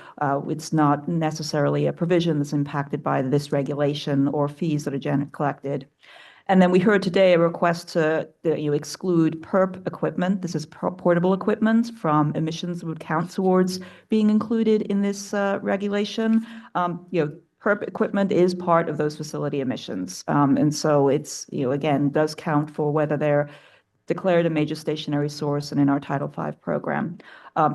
I: It's not necessarily a provision that's impacted by this regulation or fees that are collected. And then we heard today a request to exclude PERP equipment. This is portable equipment from emissions that would count towards being included in this regulation. PERP equipment is part of those facility emissions. And so it's, again, does count for whether they're declared a major stationary source and in our Title V program.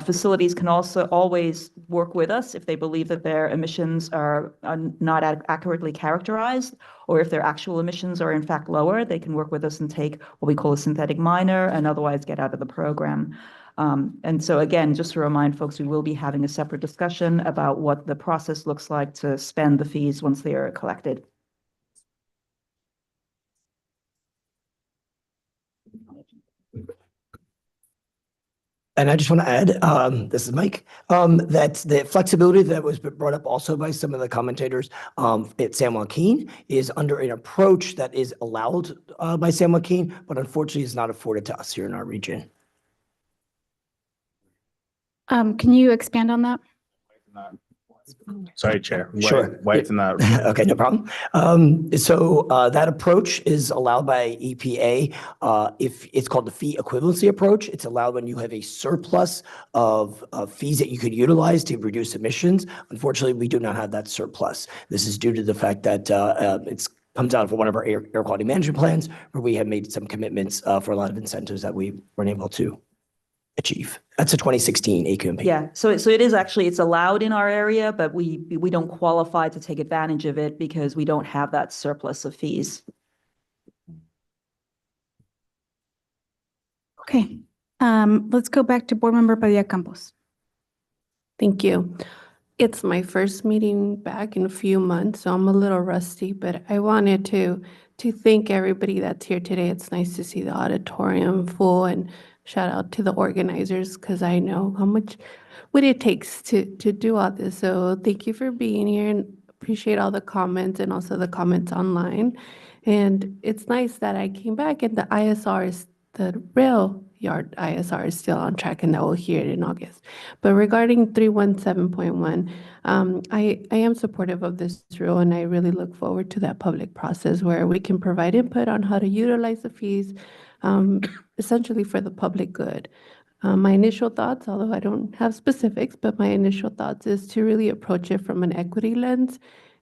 I: Facilities can also always work with us if they believe that their emissions are not accurately characterized, or if their actual emissions are in fact lower, they can work with us and take what we call a synthetic minor and otherwise get out of the program. And so again, just to remind folks, we will be having a separate discussion about what the process looks like to spend the fees once they are collected.
J: And I just want to add, this is Mike, that the flexibility that was brought up also by some of the commentators at San Joaquin is under an approach that is allowed by San Joaquin, but unfortunately is not afforded to us here in our region.
D: Can you expand on that?
K: Sorry, Chair.
J: Sure.
K: Why it's not?
J: Okay, no problem. So that approach is allowed by EPA. If it's called the fee equivalency approach, it's allowed when you have a surplus of fees that you could utilize to reduce emissions. Unfortunately, we do not have that surplus. This is due to the fact that it's comes out of one of our air quality management plans, where we have made some commitments for a lot of incentives that we weren't able to achieve. That's a 2016 AQMD.
I: Yeah, so it is actually, it's allowed in our area, but we don't qualify to take advantage of it because we don't have that surplus of fees.
D: Okay, let's go back to Board Member Padilla Campos.
V: Thank you. It's my first meeting back in a few months, so I'm a little rusty, but I wanted to thank everybody that's here today. It's nice to see the auditorium full, and shout out to the organizers because I know what it takes to do all this. So thank you for being here and appreciate all the comments and also the comments online. And it's nice that I came back and the ISRs, the rail yard ISR is still on track and that we'll hear it in August. But regarding 317.1, I am supportive of this rule and I really look forward to that public process where we can provide input on how to utilize the fees, essentially for the public good. My initial thoughts, although I don't have specifics, but my initial thoughts is to really approach it from an equity lens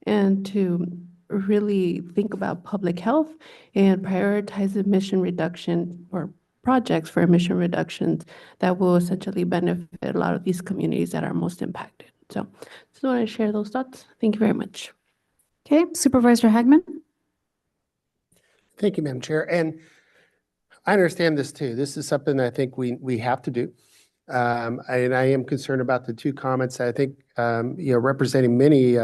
V: and to really think about public health and prioritize emission reduction or projects for emission reductions that will essentially benefit a lot of these communities that are most impacted. So just want to share those thoughts. Thank you very much.
D: Okay, Supervisor Hagman.
L: Thank you, Madam Chair. And I understand this too. This is something I think we have to do. And I am concerned about the two comments. I think, representing many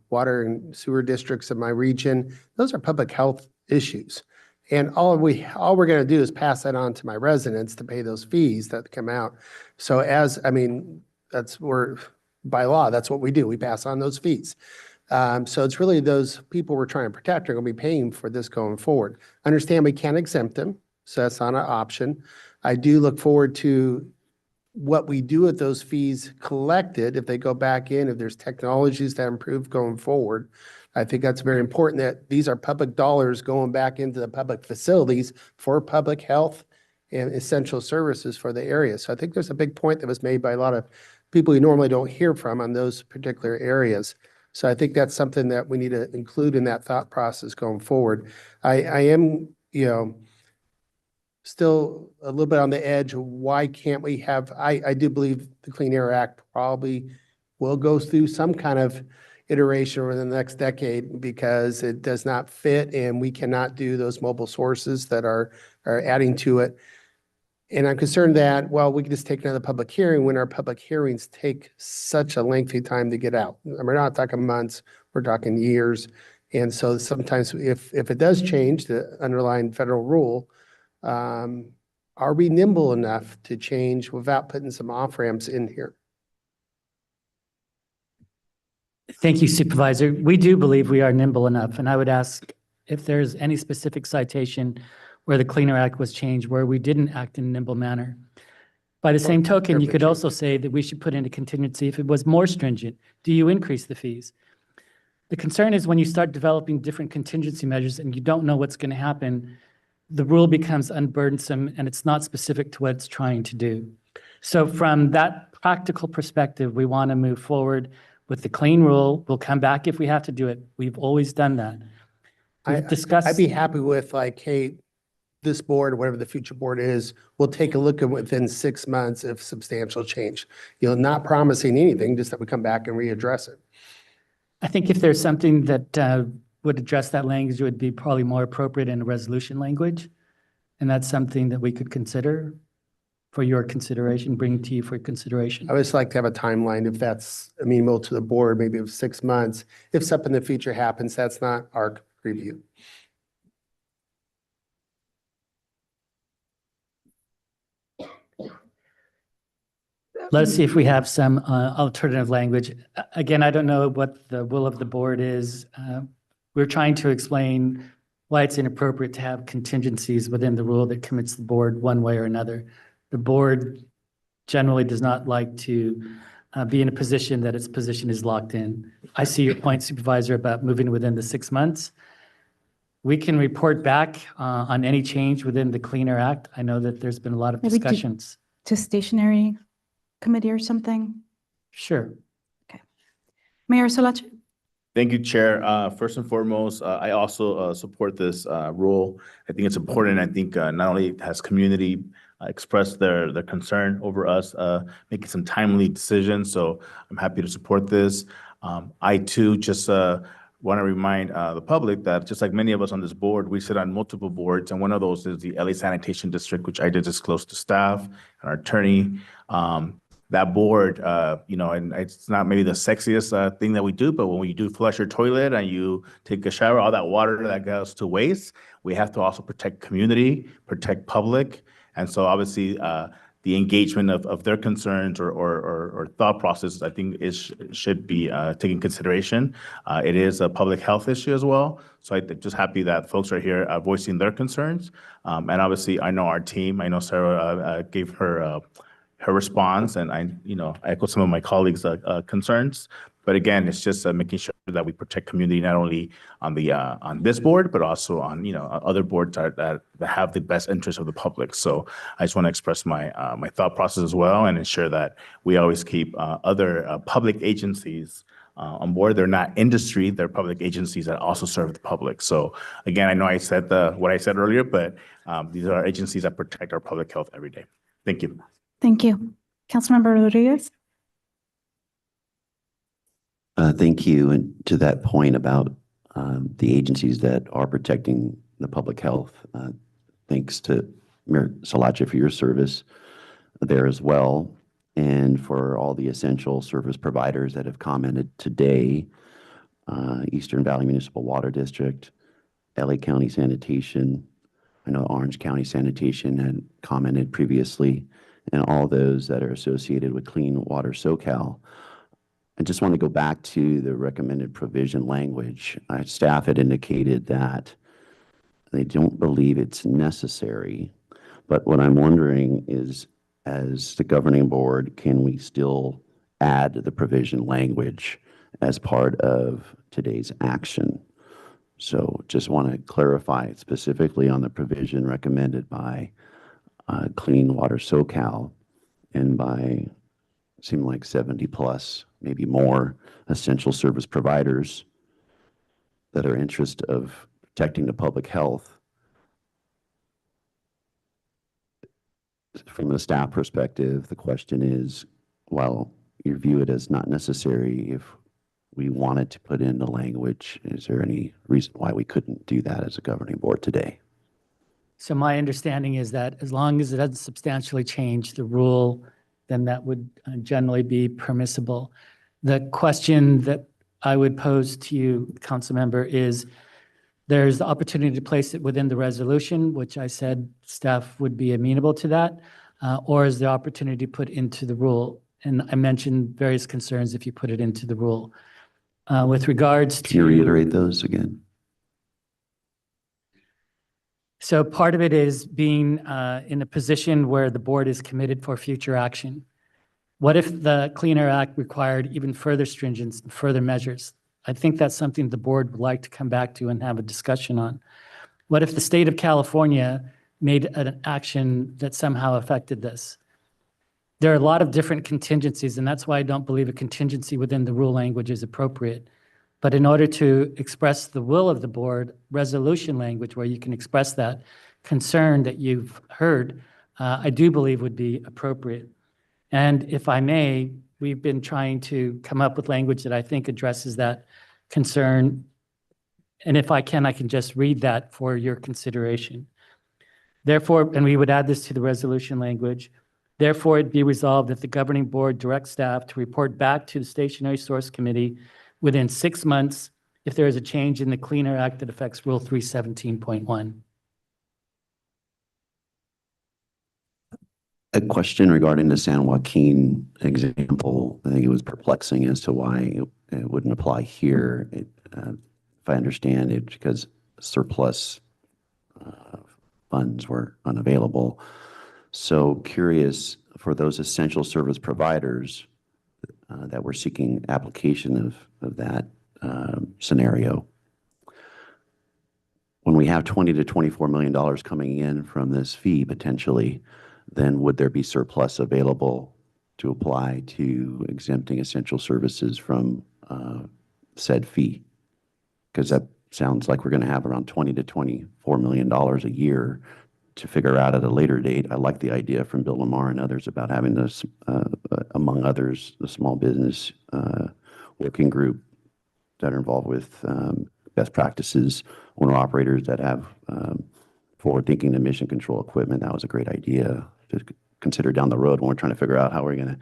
L: water and sewer districts in my region, those are public health issues. And all we're going to do is pass that on to my residents to pay those fees that come out. So by law, that's what we do. We pass on those fees. So it's really those people we're trying to protect are going to be paying for this going forward. Understand we can't exempt them, so that's not an option. I do look forward to what we do with those fees collected, if they go back in, if there's technologies that improve going forward. I think that's very important that these are public dollars going back into the public facilities for public health and essential services for the area. So I think there's a big point that was made by a lot of people you normally don't hear from on those particular areas. So I think that's something that we need to include in that thought process going forward. I am, still a little bit on the edge. Why can't we have, I do believe the Clean Air Act probably will go through some kind of iteration over the next decade because it does not fit and we cannot do those mobile sources that are adding to it. And I'm concerned that, well, we can just take another public hearing when our public hearings take such a lengthy time to get out. And we're not talking months, we're talking years. And so sometimes if it does change the underlying federal rule, are we nimble enough to change without putting some off-ramps in here?
E: Thank you, Supervisor. We do believe we are nimble enough, and I would ask if there's any specific citation where the Clean Air Act was changed, where we didn't act in a nimble manner. By the same token, you could also say that we should put in a contingency if it was more stringent. Do you increase the fees? The concern is when you start developing different contingency measures and you don't know what's going to happen, the rule becomes unburdensome and it's not specific to what it's trying to do. So from that practical perspective, we want to move forward with the clean rule. We'll come back if we have to do it. We've always done that.
L: I'd be happy with like, hey, this board, whatever the future board is, we'll take a look at within 6 months if substantial change. Not promising anything, just that we come back and readdress it.
E: I think if there's something that would address that language, it would be probably more appropriate in a resolution language. And that's something that we could consider for your consideration, bring to you for consideration.
L: I would just like to have a timeline if that's amenable to the board, maybe of 6 months. If something in the future happens, that's not our review.
E: Let's see if we have some alternative language. Again, I don't know what the will of the board is. We're trying to explain why it's inappropriate to have contingencies within the rule that commits the board one way or another. The board generally does not like to be in a position that its position is locked in. I see your point, Supervisor, about moving within the 6 months. We can report back on any change within the Clean Air Act. I know that there's been a lot of
D: Maybe
E: discussions.
D: to stationary committee or something?
E: Sure.
D: Mayor Solache?
P: Thank you, Chair. First and foremost, I also support this rule. I think it's important. I think not only has community expressed their concern over us making some timely decisions, so I'm happy to support this. I too just want to remind the public that just like many of us on this board, we sit on multiple boards, and one of those is the LA Sanitation District, which I did disclose to staff and our attorney. That board, and it's not maybe the sexiest thing that we do, but when you do flush your toilet and you take a shower, all that water that goes to waste, we have to also protect community, protect public. And so obviously the the engagement of their concerns or thought processes, I think should be taken into consideration. It is a public health issue as well. So I'm just happy that folks are here voicing their concerns. And obviously, I know our team, I know Sarah gave her response, and I echo some of my colleagues' concerns. But again, it's just making sure that we protect community not only on this board, but also on other boards that have the best interest of the public. So I just want to express my thought process as well, and ensure that we always keep other public agencies on board. They're not industry; they're public agencies that also serve the public. So again, I know I said what I said earlier, but these are agencies that protect our public health every day. Thank you.
D: Thank you. Councilmember Rodriguez?
M: Thank you. And to that point about the agencies that are protecting the public health, thanks to Mayor Salache for your service there as well, and for all the essential service providers that have commented today, Eastern Valley Municipal Water District, LA County Sanitation, I know Orange County Sanitation had commented previously, and all those that are associated with Clean Water SoCal. I just want to go back to the recommended provision language. Staff had indicated that they don't believe it's necessary, but what I'm wondering is, as the governing board, can we still add the provision language as part of today's action? So just want to clarify specifically on the provision recommended by Clean Water SoCal and by seem like 70 plus, maybe more, essential service providers that are in interest of protecting the public health. From the staff perspective, the question is, while you view it as not necessary, if we wanted to put in the language, is there any reason why we couldn't do that as a governing board today?
E: So my understanding is that as long as it doesn't substantially change the rule, then that would generally be permissible. The question that I would pose to you, council member, is there's the opportunity to place it within the resolution, which I said staff would be amenable to that, or is the opportunity to put into the rule? And I mentioned various concerns if you put it into the rule. With regards to—
M: Can you reiterate those again?
E: So part of it is being in a position where the board is committed for future action. What if the Clean Air Act required even further stringence and further measures? I think that's something the board would like to come back to and have a discussion on. What if the state of California made an action that somehow affected this? There are a lot of different contingencies, and that's why I don't believe a contingency within the rule language is appropriate. But in order to express the will of the board, resolution language where you can express that concern that you've heard, I do believe would be appropriate. And if I may, we've been trying to come up with language that I think addresses that concern. And if I can just read that for your consideration. Therefore, and we would add this to the resolution language, therefore it be resolved that the governing board directs staff to report back to the Stationary Source Committee within 6 months if there is a change in the Clean Air Act that affects Rule 317.1.
M: A question regarding the San Joaquin example. I think it was perplexing as to why it wouldn't apply here. If I understand it, because surplus funds were unavailable. So curious, for those essential service providers that were seeking application of that scenario, when we have $20 to $24 million coming in from this fee potentially, then would there be surplus available to apply to exempting essential services from said fee? Because that sounds like we're going to have around $20 to $24 million a year to figure out at a later date. I like the idea from Bill Lamar and others about having this, among others, the small business working group that are involved with best practices, owner-operators that have forward-thinking emission control equipment. That was a great idea to consider down the road when we're trying to figure out how we're going to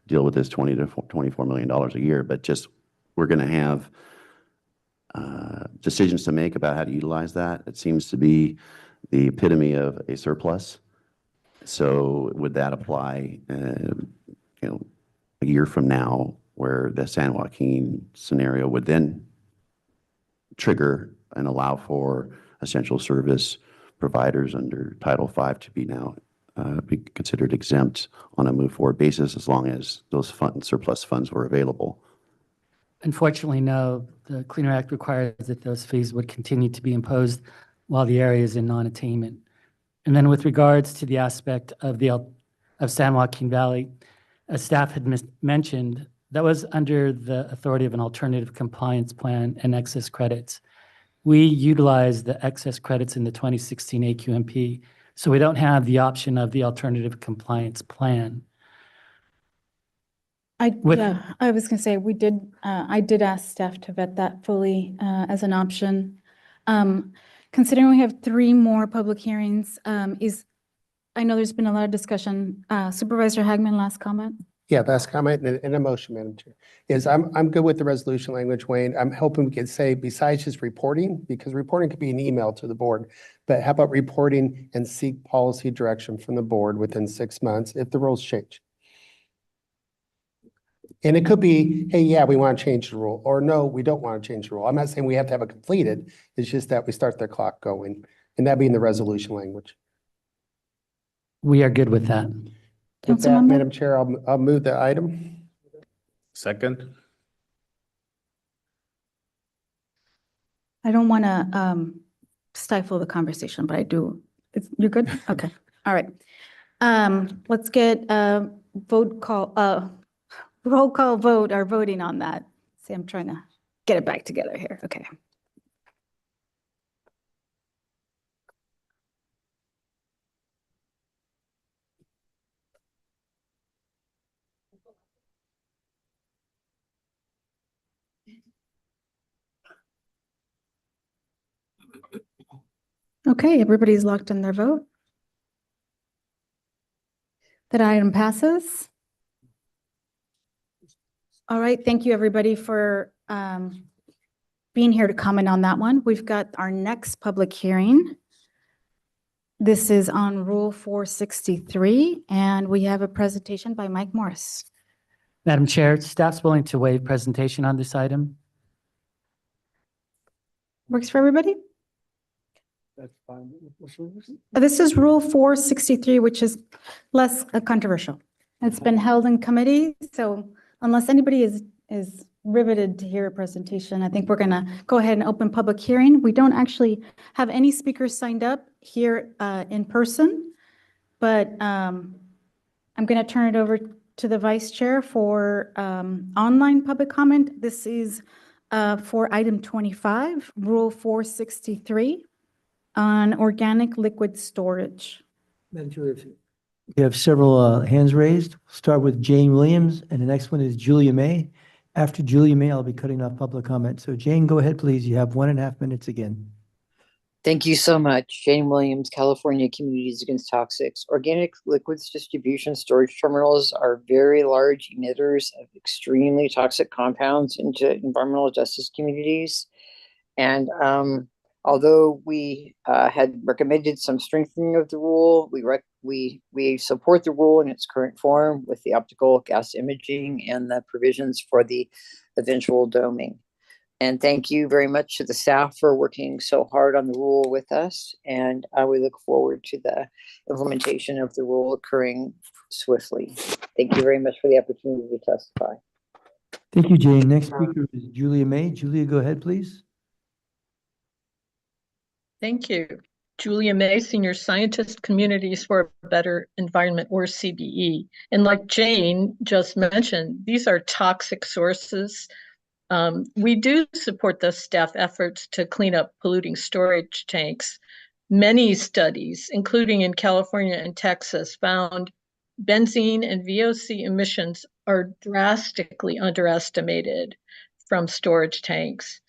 M: deal with this $20 to $24 million a year. But just we're going to have decisions to make about how to utilize that. It seems to be the epitome of a surplus. So would that apply, a year from now, where the San Joaquin scenario would then trigger and allow for essential service providers under Title V to be now be considered exempt on a move forward basis as long as those surplus funds were available?
N: Unfortunately, no. The Clean Air Act requires that those fees would continue to be imposed while the area is in non-attainment. And then with regards to the aspect of of San Joaquin Valley, as staff had mentioned, that was under the authority of an alternative compliance plan and excess credits. We utilized the excess credits in the 2016 AQMP, so we don't have the option of the alternative compliance plan.
D: I was going to say, I did ask staff to vet that fully as an option. Considering we have 3 more public hearings, I know there's been a lot of discussion. Supervisor Hagman, last comment?
L: Yeah, last comment and a motion, Madam Chair, is I'm good with the resolution language, Wayne. I'm hoping we can say besides just reporting, because reporting could be an email to the board, but how about reporting and seek policy direction from the board within 6 months if the rules change? And it could be, hey, yeah, we want to change the rule, or no, we don't want to change the rule. I'm not saying we have to have it completed. It's just that we start the clock going, and that being the resolution language.
N: We are good with that.
L: With that, Madam Chair, I'll move the item.
P: Second.
D: I don't want to stifle the conversation, but I do. You're good? Okay. All right. Let's get a roll call vote or voting on that. See, I'm trying to get it back together here. Okay. Okay, everybody's locked in their vote. That item passes. All right, thank you everybody for being here to comment on that one. We've got our next public hearing. This is on Rule 463, and we have a presentation by Mike Morris.
N: Madam Chair, staff's willing to waive presentation on this item.
D: Works for everybody?
L: That's fine.
D: This is Rule 463, which is less controversial. It's been held in committee, so unless anybody is riveted to hear a presentation, I think we're going to go ahead and open public hearing. We don't actually have any speakers signed up here in person, but I'm going to turn it over to the Vice Chair for online public comment. This is for item 25, Rule 463. On organic liquid storage.
E: Madam Chair, we have several hands raised. We'll start with Jane Williams, and the next one is Julia May. After Julia May, I'll be cutting off public comment. So Jane, go ahead, please. You have 1.5 minutes again.
C: Thank you so much. Jane Williams, California Communities Against Toxics. Organic liquids distribution storage terminals are very large emitters of extremely toxic compounds into environmental justice communities. And although we had recommended some strengthening of the rule, we support the rule in its current form with the optical gas imaging and the provisions for the eventual doming. And thank you very much to the staff for working so hard on the rule with us. And we look forward to the implementation of the rule occurring swiftly. Thank you very much for the opportunity to testify.
E: Thank you, Jane. Next speaker is Julia May. Julia, go ahead, please.
F: Thank you. Julia May, Senior Scientist, Communities for a Better Environment, or CBE. And like Jane just mentioned, these are toxic sources. We do support the staff efforts to clean up polluting storage tanks. Many studies, including in California and Texas, found benzene and VOC emissions are drastically underestimated from storage tanks.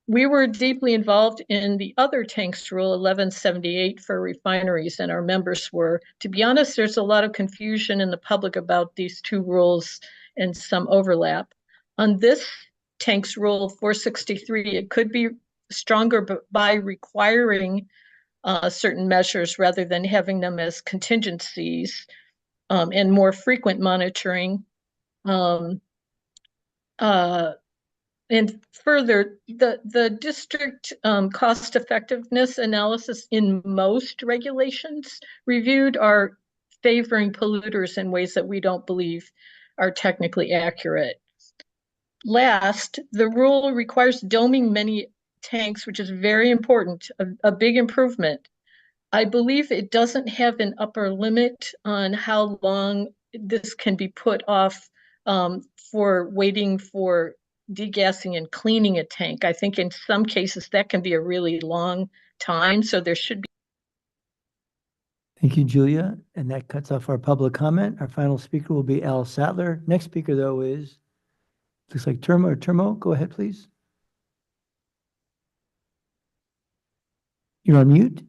F: We were deeply involved in the other tanks rule 1178 for refineries, and our members were. To be honest, there's a lot of confusion in the public about these two rules and some overlap. On this tanks rule 463, it could be stronger by requiring certain measures rather than having them as contingencies, and more frequent monitoring. And further, the district cost effectiveness analysis in most regulations reviewed are favoring polluters in ways that we don't believe are technically accurate. Last, the rule requires doming many tanks, which is very important, a big improvement. I believe it doesn't have an upper limit on how long this can be put off for waiting for degassing and cleaning a tank. I think in some cases that can be a really long time, so there should be.
E: Thank you, Julia. And that cuts off our public comment. Our final speaker will be Al Sattler. Next speaker, though, is, looks like Termo. Go ahead, please. You're on mute.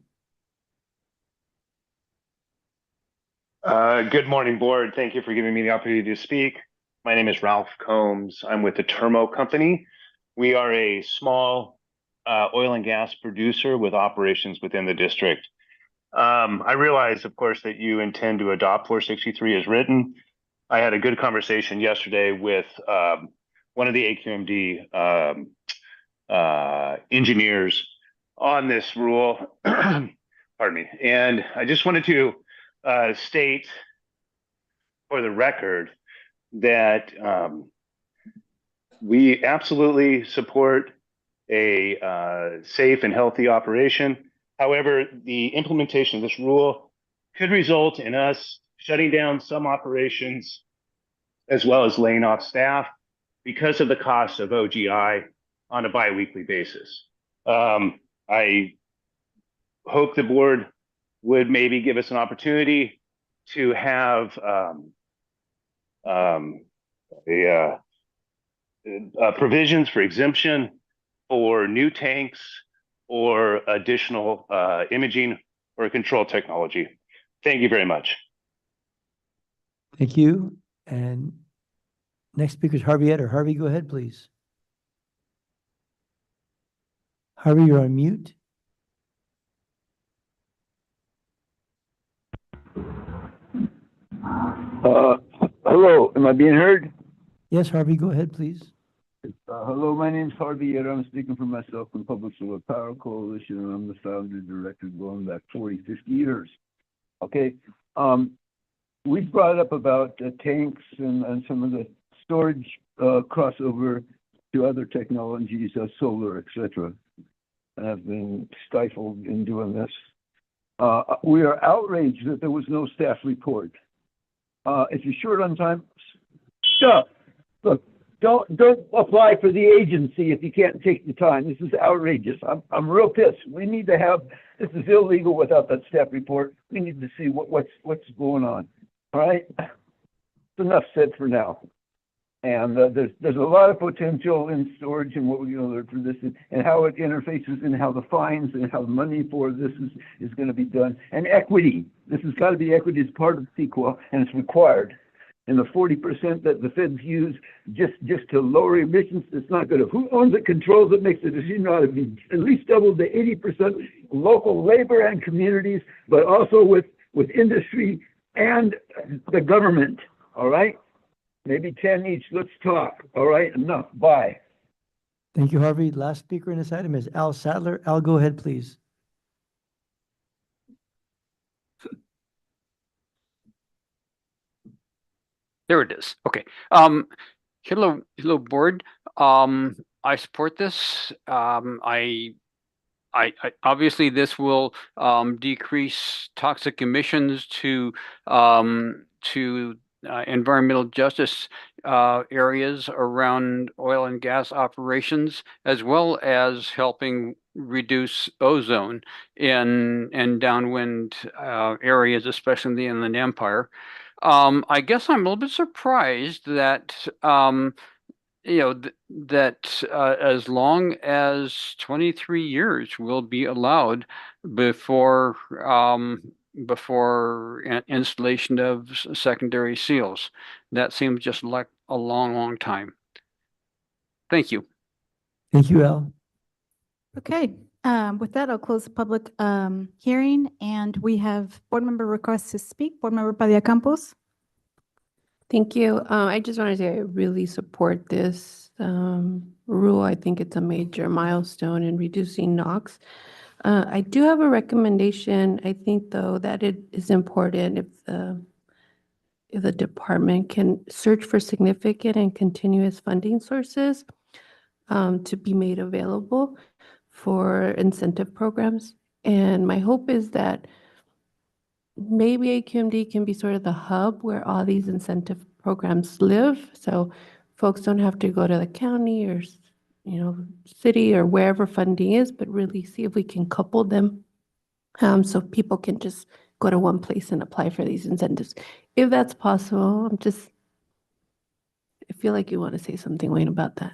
Q: Good morning, board. Thank you for giving me the opportunity to speak. My name is Ralph Combs. I'm with the Termo Company. We are a small oil and gas producer with operations within the district. I realize, of course, that you intend to adopt 463 as written. I had a good conversation yesterday with one of the AQMD engineers on this rule. Pardon me. And I just wanted to state for the record that we absolutely support a safe and healthy operation. However, the implementation of this rule could result in us shutting down some operations as well as laying off staff because of the cost of OGI on a biweekly basis. I hope the board would maybe give us an opportunity to have provisions for exemption for new tanks or additional imaging or control technology. Thank you very much.
E: Thank you. And next speaker is Harvey Etter. Harvey, go ahead, please. Harvey, you're on mute.
G: Hello, am I being heard?
E: Yes, Harvey, go ahead, please.
G: Hello, my name's Harvey Etter. I'm speaking for myself and Public Solar Power Coalition, and I'm the founder director going back 40, 50 years. Okay, we brought up about tanks and some of the storage crossover to other technologies, solar, etc. And I've been stifled in doing this. We are outraged that there was no staff report. If you're short on time, stop. Look, don't apply for the agency if you can't take the time. This is outrageous. I'm real pissed. We need to have, this is illegal without that staff report. We need to see what's going on. All right? That's enough said for now. And there's a lot of potential in storage and what we're going to learn from this and how it interfaces and how the fines and how the money for this is going to be done. And equity. This has got to be equity as part of CEQA, and it's required. And the 40% that the feds use just to lower emissions, it's not good. Who owns it, controls it, makes the decision ought to be at least double the 80% local labor and communities, but also with industry and the government. All right? Maybe 10 each. Let's talk. All right, enough. Bye.
E: Thank you, Harvey. Last speaker in this item is Al Sattler. Al, go ahead, please.
R: There it is. Okay. Hello, board. I support this. I obviously this will decrease toxic emissions to environmental justice areas around oil and gas operations, as well as helping reduce ozone in downwind areas, especially in the Inland Empire. I guess I'm a little bit surprised that that as long as 23 years will be allowed before installation of secondary seals. That seems just like a long time. Thank you.
E: Thank you, Al.
D: Okay, With that, I'll close the public hearing, and we have board member requests to speak. Board member Padilla Campos.
V: Thank you. I just want to say I really support this rule. I think it's a major milestone in reducing NOx. I do have a recommendation. I think, though, that it is important if the department can search for significant and continuous funding sources to be made available for incentive programs. And my hope is that maybe AQMD can be sort of the hub where all these incentive programs live. So folks don't have to go to the county or, city or wherever funding is, but really see if we can couple them so people can just go to one place and apply for these incentives. If that's possible, I feel like you want to say something, Wayne, about that.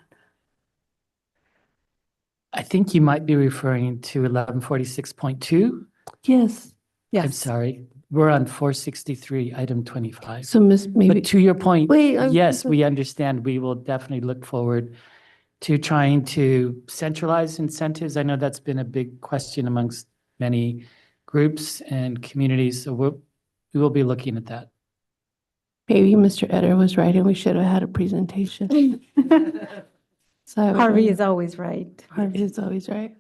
N: I think you might be referring to 1146.2.
V: Yes.
N: I'm sorry. We're on 463, item 25.
V: So maybe.
N: But to your point,
V: Wait,
N: yes, we understand. We will definitely look forward to trying to centralize incentives. I know that's been a big question amongst many groups and communities. So we will be looking at that.
V: Maybe Mr. Eder was right and we should have had a presentation.
D: Harvey is always right.
V: Harvey is always right.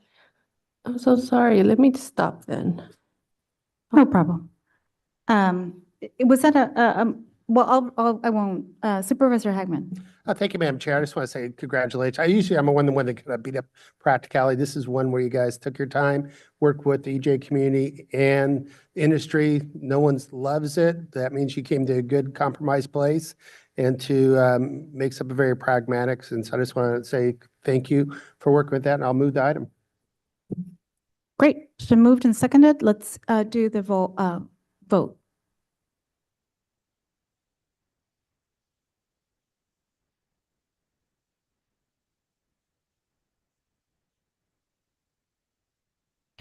V: I'm so sorry. Let me stop then.
D: No problem. Was that well, I won't. Supervisor Hagman.
L: Thank you, Madam Chair. I just want to say congratulations. I'm the one that kind of beat up practicality. This is one where you guys took your time, worked with the EJ community and industry. No one loves it. That means you came to a good compromise place and to make something very pragmatic. And so I just want to say thank you for working with that, and I'll move the item.
D: Great. So moved and seconded. Let's do the vote.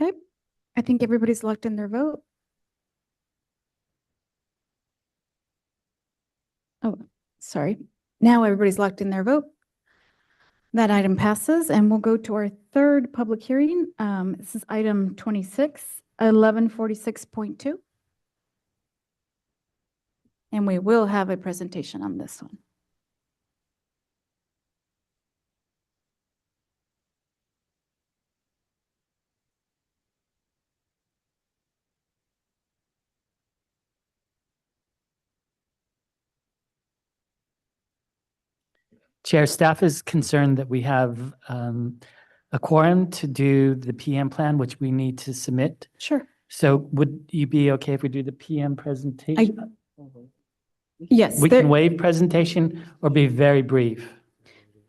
D: Okay. I think everybody's locked in their vote. Oh, sorry. Now everybody's locked in their vote. That item passes, and we'll go to our third public hearing. This is item 26, 1146.2. And we will have a presentation on this one.
N: Chair, staff is concerned that we have a quorum to do the PM plan, which we need to submit.
D: Sure.
N: So would you be okay if we do the PM presentation?
D: Yes.
N: We can waive presentation or be very brief.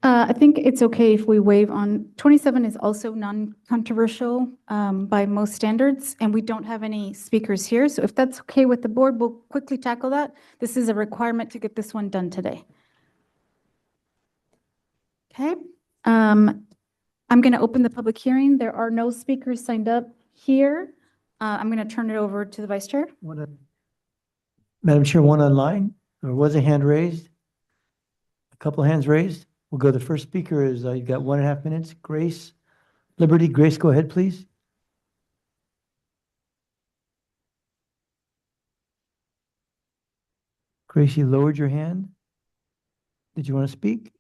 D: I think it's okay if we waive on 27 is also non-controversial by most standards, and we don't have any speakers here. So if that's okay with the board, we'll quickly tackle that. This is a requirement to get this one done today. Okay. I'm going to open the public hearing. There are no speakers signed up here. I'm going to turn it over to the vice chair.
E: Madam Chair, one online. There was a hand raised. A couple of hands raised. We'll go. The first speaker is, you've got 1.5 minutes. Grace Liberty. Grace, go ahead, please. Grace, you lowered your hand. Did you want to speak?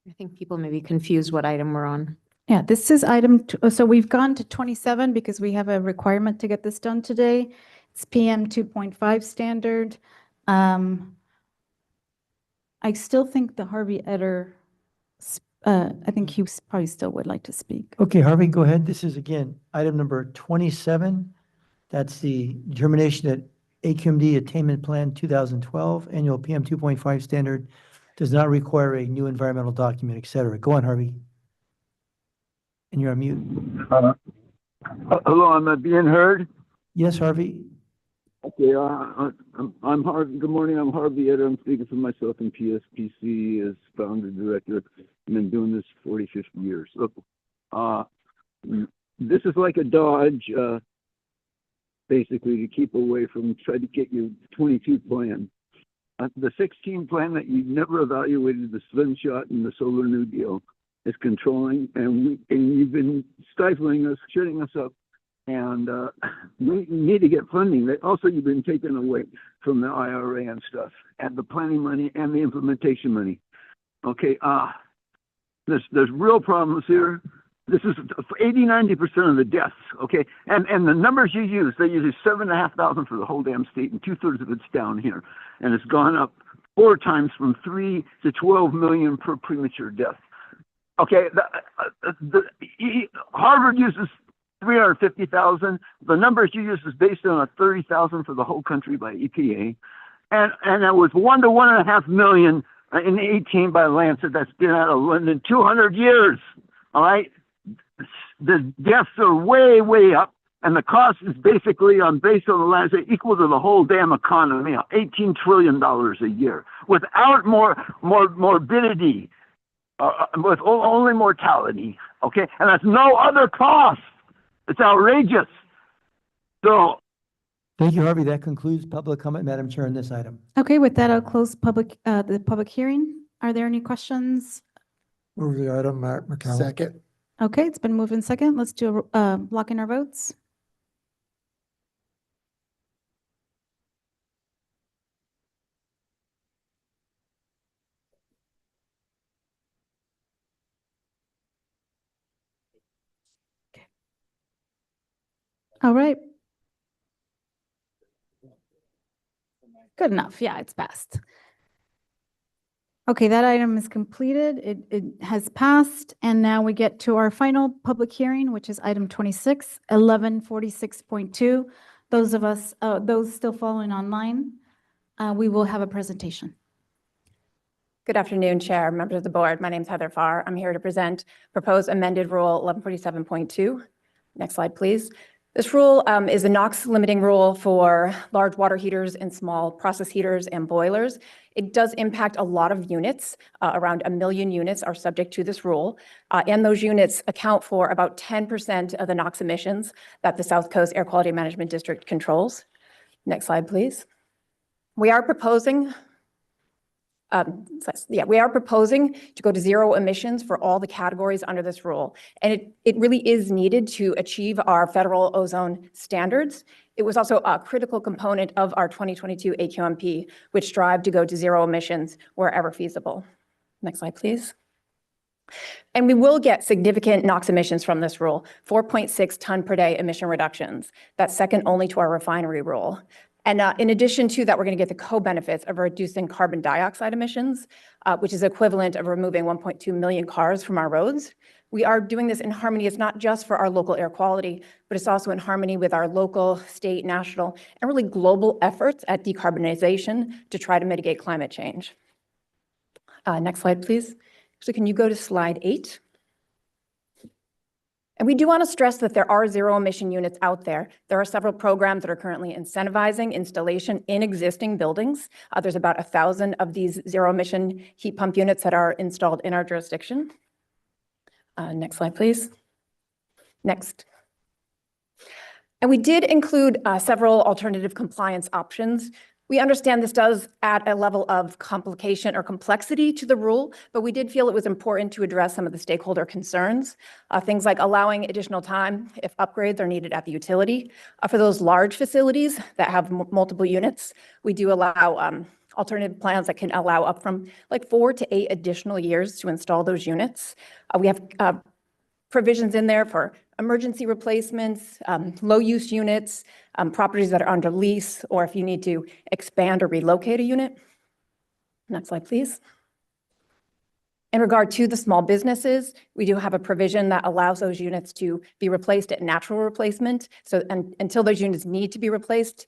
B: I think people may be confused what item we're on.
D: Yeah, this is item, so we've gone to 27 because we have a requirement to get this done today. It's PM 2.5 standard. I still think the Harvey Eder, I think he probably still would like to speak.
E: Okay, Harvey, go ahead. This is, again, item number 27. That's the determination that AQMD Attainment Plan 2012 Annual PM 2.5 standard does not require a new environmental document, et cetera. Go on, Harvey. And you're on mute.
G: Hello, am I being heard?
E: Yes, Harvey.
G: Okay, I'm Harvey. Good morning. I'm Harvey Eder. I'm speaking for myself in PSPC as founder director. I've been doing this 40, 50 years. Look, this is like a dodge, basically, to keep away from trying to get your 22 plan. The 16 plan that you never evaluated, the Slim Shot and the Solar New Deal. is controlling, and you've been stifling us, shutting us up, and we need to get funding. Also, you've been taken away from the IRA and stuff, and the planning money and the implementation money. Okay, there's real problems here. This is 80–90% of the deaths, okay? And the numbers you use, they use 7,500 for the whole damn state, and 2/3 of it's down here. And it's gone up 4 times from 3 to 12 million per premature death. Okay, Harvard uses 350,000. The numbers you use is based on 30,000 for the whole country by EPA. And it was 1 to 1.5 million in 18 by Lancet. That's been out of London 200 years, all right? The deaths are way, way up, and the cost is basically based on the Lancet equal to the whole damn economy, $18 trillion a year, without more morbidity, with only mortality. Okay, and that's no other cost. It's outrageous. So.
E: Thank you, Harvey. That concludes public comment, Madam Chair, on this item.
D: Okay, with that, I'll close the public hearing. Are there any questions?
O: Move the item, Matt McCallum.
L: Second.
D: Okay, it's been moved in second. Let's do a lock in our votes. Okay. All right. Good enough. Yeah, it's passed. Okay, that item is completed. It has passed. And now we get to our final public hearing, which is item 26, 1146.2. Those still following online, we will have a presentation.
S: Good afternoon, Chair, members of the board. My name is Heather Farr. I'm here to present proposed amended rule 1147.2. Next slide, please. This rule is a NOx limiting rule for large water heaters and small process heaters and boilers. It does impact a lot of units. Around 1 million units are subject to this rule. And those units account for about 10% of the NOx emissions that the South Coast Air Quality Management District controls. Next slide, please. We are proposing to go to zero emissions for all the categories under this rule. And it really is needed to achieve our federal ozone standards. It was also a critical component of our 2022 AQMD, which strive to go to zero emissions wherever feasible. Next slide, please. And we will get significant NOx emissions from this rule, 4.6 ton per day emission reductions. That's second only to our refinery rule. And in addition to that, we're going to get the co-benefits of reducing carbon dioxide emissions, which is equivalent of removing 1.2 million cars from our roads. We are doing this in harmony. It's not just for our local air quality, but it's also in harmony with our local, state, national, and really global efforts at decarbonization to try to mitigate climate change. Next slide, please. So can you go to slide 8? And we do want to stress that there are zero emission units out there. There are several programs that are currently incentivizing installation in existing buildings. There's about 1,000 of these zero emission heat pump units that are installed in our jurisdiction. Next slide, please. Next. And we did include several alternative compliance options. We understand this does add a level of complication or complexity to the rule, but we did feel it was important to address some of the stakeholder concerns. Things like allowing additional time if upgrades are needed at the utility. For those large facilities that have multiple units, we do allow alternative plans that can allow up from like 4 to 8 additional years to install those units. We have provisions in there for emergency replacements, low-use units, properties that are under lease, or if you need to expand or relocate a unit. Next slide, please. In regard to the small businesses, we do have a provision that allows those units to be replaced at natural replacement. So until those units need to be replaced,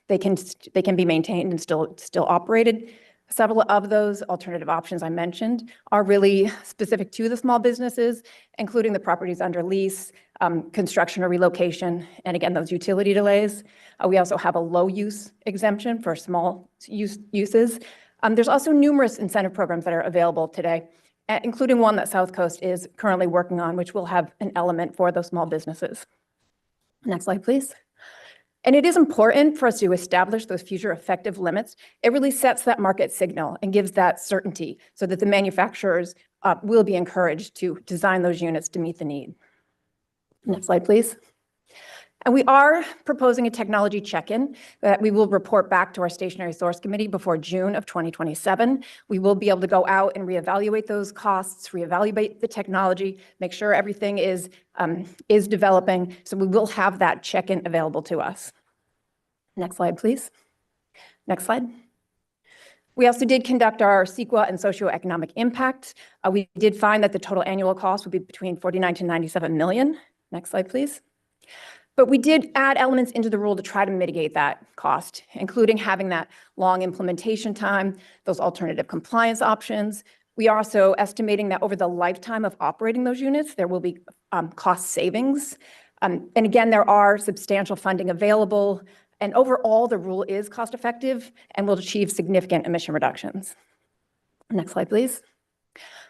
S: they can be maintained and still operated. Several of those alternative options I mentioned are really specific to the small businesses, including the properties under lease, construction or relocation, and again, those utility delays. We also have a low use exemption for small uses. There's also numerous incentive programs that are available today, including one that South Coast is currently working on, which will have an element for those small businesses. Next slide, please. And it is important for us to establish those future effective limits. It really sets that market signal and gives that certainty so that the manufacturers will be encouraged to design those units to meet the need. Next slide, please. And we are proposing a technology check-in that we will report back to our stationary source committee before June of 2027. We will be able to go out and reevaluate those costs, reevaluate the technology, make sure everything is developing. So we will have that check-in available to us. Next slide, please. Next slide. We also did conduct our CEQA and socioeconomic impact. We did find that the total annual cost would be between 49 to 97 million. Next slide, please. But we did add elements into the rule to try to mitigate that cost, including having that long implementation time, those alternative compliance options. We are also estimating that over the lifetime of operating those units, there will be cost savings. And again, there are substantial funding available. And overall, the rule is cost effective and will achieve significant emission reductions. Next slide, please.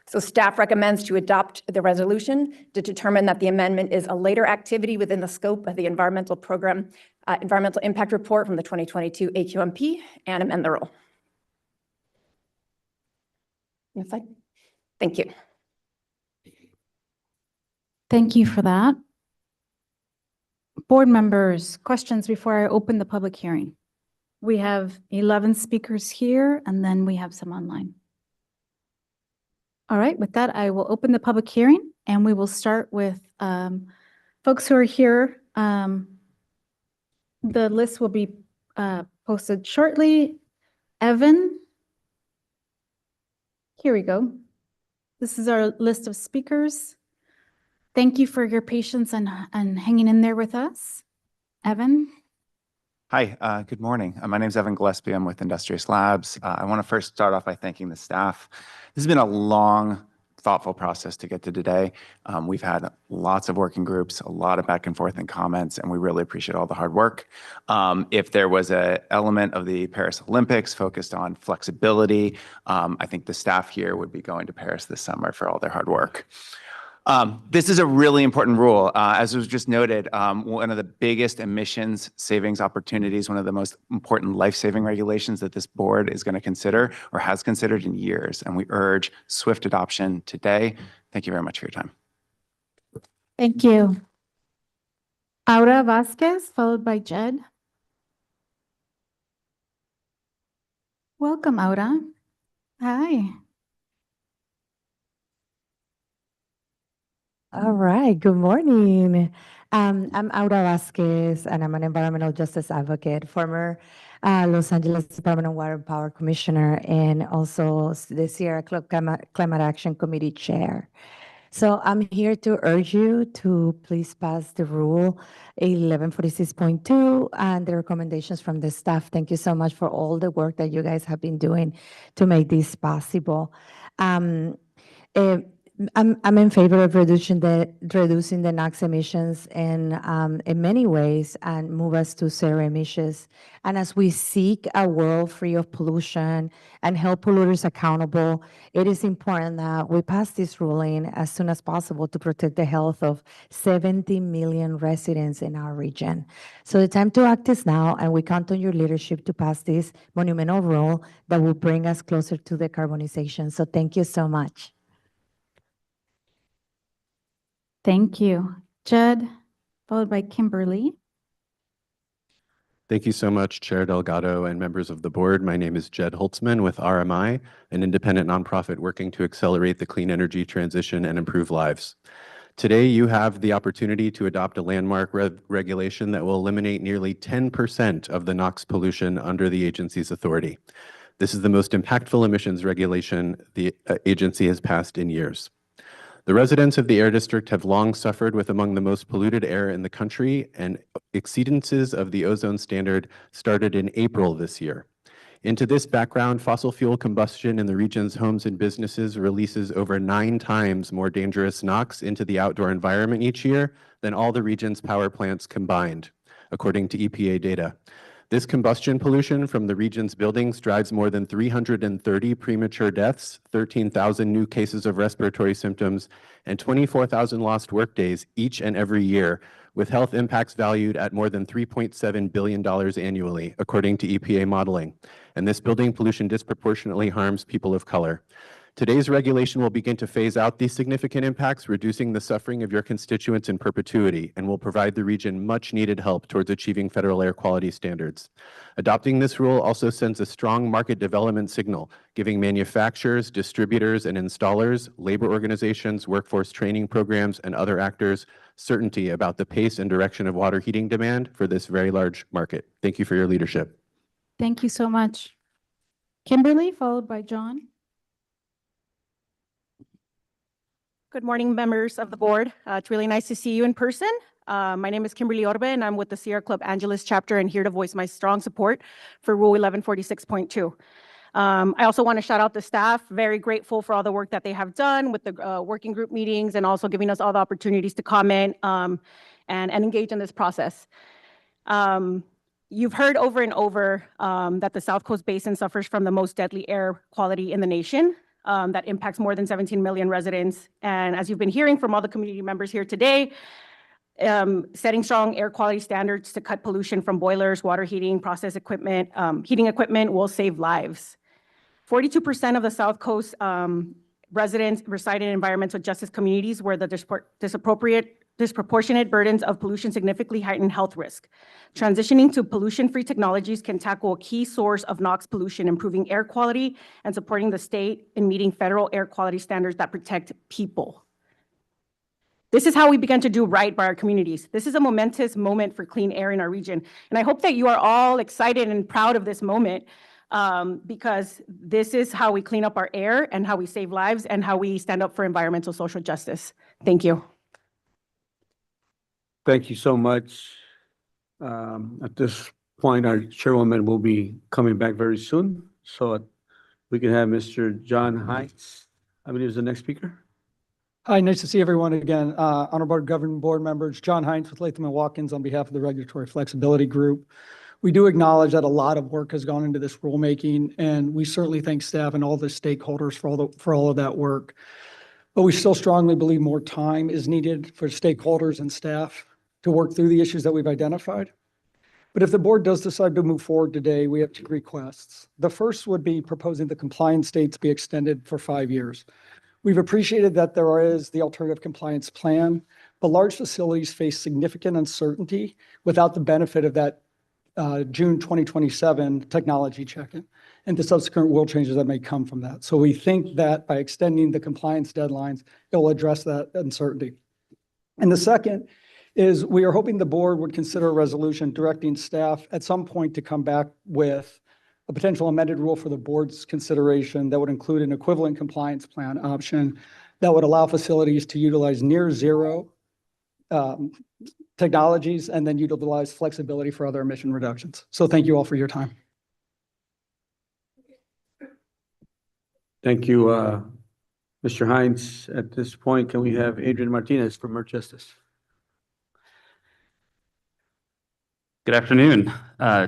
S: So staff recommends to adopt the resolution to determine that the amendment is a later activity within the scope of the environmental program, environmental impact report from the 2022 AQMD, and amend the rule. Next slide. Thank you.
D: Thank you for that. Board members, questions before I open the public hearing? We have 11 speakers here, and then we have some online. All right, with that, I will open the public hearing, and we will start with folks who are here. The list will be posted shortly. Evan, here we go. This is our list of speakers. Thank you for your patience and hanging in there with us. Evan?
T: Hi, good morning. My name is Evan Gillespie. I'm with Industrious Labs. I want to first start off by thanking the staff. This has been a long, thoughtful process to get to today. We've had lots of working groups, a lot of back and forth and comments, and we really appreciate all the hard work. If there was an element of the Paris Olympics focused on flexibility, I think the staff here would be going to Paris this summer for all their hard work. This is a really important rule. As was just noted, one of the biggest emissions savings opportunities, one of the most important life-saving regulations that this board is going to consider or has considered in years, and we urge swift adoption today. Thank you very much for your time.
D: Thank you. Aura Vasquez, followed by Jed. Welcome, Aura. Hi.
U: All right, good morning. I'm Aura Vasquez, and I'm an environmental justice advocate, former Los Angeles Department of Water and Power Commissioner, and also the Sierra Club Climate Action Committee Chair. So I'm here to urge you to please pass the rule 1146.2 and the recommendations from the staff. Thank you so much for all the work that you guys have been doing to make this possible. I'm in favor of reducing the NOx emissions in many ways and move us to zero emissions. And as we seek a world free of pollution and hold polluters accountable, it is important that we pass this ruling as soon as possible to protect the health of 70 million residents in our region. So the time to act is now, and we count on your leadership to pass this monumental rule that will bring us closer to decarbonization. So thank you so much.
D: Thank you. Jed, followed by Kimberly.
W: Thank you so much, Chair Delgado and members of the board. My name is Jed Holtzman with RMI, an independent nonprofit working to accelerate the clean energy transition and improve lives. Today, you have the opportunity to adopt a landmark regulation that will eliminate nearly 10% of the NOx pollution under the agency's authority. This is the most impactful emissions regulation the agency has passed in years. The residents of the Air District have long suffered with among the most polluted air in the country, and exceedances of the ozone standard started in April this year. Into this background, fossil fuel combustion in the region's homes and businesses releases over 9 times more dangerous NOx into the outdoor environment each year than all the region's power plants combined, according to EPA data. This combustion pollution from the region's buildings drives more than 330 premature deaths, 13,000 new cases of respiratory symptoms, and 24,000 lost workdays each and every year, with health impacts valued at more than $3.7 billion annually, according to EPA modeling. And this building pollution disproportionately harms people of color. Today's regulation will begin to phase out these significant impacts, reducing the suffering of your constituents in perpetuity, and will provide the region much needed help towards achieving federal air quality standards. Adopting this rule also sends a strong market development signal, giving manufacturers, distributors, and installers, labor organizations, workforce training programs, and other actors certainty about the pace and direction of water heating demand for this very large market. Thank you for your leadership.
D: Thank you so much. Kimberly, followed by John.
A: Good morning, members of the board. It's really nice to see you in person. My name is Kimberly Orbe, and I'm with the Sierra Club Angeles chapter and here to voice my strong support for Rule 1146.2. I also want to shout out the staff, very grateful for all the work that they have done with the working group meetings and also giving us all the opportunities to comment and engage in this process. You've heard over and over that the South Coast Basin suffers from the most deadly air quality in the nation. That impacts more than 17 million residents. And as you've been hearing from all the community members here today, setting strong air quality standards to cut pollution from boilers, water heating, process equipment, heating equipment will save lives. 42% of the South Coast residents reside in environmental justice communities where the disproportionate burdens of pollution significantly heighten health risk. Transitioning to pollution-free technologies can tackle a key source of NOx pollution, improving air quality and supporting the state in meeting federal air quality standards that protect people. This is how we begin to do right by our communities. This is a momentous moment for clean air in our region. And I hope that you are all excited and proud of this moment because this is how we clean up our air and how we save lives and how we stand up for environmental social justice. Thank you.
H: Thank you so much. At this point, our chairwoman will be coming back very soon. So we can have Mr. John Hines, I believe is the next speaker.
K: Hi, nice to see everyone again. Honorable Governing Board members, John Hines with Latham & Watkins on behalf of the Regulatory Flexibility Group. We do acknowledge that a lot of work has gone into this rulemaking, and we certainly thank staff and all the stakeholders for all of that work. But we still strongly believe more time is needed for stakeholders and staff to work through the issues that we've identified. But if the board does decide to move forward today, we have two requests. The first would be proposing the compliance dates be extended for 5 years. We've appreciated that there is the alternative compliance plan, but large facilities face significant uncertainty without the benefit of that June 2027 technology check-in and the subsequent rule changes that may come from that. So we think that by extending the compliance deadlines, it will address that uncertainty. And the second is we are hoping the board would consider a resolution directing staff at some point to come back with a potential amended rule for the board's consideration that would include an equivalent compliance plan option that would allow facilities to utilize near zero technologies and then utilize flexibility for other emission reductions. So thank you all for your time.
H: Thank you, Mr. Hines. At this point, can we have Adrian Martinez from Merck Justice?
X: Good afternoon,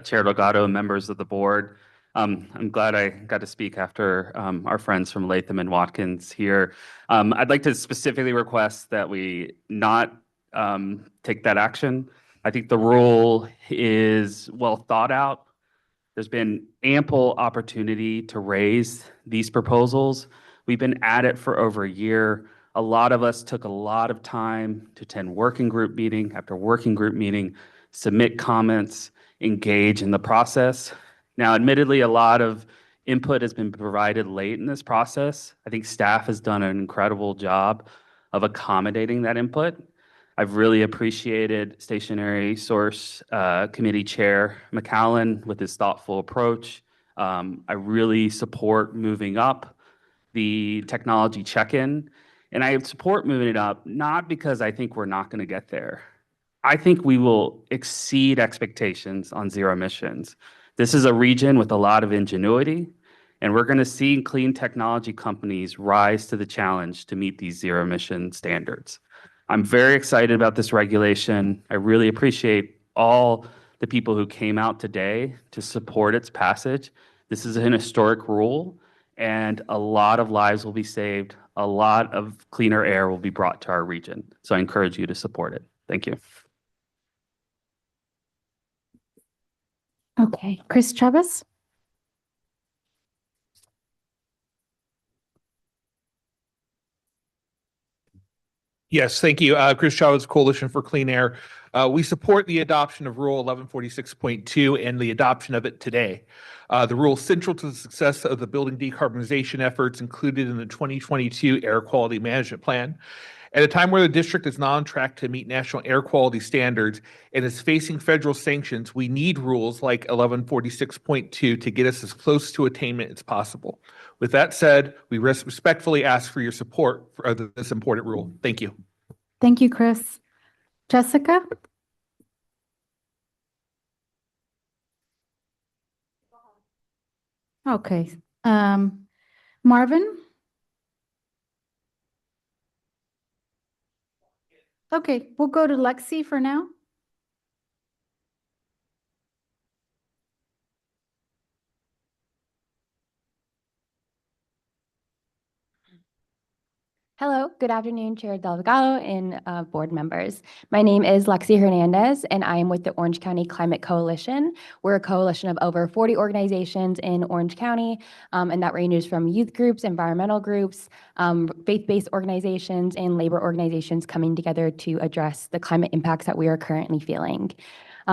X: Chair Delgado, members of the board. I'm glad I got to speak after our friends from Latham & Watkins here. I'd like to specifically request that we not take that action. I think the rule is well thought out. There's been ample opportunity to raise these proposals. We've been at it for over a year. A lot of us took a lot of time to attend working group meeting after working group meeting, submit comments, engage in the process. Now, admittedly, a lot of input has been provided late in this process. I think staff has done an incredible job of accommodating that input. I've really appreciated Stationary Source Committee Chair McCallum with his thoughtful approach. I really support moving up the technology check-in, and I support moving it up not because I think we're not going to get there. I think we will exceed expectations on zero emissions. This is a region with a lot of ingenuity, and we're going to see clean technology companies rise to the challenge to meet these zero emission standards. I'm very excited about this regulation. I really appreciate all the people who came out today to support its passage. This is an historic rule, and a lot of lives will be saved. A lot of cleaner air will be brought to our region. So I encourage you to support it. Thank you.
D: Okay, Chris Travis?
I: Yes, thank you. Chris Chavez, Coalition for Clean Air. We support the adoption of Rule 1146.2 and the adoption of it today. The rule is central to the success of the building decarbonization efforts included in the 2022 Air Quality Management Plan. At a time where the district is not on track to meet national air quality standards and is facing federal sanctions, we need rules like 1146.2 to get us as close to attainment as possible. With that said, we respectfully ask for your support for this important rule. Thank you.
D: Thank you, Chris. Jessica? Okay. Marvin? Okay, we'll go to Lexi for now.
J: Hello, good afternoon, Chair Delgado and board members. My name is Lexi Hernandez, and I am with the Orange County Climate Coalition. We're a coalition of over 40 organizations in Orange County, and that ranges from youth groups, environmental groups, faith-based organizations, and labor organizations coming together to address the climate impacts that we are currently feeling.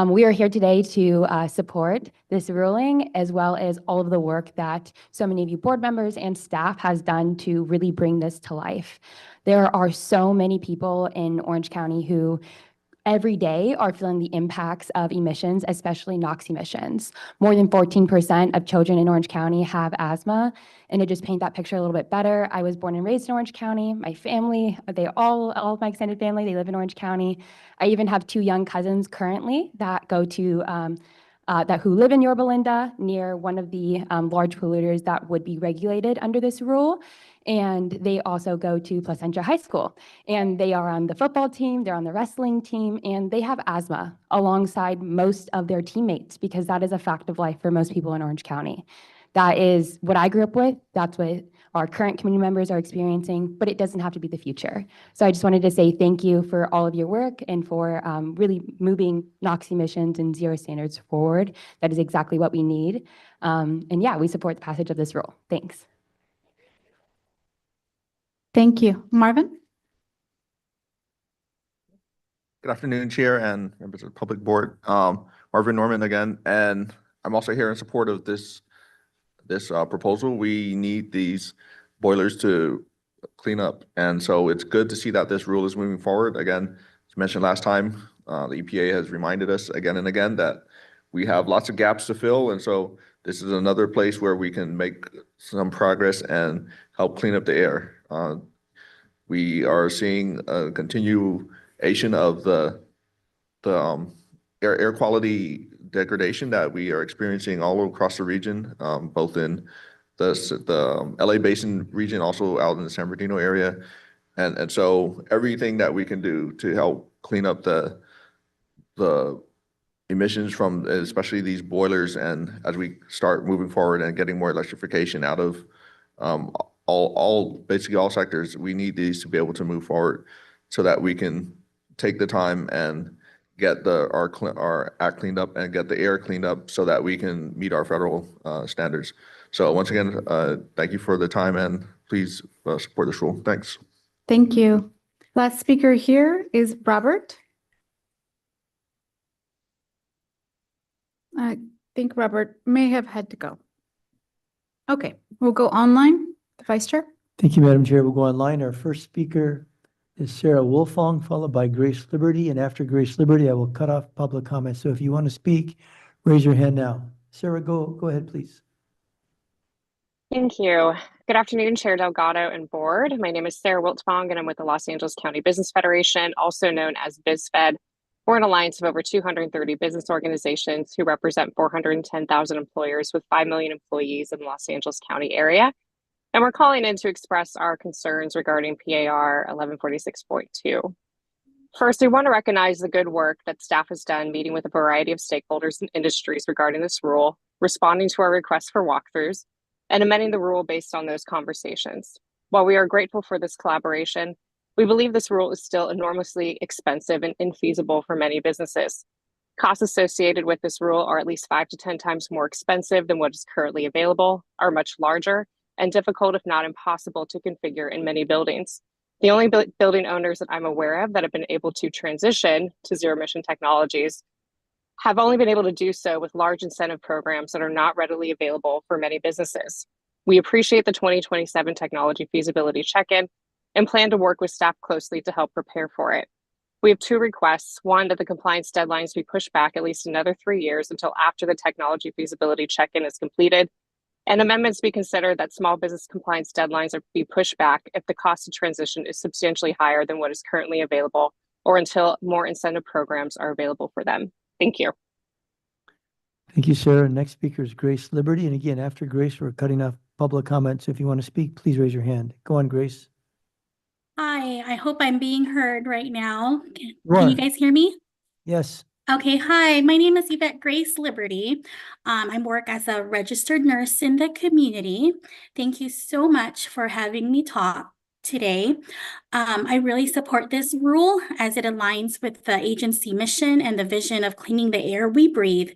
J: We are here today to support this ruling, as well as all of the work that so many of you board members and staff has done to really bring this to life. There are so many people in Orange County who every day are feeling the impacts of emissions, especially NOx emissions. More than 14% of children in Orange County have asthma. And to just paint that picture a little bit better, I was born and raised in Orange County. My family, all of my extended family, they live in Orange County. I even have 2 young cousins currently that go to who live in Yorba Linda, near one of the large polluters that would be regulated under this rule. And they also go to Placentia High School. And they are on the football team, they're on the wrestling team, and they have asthma alongside most of their teammates, because that is a fact of life for most people in Orange County. That is what I grew up with. That's what our current community members are experiencing, but it doesn't have to be the future. So I just wanted to say thank you for all of your work and for really moving NOx emissions and zero standards forward. That is exactly what we need. And yeah, we support the passage of this rule. Thanks.
D: Thank you. Marvin?
M: Good afternoon, Chair and members of the public board. Marvin Norman again, and I'm also here in support of this proposal. We need these boilers to clean up, and so it's good to see that this rule is moving forward. Again, as mentioned last time, the EPA has reminded us again and again that we have lots of gaps to fill, and so this is another place where we can make some progress and help clean up the air. We are seeing a continuation of the air quality degradation that we are experiencing all across the region, both in the LA Basin region, also out in the San Bernardino area. And so everything that we can do to help clean up the emissions from especially these boilers, and as we start moving forward and getting more electrification out of basically all sectors, we need these to be able to move forward so that we can take the time and get our act cleaned up and get the air cleaned up so that we can meet our federal standards. So once again, thank you for the time, and please support this rule. Thanks.
D: Thank you. Last speaker here is Robert. I think Robert may have had to go. Okay, we'll go online. The Vice Chair.
E: Thank you, Madam Chair. We'll go online. Our first speaker is Sarah Wolfong, followed by Grace Liberty. And after Grace Liberty, I will cut off public comments. So if you want to speak, raise your hand now. Sarah, go ahead, please.
P: Thank you. Good afternoon, Chair Delgado and board. My name is Sarah Wiltfong, and I'm with the Los Angeles County Business Federation, also known as BizFed. We're an alliance of over 230 business organizations who represent 410,000 employers with 5 million employees in the Los Angeles County area. And we're calling in to express our concerns regarding PAR 1146.2. First, we want to recognize the good work that staff has done meeting with a variety of stakeholders and industries regarding this rule, responding to our requests for walkthroughs, and amending the rule based on those conversations. While we are grateful for this collaboration, we believe this rule is still enormously expensive and infeasible for many businesses. Costs associated with this rule are at least 5 to 10 times more expensive than what is currently available, are much larger, and difficult, if not impossible, to configure in many buildings. The only building owners that I'm aware of that have been able to transition to zero emission technologies have only been able to do so with large incentive programs that are not readily available for many businesses. We appreciate the 2027 technology feasibility check-in and plan to work with staff closely to help prepare for it. We have 2 requests. One, that the compliance deadlines be pushed back at least another 3 years until after the technology feasibility check-in is completed, and amendments be considered that small business compliance deadlines are be pushed back if the cost of transition is substantially higher than what is currently available, or until more incentive programs are available for them. Thank you.
E: Thank you, Sarah. Next speaker is Grace Liberty. And again, after Grace, we're cutting off public comments. If you want to speak, please raise your hand. Go on, Grace.
C: Hi, I hope I'm being heard right now. Can
E: are.
C: you guys hear me?
E: Yes.
C: Okay, hi, my name is Yvette Grace Liberty. I work as a registered nurse in the community. Thank you so much for having me talk today. I really support this rule as it aligns with the agency mission and the vision of cleaning the air we breathe.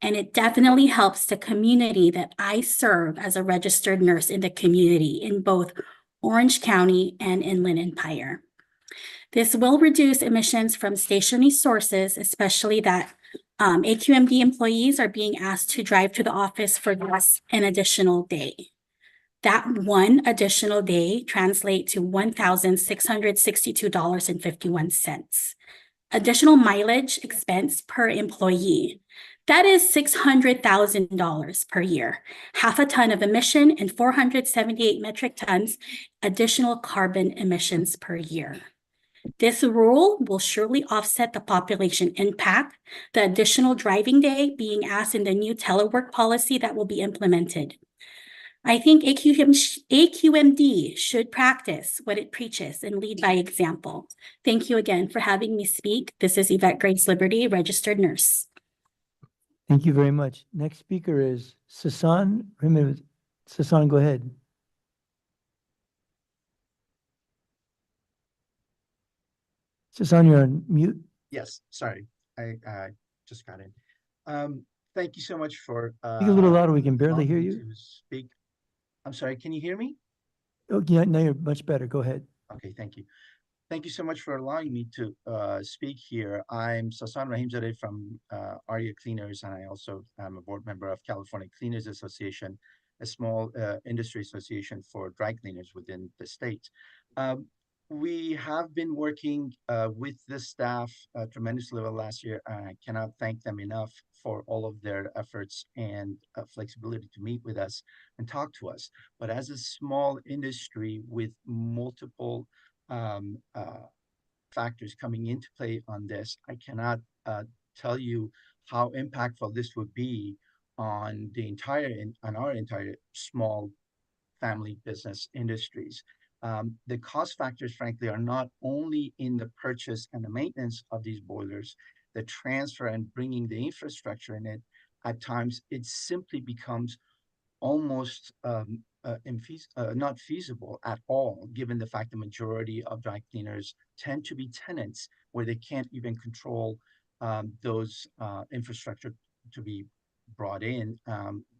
C: And it definitely helps the community that I serve as a registered nurse in the community in both Orange County and Inland Empire. This will reduce emissions from stationary sources, especially that AQMD employees are being asked to drive to the office for just an additional day. That one additional day translates to $1,662.51. Additional mileage expense per employee. That is $600,000 per year, half a ton of emission and 478 metric tons additional carbon emissions per year. This rule will surely offset the population impact, the additional driving day being asked in the new telework policy that will be implemented. I think AQMD should practice what it preaches and lead by example. Thank you again for having me speak. This is Yvette Grace Liberty, registered nurse.
E: Thank you very much. Next speaker is Sasan. Sasan, go ahead. Sasan, you're on mute.
F: Yes, sorry, I just got in. Thank you so much for
E: Speak a little louder, we can barely hear you.
F: to speak. I'm sorry, can you hear me?
E: Oh, yeah, now you're much better. Go ahead.
F: Okay, thank you. Thank you so much for allowing me to speak here. I'm Sasan Rahimzadeh from ARIA Cleaners, and I also am a board member of California Cleaners Association, a small industry association for dry cleaners within the state. We have been working with the staff tremendously over last year, and I cannot thank them enough for all of their efforts and flexibility to meet with us and talk to us. But as a small industry with multiple factors coming into play on this, I cannot tell you how impactful this would be on the our entire small family business industries. The cost factors, frankly, are not only in the purchase and the maintenance of these boilers, the transfer and bringing the infrastructure in it. At times, it simply becomes almost not feasible at all, given the fact the majority of dry cleaners tend to be tenants where they can't even control those infrastructure to be brought in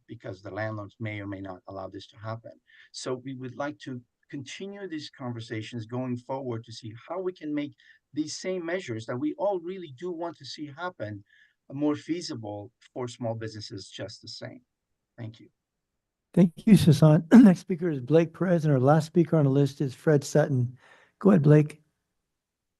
F: because the landlords may or may not allow this to happen. So we would like to continue these conversations going forward to see how we can make these same measures that we all really do want to see happen more feasible for small businesses just the same. Thank you.
E: Thank you, Sasan. Next speaker is Blake Perez, and our last speaker on the list is Fred Sutton. Go ahead, Blake.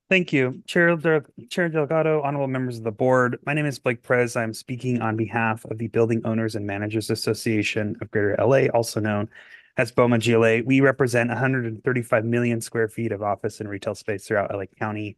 Q: Thank you. Chair Delgado, honorable members of the board. My name is Blake Perez. I'm speaking on behalf of the Building Owners and Managers Association of Greater LA, also known as BOMA GLA. We represent 135 million square feet of office and retail space throughout LA County.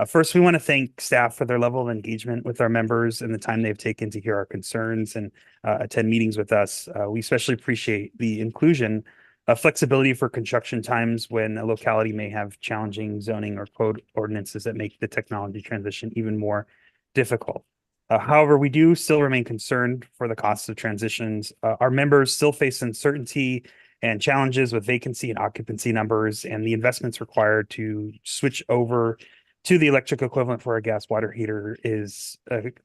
Q: First, we want to thank staff for their level of engagement with our members and the time they've taken to hear our concerns and attend meetings with us. We especially appreciate the inclusion of flexibility for construction times when a locality may have challenging zoning or code ordinances that make the technology transition even more difficult. However, we do still remain concerned for the costs of transitions. Our members still face uncertainty and challenges with vacancy and occupancy numbers and the investments required to switch over to the electric equivalent for a gas water heater is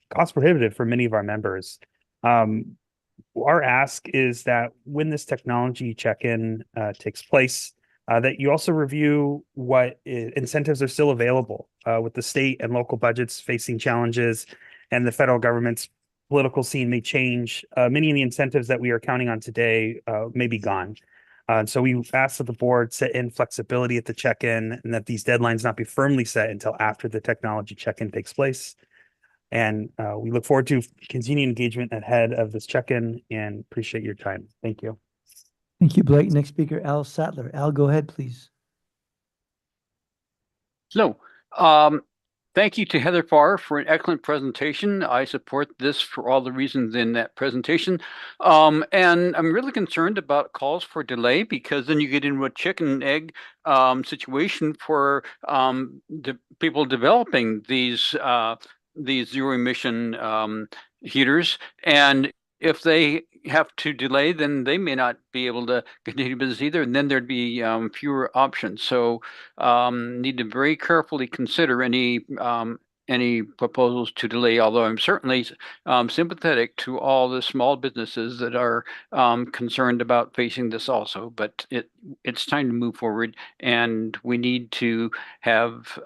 Q: cost prohibitive for many of our members. Our ask is that when this technology check-in takes place, that you also review what incentives are still available with the state and local budgets facing challenges, and the federal government's political scene may change. Many of the incentives that we are counting on today may be gone. So we ask that the board set in flexibility at the check-in and that these deadlines not be firmly set until after the technology check-in takes place. And we look forward to continued engagement ahead of this check-in and appreciate your time. Thank you.
E: Thank you, Blake. Next speaker, Al Sattler. Al, go ahead, please.
B: So, thank you to Heather Farr for an excellent presentation. I support this for all the reasons in that presentation. And I'm really concerned about calls for delay, because then you get into a chicken and egg situation for the people developing these zero emission heaters. And if they have to delay, then they may not be able to continue business either, and then there'd be fewer options. So need to very carefully consider any proposals to delay, although I'm certainly sympathetic to all the small businesses that are concerned about facing this also. But it's time to move forward, and we need to have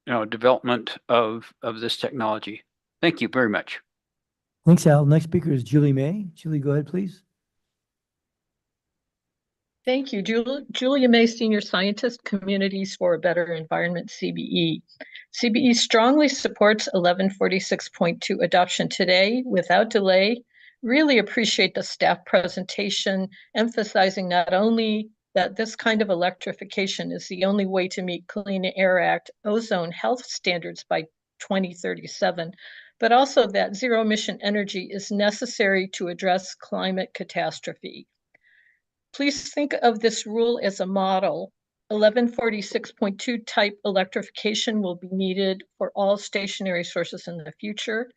B: development of this technology. Thank you very much.
E: Thanks, Al. Next speaker is Julie May. Julie, go ahead, please.
N: Thank you. Julia May, Senior Scientist, Communities for a Better Environment, CBE. CBE strongly supports 1146.2 adoption today without delay. Really appreciate the staff presentation, emphasizing not only that this kind of electrification is the only way to meet Clean Air Act ozone health standards by 2037, but also that zero emission energy is necessary to address climate catastrophe. Please think of this rule as a model. 1146.2 type electrification will be needed for all stationary sources in the future.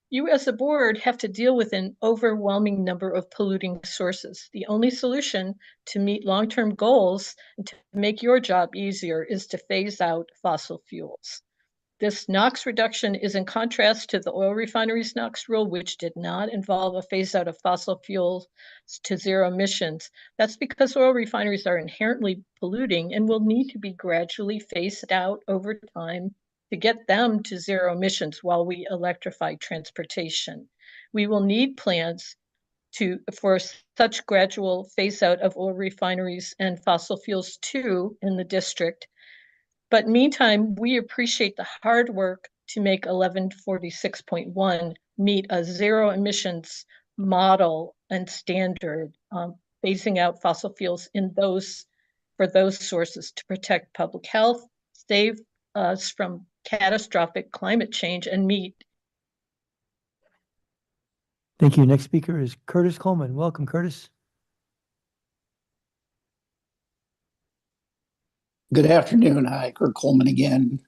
N: You as a board have to deal with an overwhelming number of polluting sources. The only solution to meet long-term goals and to make your job easier is to phase out fossil fuels. This NOx reduction is in contrast to the oil refineries NOx rule, which did not involve a phase out of fossil fuels to zero emissions. That's because oil refineries are inherently polluting and will need to be gradually phased out over time to get them to zero emissions while we electrify transportation. We will need plans for such gradual phase out of oil refineries and fossil fuels too in the district. But meantime, we appreciate the hard work to make 1146.1 meet a zero emissions model and standard, phasing out fossil fuels for those sources to protect public health, save us from catastrophic climate change, and meet.
E: Thank you. Next speaker is Curtis Coleman. Welcome, Curtis.
R: Good afternoon. Hi, Kurt Coleman again,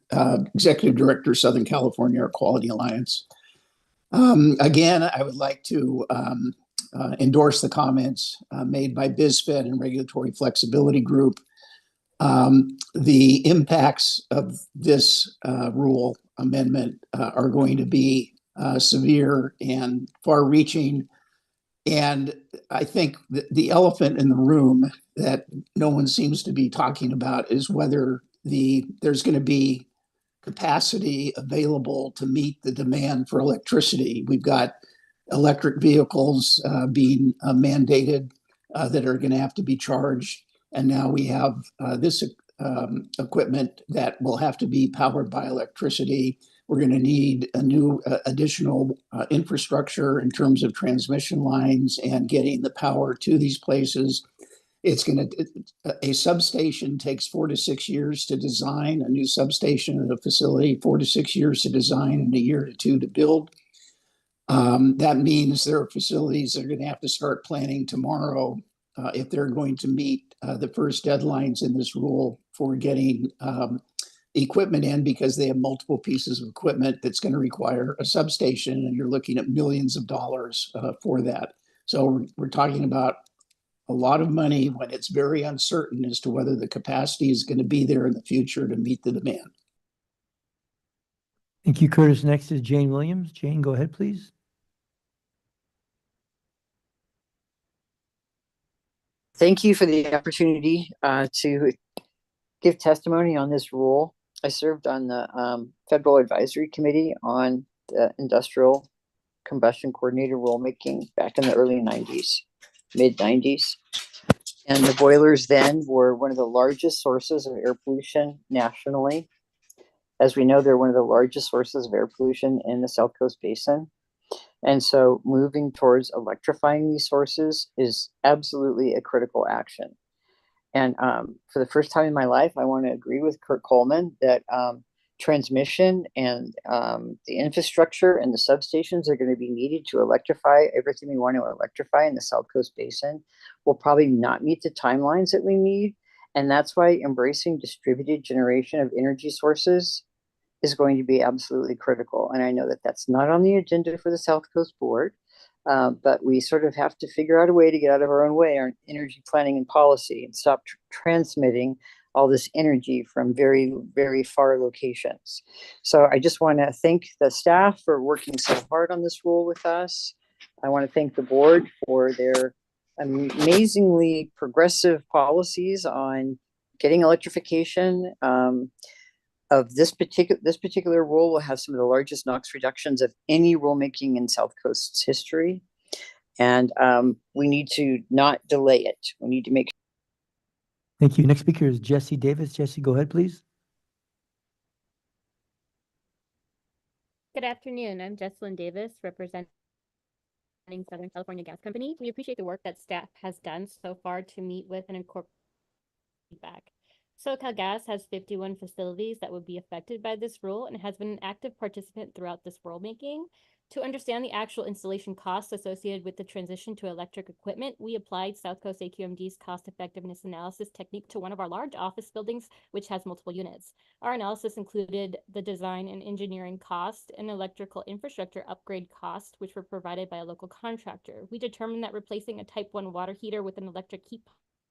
R: Executive Director, Southern California Air Quality Alliance. Again, I would like to endorse the comments made by BizFed and Regulatory Flexibility Group. The impacts of this rule amendment are going to be severe and far-reaching. And I think the elephant in the room that no one seems to be talking about is whether there's going to be capacity available to meet the demand for electricity. We've got electric vehicles being mandated that are going to have to be charged. And now we have this equipment that will have to be powered by electricity. We're going to need a new additional infrastructure in terms of transmission lines and getting the power to these places. A substation takes 4 to 6 years to design, a new substation at a facility, 4 to 6 years to design and 1 year to 2 to build. That means there are facilities that are going to have to start planning tomorrow if they're going to meet the first deadlines in this rule for getting equipment in, because they have multiple pieces of equipment that's going to require a substation, and you're looking at millions of dollars for that. So we're talking about a lot of money when it's very uncertain as to whether the capacity is going to be there in the future to meet the demand.
E: Thank you, Curtis. Next is Jane Williams. Jane, go ahead, please.
G: Thank you for the opportunity to give testimony on this rule. I served on the Federal Advisory Committee on the Industrial Combustion Coordinator rulemaking back in the early 90s, mid 90s. And the boilers then were one of the largest sources of air pollution nationally. As we know, they're one of the largest sources of air pollution in the South Coast Basin. And so moving towards electrifying these sources is absolutely a critical action. And for the first time in my life, I want to agree with Kurt Coleman that transmission and the infrastructure and the substations are going to be needed to electrify everything we want to electrify in the South Coast Basin will probably not meet the timelines that we need. And that's why embracing distributed generation of energy sources is going to be absolutely critical. And I know that that's not on the agenda for the South Coast Board, but we sort of have to figure out a way to get out of our own way, our energy planning and policy, and stop transmitting all this energy from very, very far locations. So I just want to thank the staff for working so hard on this rule with us. I want to thank the board for their amazingly progressive policies on getting electrification. Of this particular rule will have some of the largest NOx reductions of any rulemaking in South Coast's history. And we need to not delay it. We need to make.
E: Thank you. Next speaker is Jesse Davis. Jesse, go ahead, please.
L: Good afternoon. I'm Jesselyn Davis, representing Southern California Gas Company. We appreciate the work that staff has done so far to meet with and incorporate feedback. SoCalGas has 51 facilities that would be affected by this rule and has been an active participant throughout this rulemaking. To understand the actual installation costs associated with the transition to electric equipment, we applied South Coast AQMD's cost effectiveness analysis technique to one of our large office buildings, which has multiple units. Our analysis included the design and engineering cost and electrical infrastructure upgrade cost, which were provided by a local contractor. We determined that replacing a Type 1 water heater with an electric heat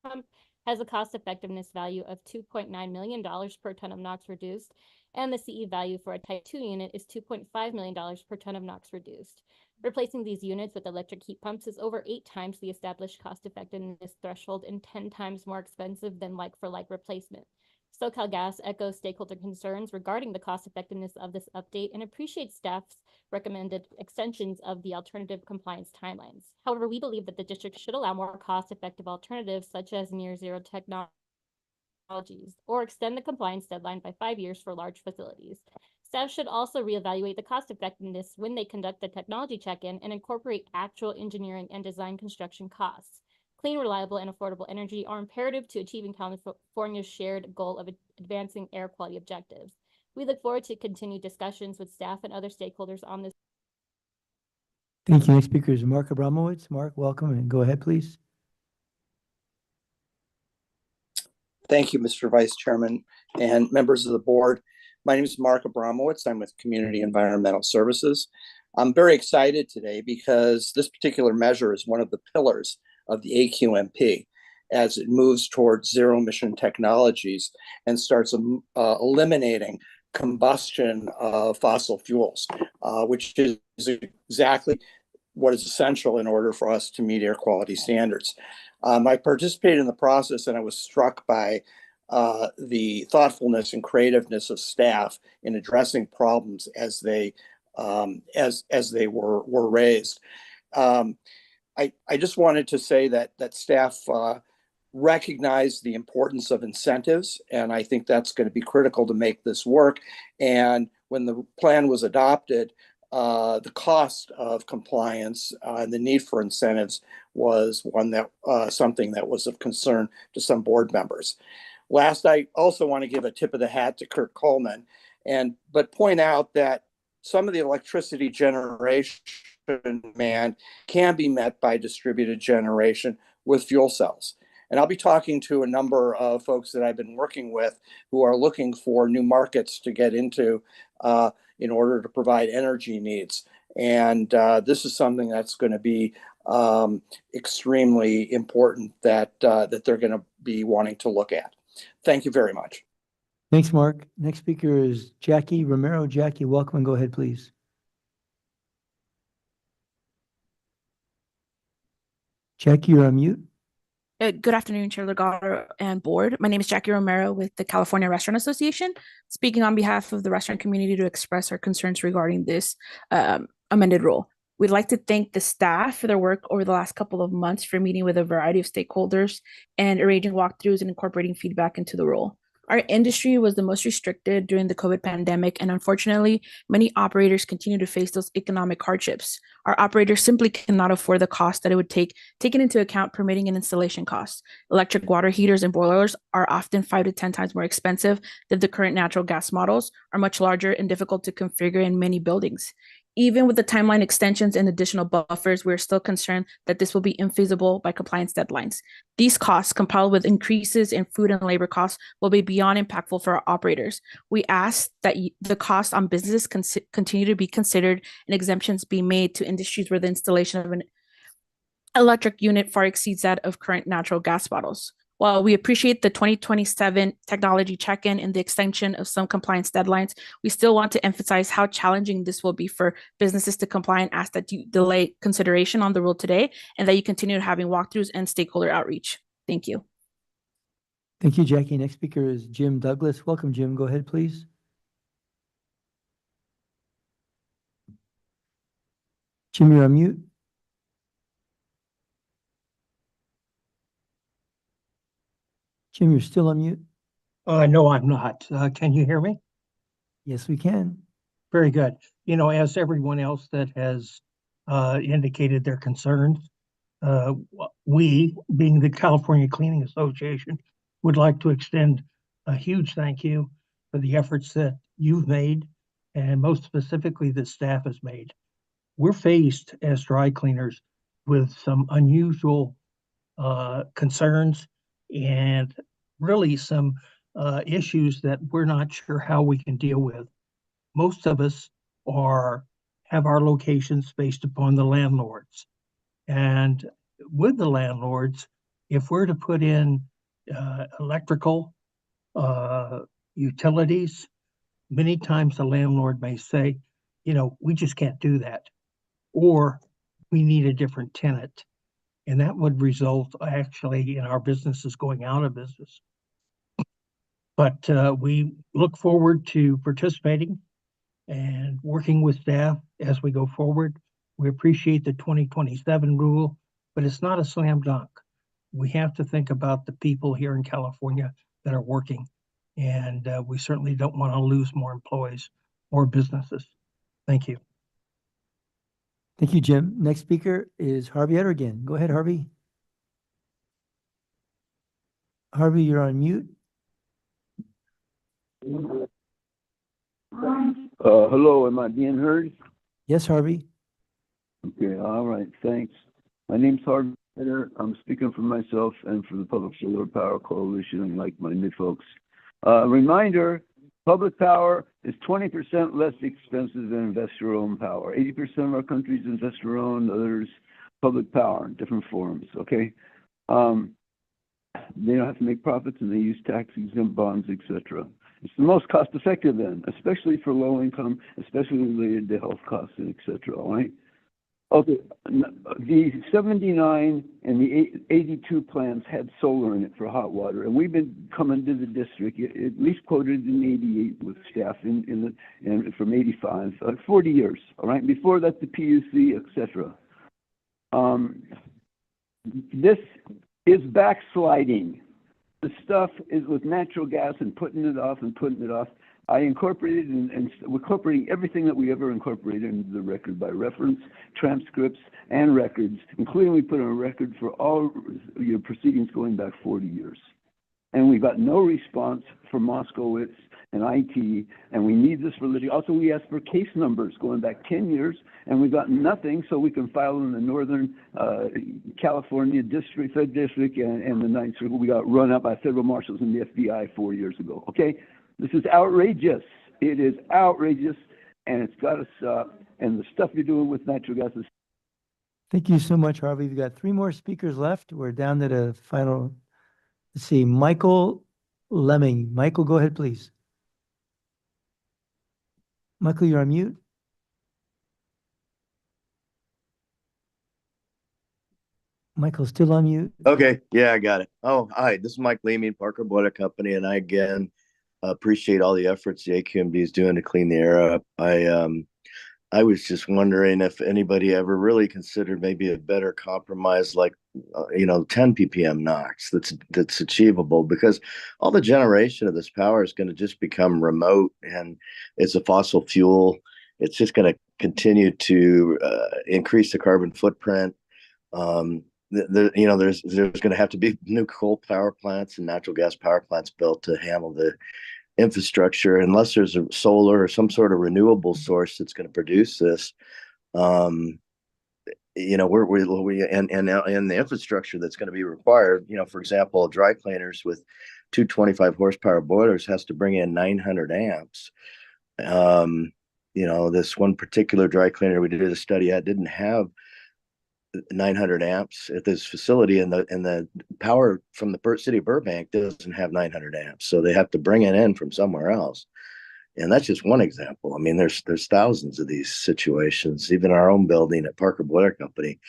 L: pump has a cost effectiveness value of $2.9 million per ton of NOx reduced, and the CE value for a Type 2 unit is $2.5 million per ton of NOx reduced. Replacing these units with electric heat pumps is over 8 times the established cost effectiveness threshold and 10 times more expensive than like-for-like replacement. SoCalGas echoes stakeholder concerns regarding the cost effectiveness of this update and appreciates staff's recommended extensions of the alternative compliance timelines. However, we believe that the district should allow more cost-effective alternatives such as near-zero technologies or extend the compliance deadline by 5 years for large facilities. Staff should also reevaluate the cost effectiveness when they conduct the technology check-in and incorporate actual engineering and design construction costs. Clean, reliable, and affordable energy are imperative to achieving California's shared goal of advancing air quality objectives. We look forward to continued discussions with staff and other stakeholders on this.
E: Thank you. Next speaker is Mark Abramowitz. Mark, welcome, and go ahead, please.
O: Thank you, Mr. Vice Chairman and members of the board. My name is Mark Abramowitz. I'm with Community Environmental Services. I'm very excited today because this particular measure is one of the pillars of the AQMP as it moves towards zero emission technologies and starts eliminating combustion of fossil fuels, which is exactly what is essential in order for us to meet air quality standards. I participated in the process and I was struck by the thoughtfulness and creativeness of staff in addressing problems as they were raised. I just wanted to say that staff recognize the importance of incentives, and I think that's going to be critical to make this work. And when the plan was adopted, the cost of compliance and the need for incentives was something that was of concern to some board members. Last, I also want to give a tip of the hat to Kurt Coleman, but point out that some of the electricity generation demand can be met by distributed generation with fuel cells. And I'll be talking to a number of folks that I've been working with who are looking for new markets to get into in order to provide energy needs. And this is something that's going to be extremely important that they're going to be wanting to look at. Thank you very much.
E: Thanks, Mark. Next speaker is Jackie Romero. Jackie, welcome and go ahead, please. Jackie, you're on mute.
S: Good afternoon, Chair Legato and board. My name is Jackie Romero with the California Restaurant Association, speaking on behalf of the restaurant community to express our concerns regarding this amended rule. We'd like to thank the staff for their work over the last couple of months for meeting with a variety of stakeholders and arranging walkthroughs and incorporating feedback into the rule. Our industry was the most restricted during the COVID pandemic, and unfortunately, many operators continue to face those economic hardships. Our operators simply cannot afford the cost that it would take, taking into account permitting and installation costs. Electric water heaters and boilers are often 5 to 10 times more expensive than the current natural gas models, are much larger and difficult to configure in many buildings. Even with the timeline extensions and additional buffers, we're still concerned that this will be infeasible by compliance deadlines. These costs, compiled with increases in food and labor costs, will be beyond impactful for our operators. We ask that the cost on businesses continue to be considered and exemptions be made to industries where the installation of an electric unit far exceeds that of current natural gas bottles. While we appreciate the 2027 technology check-in and the extension of some compliance deadlines, we still want to emphasize how challenging this will be for businesses to comply and ask that you delay consideration on the rule today and that you continue having walkthroughs and stakeholder outreach. Thank you.
E: Thank you, Jackie. Next speaker is Jim Douglas. Welcome, Jim. Go ahead, please. Jim, you're on mute. Jim, you're still on mute.
T: No, I'm not. Can you hear me?
E: Yes, we can.
T: Very good. You know, as everyone else that has indicated their concerns, we, being the California Cleaning Association, would like to extend a huge thank you for the efforts that you've made, and most specifically the staff has made. We're faced as dry cleaners with some unusual concerns and really some issues that we're not sure how we can deal with. Most of us have our locations based upon the landlords. And with the landlords, if we're to put in electrical utilities, many times the landlord may say, you know, we just can't do that, or we need a different tenant. And that would result actually in our businesses going out of business. But we look forward to participating and working with staff as we go forward. We appreciate the 2027 rule, but it's not a slam dunk. We have to think about the people here in California that are working, and we certainly don't want to lose more employees or businesses. Thank you.
E: Thank you, Jim. Next speaker is Harvey Ettergin. Go ahead, Harvey. Harvey, you're on mute.
U: Hello, am I being heard?
E: Yes, Harvey.
U: Okay, all right, thanks. My name's Harvey Etter. I'm speaking for myself and for the Public Solar Power Coalition and like-minded folks. Reminder, public power is 20% less expensive than investor-owned power. 80% of our country is investor-owned, others public power in different forms, okay? They don't have to make profits and they use tax-exempt bonds, etc. It's the most cost-effective then, especially for low income, especially related to health costs, and etc. All right? Okay, the 79 and the 82 plants had solar in it for hot water, and we've been coming to the district, at least quoted in 88 with staff and from 85, 40 years, all right? Before that, the PUC, etc. This is backsliding. The stuff is with natural gas and putting it off and putting it off. I incorporated and we're incorporating everything that we ever incorporated into the record by reference, transcripts, and records, including we put on a record for all your proceedings going back 40 years. And we got no response from Moskowitz and IT, and we need this for litigation. Also, we asked for case numbers going back 10 years, and we got nothing, so we can file in the Northern California District, Fed District, and the Ninth Circuit. We got run up by federal marshals and the FBI 4 years ago, okay? This is outrageous. It is outrageous, and it's got to stop. And the stuff you're doing with natural gas is...
E: Thank you so much, Harvey. We've got 3 more speakers left. We're down to the final, let's see, Michael Lemming. Michael, go ahead, please. Michael, you're on mute. Michael's still on mute.
A: Okay, yeah, I got it. Oh, hi, this is Mike Leaming, Parker Boiler Company, and I again appreciate all the efforts the AQMD is doing to clean the air up. I was just wondering if anybody ever really considered maybe a better compromise, like 10 ppm NOx that's achievable, because all the generation of this power is going to just become remote, and it's a fossil fuel. It's just going to continue to increase the carbon footprint. There's going to have to be new coal power plants and natural gas power plants built to handle the infrastructure, unless there's a solar or some sort of renewable source that's going to produce this. And the infrastructure that's going to be required, for example, dry cleaners with 225 horsepower boilers has to bring in 900 amps. This one particular dry cleaner we did a study at didn't have 900 amps at this facility, and the power from the city of Burbank doesn't have 900 amps, so they have to bring it in from somewhere else. And that's just one example. I mean, there's thousands of these situations. Even our own building at Parker Boiler Company,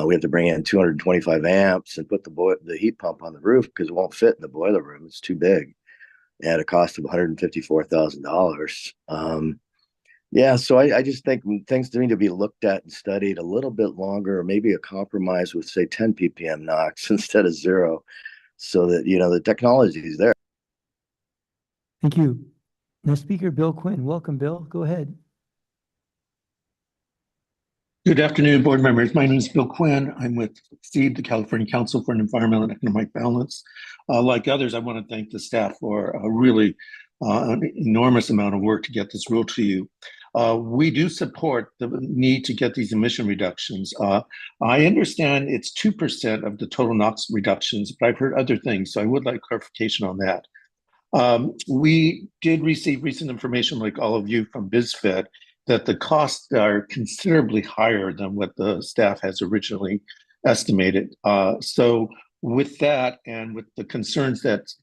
A: we have to bring in 225 amps and put the heat pump on the roof because it won't fit in the boiler room. It's too big, at a cost of $154,000. Yeah, so I just think things need to be looked at and studied a little bit longer, or maybe a compromise with, say, 10 ppm NOx instead of 0, so that, the technology is there.
E: Thank you. Next speaker, Bill Quinn. Welcome, Bill. Go ahead.
K: Good afternoon, board members. My name is Bill Quinn. I'm with CEEB, the California Council for Environmental and Economic Balance. Like others, I want to thank the staff for a really an enormous amount of work to get this rule to you. We do support the need to get these emission reductions. I understand it's 2% of the total NOx reductions, but I've heard other things, so I would like clarification on that. We did receive recent information, like all of you, from BizFed, that the costs are considerably higher than what the staff has originally estimated. So with that, and with the concerns that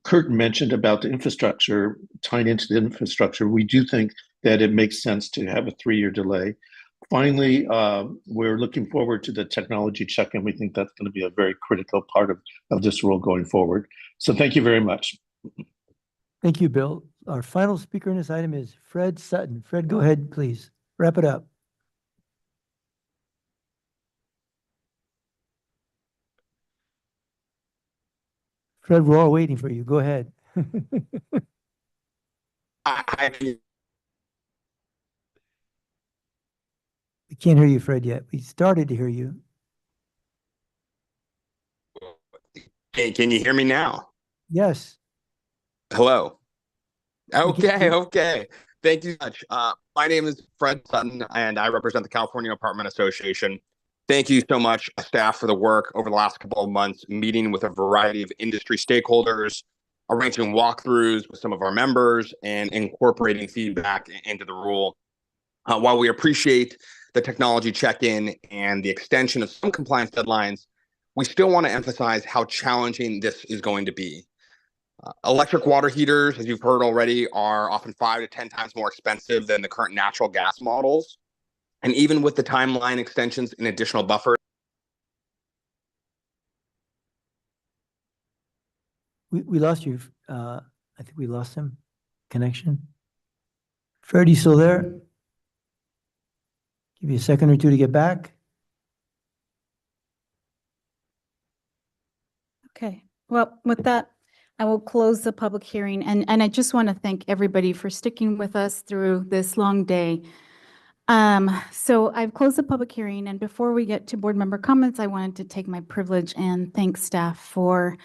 K: Kurt mentioned about the infrastructure, tying into the infrastructure, we do think that it makes sense to have a 3-year delay. Finally, we're looking forward to the technology check-in. We think that's going to be a very critical part of this rule going forward. So thank you very much.
E: Thank you, Bill. Our final speaker in this item is Fred Sutton. Fred, go ahead, please. Wrap it up. Fred, we're all waiting for you. Go ahead. We can't hear you, Fred, yet. We started to hear you.
V: Hey, can you hear me now?
E: Yes.
V: Hello. Okay. Thank you so much. My name is Fred Sutton, and I represent the California Apartment Association. Thank you so much, staff, for the work over the last couple of months, meeting with a variety of industry stakeholders, arranging walkthroughs with some of our members, and incorporating feedback into the rule. While we appreciate the technology check-in and the extension of some compliance deadlines, we still want to emphasize how challenging this is going to be. Electric water heaters, as you've heard already, are often 5 to 10 times more expensive than the current natural gas models. And even with the timeline extensions and additional buffers.
E: We lost you. I think we lost him. Connection. Fred, you still there? Give you a second or two to get back.
D: Okay. Well, with that, I will close the public hearing. And I just want to thank everybody for sticking with us through this long day. So I've closed the public hearing, and before we get to board member comments, I wanted to take my privilege and thank staff for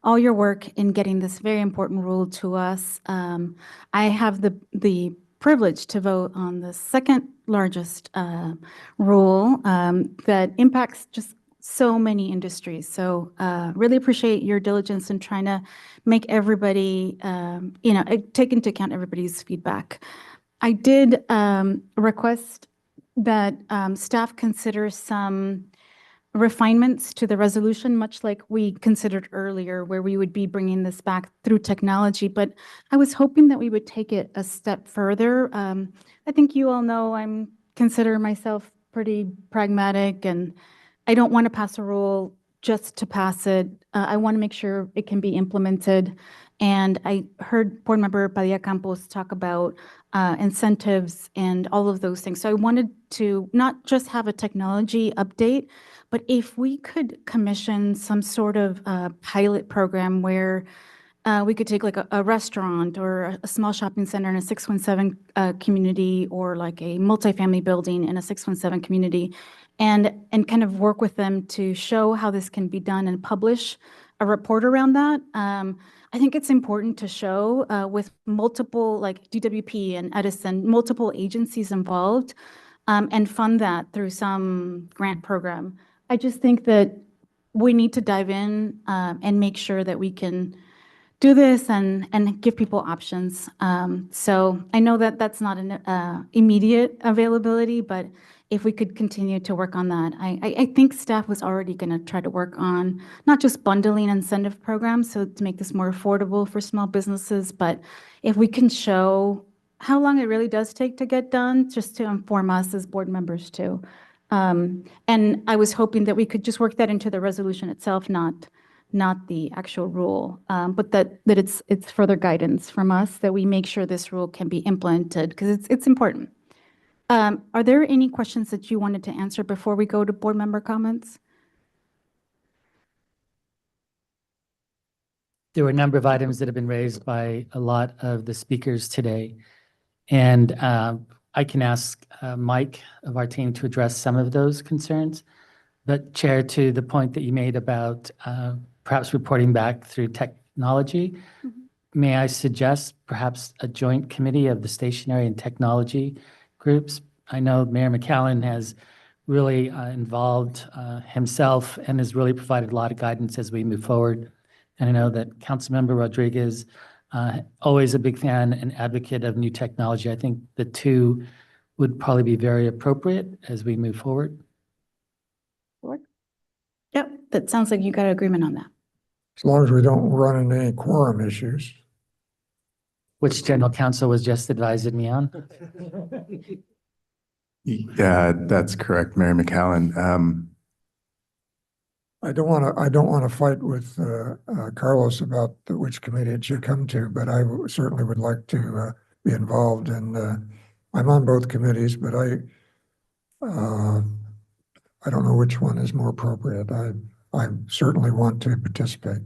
D: all your work in getting this very important rule to us. I have the privilege to vote on the second largest rule that impacts just so many industries. So really appreciate your diligence in trying to make everybody, take into account everybody's feedback. I did request that staff consider some refinements to the resolution, much like we considered earlier, where we would be bringing this back through technology. But I was hoping that we would take it a step further. I think you all know I'm consider myself pretty pragmatic, and I don't want to pass a rule just to pass it. I want to make sure it can be implemented. And I heard Board Member Padilla Campos talk about incentives and all of those things. So I wanted to not just have a technology update, but if we could commission some sort of pilot program where we could take like a restaurant or a small shopping center in a 617 community, or like a multifamily building in a 617 community, and kind of work with them to show how this can be done and publish a report around that. I think it's important to show with multiple, like DWP and Edison, multiple agencies involved, and fund that through some grant program. I just think that we need to dive in and make sure that we can do this and give people options. So I know that that's not an immediate availability, but if we could continue to work on that. I think staff was already going to try to work on not just bundling incentive programs, so to make this more affordable for small businesses, but if we can show how long it really does take to get done, just to inform us as board members too. And I was hoping that we could just work that into the resolution itself, not the actual rule, but that it's further guidance from us that we make sure this rule can be implemented, because it's important. Are there any questions that you wanted to answer before we go to board member comments?
E: There were a number of items that have been raised by a lot of the speakers today. And I can ask Mike of our team to address some of those concerns. But Chair, to the point that you made about perhaps reporting back through technology, may I suggest perhaps a joint committee of the stationary and technology groups? I know Mayor McCallan has really involved himself and has really provided a lot of guidance as we move forward. And I know that Councilmember Rodriguez, always a big fan and advocate of new technology. I think the two would probably be very appropriate as we move forward.
D: Yep, that sounds like you got an agreement on that.
H: As long as we don't run into any quorum issues.
E: Which General Counsel was just advising me on.
I: Yeah, that's correct, Mayor McCallan.
H: I don't want to fight with Carlos about which committee it should come to, but I certainly would like to be involved. And I'm on both committees, but I don't know which one is more appropriate. I certainly want to participate.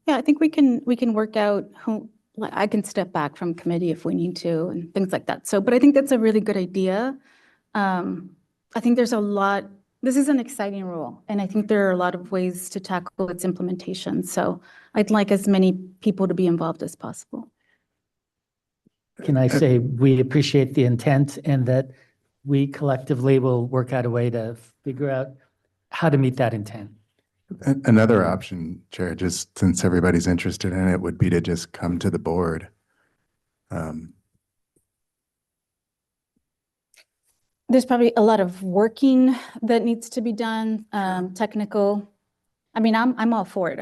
D: Yeah, I think we can work out who, I can step back from committee if we need to and things like that. So, but I think that's a really good idea. I think there's a lot, this is an exciting rule, and I think there are a lot of ways to tackle its implementation. So I'd like as many people to be involved as possible.
E: Can I say we appreciate the intent and that we collectively will work out a way to figure out how to meet that intent.
I: Another option, Chair, just since everybody's interested in it, would be to just come to the board.
D: There's probably a lot of working that needs to be done, technical. I mean, I'm all for it.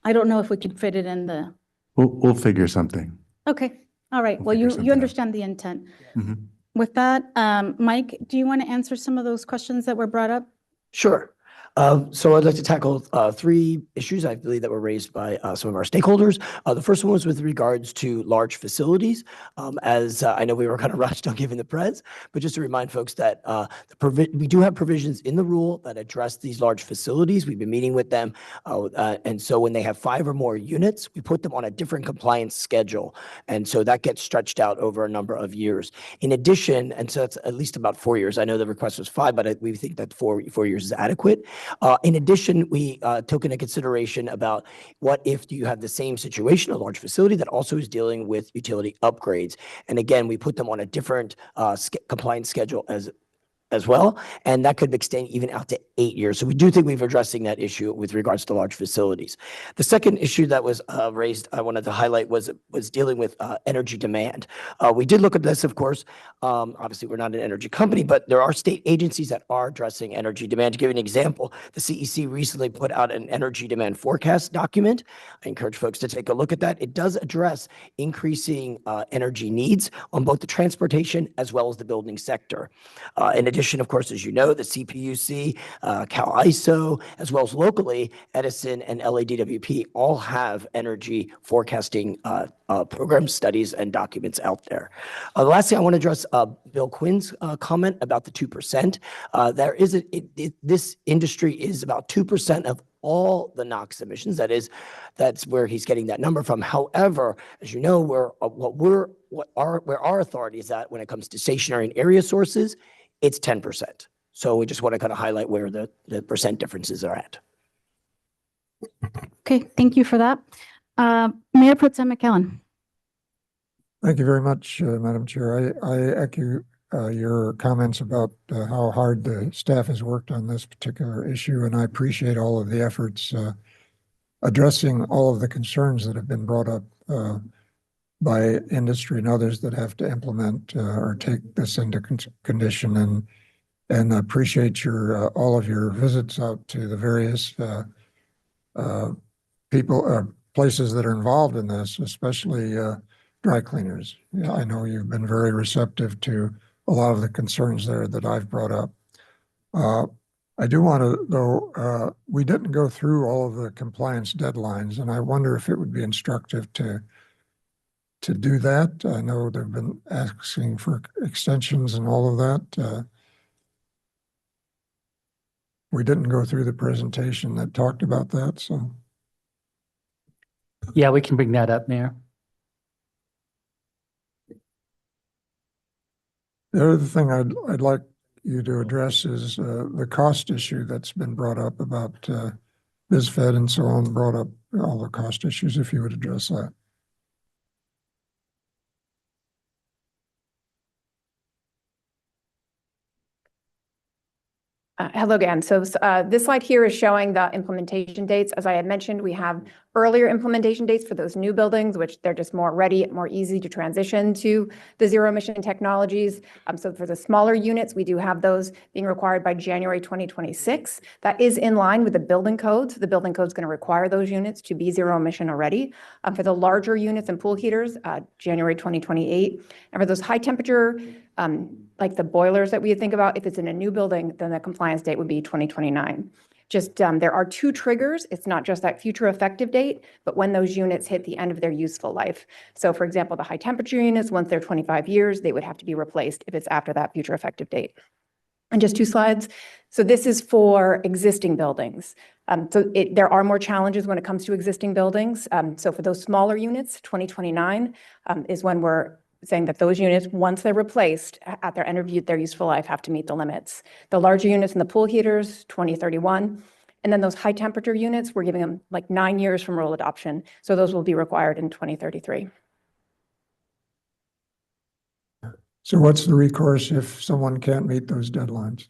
D: I don't know if we could fit it in the.
I: We'll figure something.
D: Okay, all right. Well, you understand the intent.
I: Mm-hmm.
D: With that, Mike, do you want to answer some of those questions that were brought up?
W: Sure. So I'd like to tackle three issues I believe that were raised by some of our stakeholders. The first one was with regards to large facilities. As I know we were kind of rushed on giving the press, but just to remind folks that we do have provisions in the rule that address these large facilities. We've been meeting with them. And so when they have 5 or more units, we put them on a different compliance schedule. And so that gets stretched out over a number of years. In addition, and so it's at least about 4 years. I know the request was 5, but we think that four years is adequate. In addition, we took into consideration about what if you have the same situation, a large facility that also is dealing with utility upgrades. And again, we put them on a different compliance schedule as as well, and that could extend even out to 8 years. So we do think we're addressing that issue with regards to large facilities. The second issue that was raised, I wanted to highlight, was dealing with energy demand. We did look at this, of course. Obviously, we're not an energy company, but there are state agencies that are addressing energy demand. To give you an example, the CEC recently put out an energy demand forecast document. I encourage folks to take a look at that. It does address increasing energy needs on both the transportation as well as the building sector. In addition, of course, as you know, the CPUC, Cal ISO, as well as locally, Edison and LADWP all have energy forecasting program studies and documents out there. The last thing I want to address, Bill Quinn's comment about the 2%. This industry is about 2% of all the NOx emissions. That's where he's getting that number from. However, as you know, where our authority is at when it comes to stationary and area sources, it's 10%. So we just want to kind of highlight where the percent differences are at.
D: Okay, thank you for that. Mayor Pro Tem McKellen.
H: Thank you very much, Madam Chair. I echo your comments about how hard the staff has worked on this particular issue, and I appreciate all of the efforts addressing all of the concerns that have been brought up by industry and others that have to implement or take this into condition. And I appreciate all of your visits out to the various places that are involved in this, especially dry cleaners. Yeah, I know you've been very receptive to a lot of the concerns there that I've brought up. I do want to, though, we didn't go through all of the compliance deadlines, and I wonder if it would be instructive to do that. I know they've been asking for extensions and all of that. We didn't go through the presentation that talked about that, so.
J: Yeah, we can bring that up, Mayor.
H: The other thing I'd like you to address is the cost issue that's been brought up about BizFed and so on, brought up all the cost issues, if you would address that.
M: Hello again. So this slide here is showing the implementation dates. As I had mentioned, we have earlier implementation dates for those new buildings, which they're just more ready, more easy to transition to the zero emission technologies. So for the smaller units, we do have those being required by January 2026. That is in line with the building codes. The building code is going to require those units to be zero emission already. For the larger units and pool heaters, January 2028. And for those high temperature, like the boilers that we think about, if it's in a new building, then the compliance date would be 2029. Just there are two triggers. It's not just that future effective date, but when those units hit the end of their useful life. So for example, the high temperature units, once they're 25 years, they would have to be replaced if it's after that future effective date. And just two slides. So this is for existing buildings. There are more challenges when it comes to existing buildings. So for those smaller units, 2029 is when we're saying that those units, once they're replaced at their end of their useful life, have to meet the limits. The larger units and the pool heaters, 2031. And then those high temperature units, we're giving them like 9 years from rule adoption. So those will be required in 2033.
H: So what's the recourse if someone can't meet those deadlines?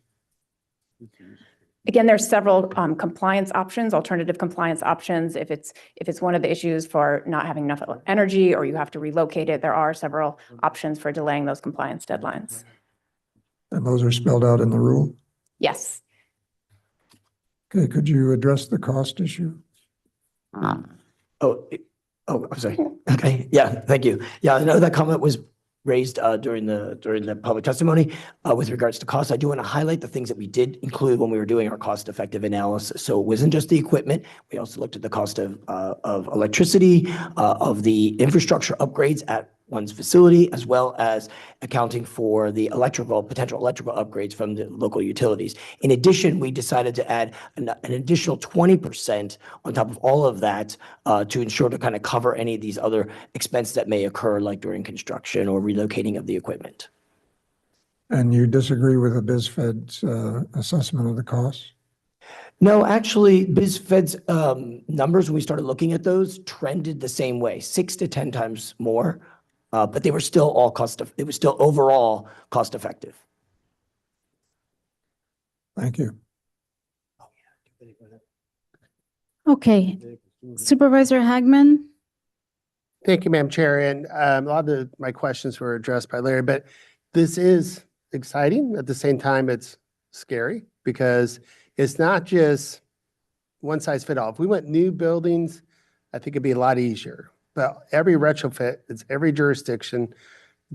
M: Again, there's several compliance options, alternative compliance options. If it's one of the issues for not having enough energy or you have to relocate it, there are several options for delaying those compliance deadlines.
H: And those are spelled out in the rule?
M: Yes.
H: Okay, could you address the cost issue?
W: I'm sorry. Okay, yeah, thank you. Yeah, I know that comment was raised during the public testimony with regards to cost. I do want to highlight the things that we did include when we were doing our cost-effective analysis. So it wasn't just the equipment. We also looked at the cost of electricity, of the infrastructure upgrades at one's facility, as well as accounting for the potential electrical upgrades from the local utilities. In addition, we decided to add an additional 20% on top of all of that to ensure to kind of cover any of these other expenses that may occur, like during construction or relocating of the equipment.
H: And you disagree with the BizFed's assessment of the costs?
W: No, actually, BizFed's numbers, when we started looking at those, trended the same way, 6 to 10 times more. But they were still overall cost effective.
H: Thank you.
D: Okay, Supervisor Hagman.
C: Thank you, Madam Chair. And a lot of my questions were addressed by Larry, but this is exciting. At the same time, it's scary because it's not just one size fit all. If we went new buildings, I think it'd be a lot easier. But every retrofit, it's every jurisdiction,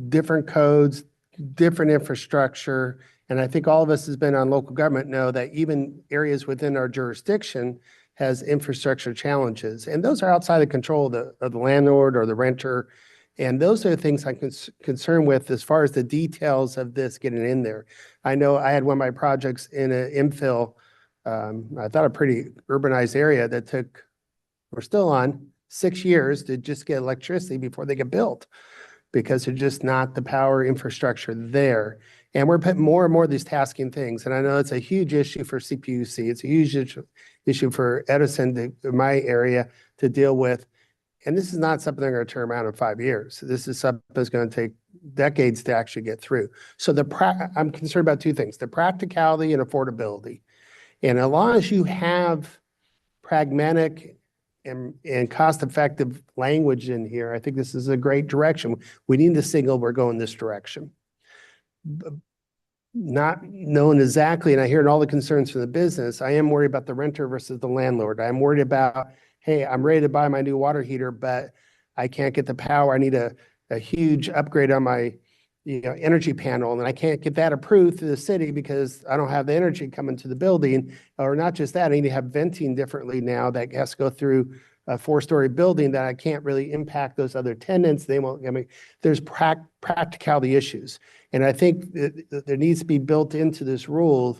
C: different codes, different infrastructure. And I think all of us has been on local government know that even areas within our jurisdiction has infrastructure challenges. And those are outside the control of the landlord or the renter. And those are the things I'm concerned with as far as the details of this getting in there. I know I had one of my projects in an infill, I thought a pretty urbanized area that took, we're still on 6 years to just get electricity before they get built because there's just not the power infrastructure there. And we're putting more and more of these tasking things. And I know it's a huge issue for CPUC. It's a huge issue for Edison, my area, to deal with. And this is not something they're going to turn around in 5 years. This is something that's going to take decades to actually get through. So I'm concerned about two things, the practicality and affordability. And as long as you have pragmatic and cost-effective language in here, I think this is a great direction. We need to signal we're going this direction. Not knowing exactly, and I hear all the concerns from the business, I am worried about the renter versus the landlord. I'm worried about, hey, I'm ready to buy my new water heater, but I can't get the power. I need a huge upgrade on my energy panel, and I can't get that approved through the city because I don't have the energy coming to the building. Or not just that, I need to have venting differently now that has to go through a 4-story building that I can't really impact those other tenants. They won't, I mean, there's practicality issues. And I think that there needs to be built into this rule,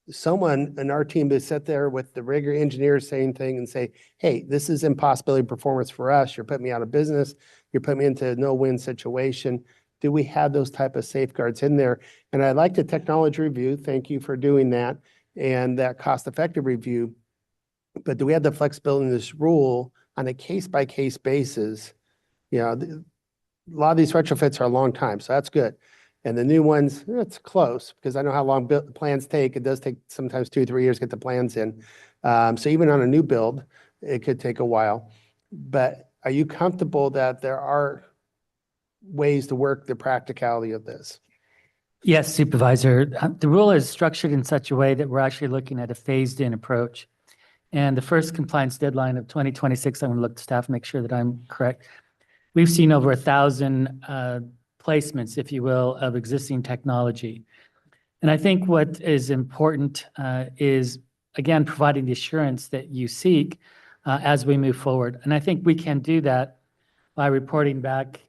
C: someone in our team to sit there with the rigor engineers saying thing and say, hey, this is impossibility of performance for us. You're putting me out of business. You're putting me into a no-win situation. Do we have those type of safeguards in there? And I like the technology review. Thank you for doing that and that cost-effective review. But do we have the flexibility in this rule on a case-by-case basis? You know, a lot of these retrofits are a long time, so that's good. And the new ones, it's close because I know how long plans take. It does take sometimes 2 or 3 years to get the plans in. So even on a new build, it could take a while. But are you comfortable that there are ways to work the practicality of this?
J: Yes, Supervisor. The rule is structured in such a way that we're actually looking at a phased-in approach. And the first compliance deadline of 2026, I'm going to look to staff, make sure that I'm correct. We've seen over 1,000 placements, if you will, of existing technology. And I think what is important is, again, providing the assurance that you seek as we move forward. And I think we can do that by reporting back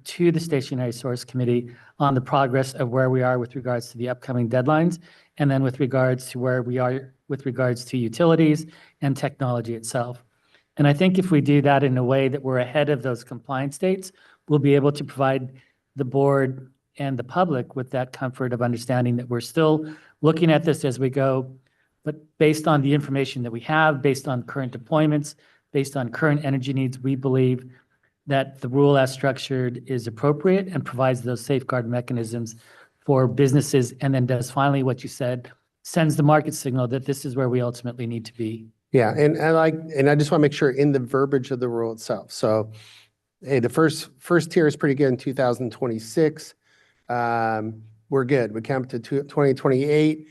J: to the Stationary Source Committee on the progress of where we are with regards to the upcoming deadlines, and then with regards to where we are with regards to utilities and technology itself. And I think if we do that in a way that we're ahead of those compliance dates, we'll be able to provide the board and the public with that comfort of understanding that we're still looking at this as we go, but based on the information that we have, based on current deployments, based on current energy needs, we believe that the rule as structured is appropriate and provides those safeguard mechanisms for businesses, and then does finally what you said, sends the market signal that this is where we ultimately need to be.
C: Yeah, and I just want to make sure in the verbiage of the rule itself. So, hey, the first tier is pretty good in 2026. We're good. We come to 2028,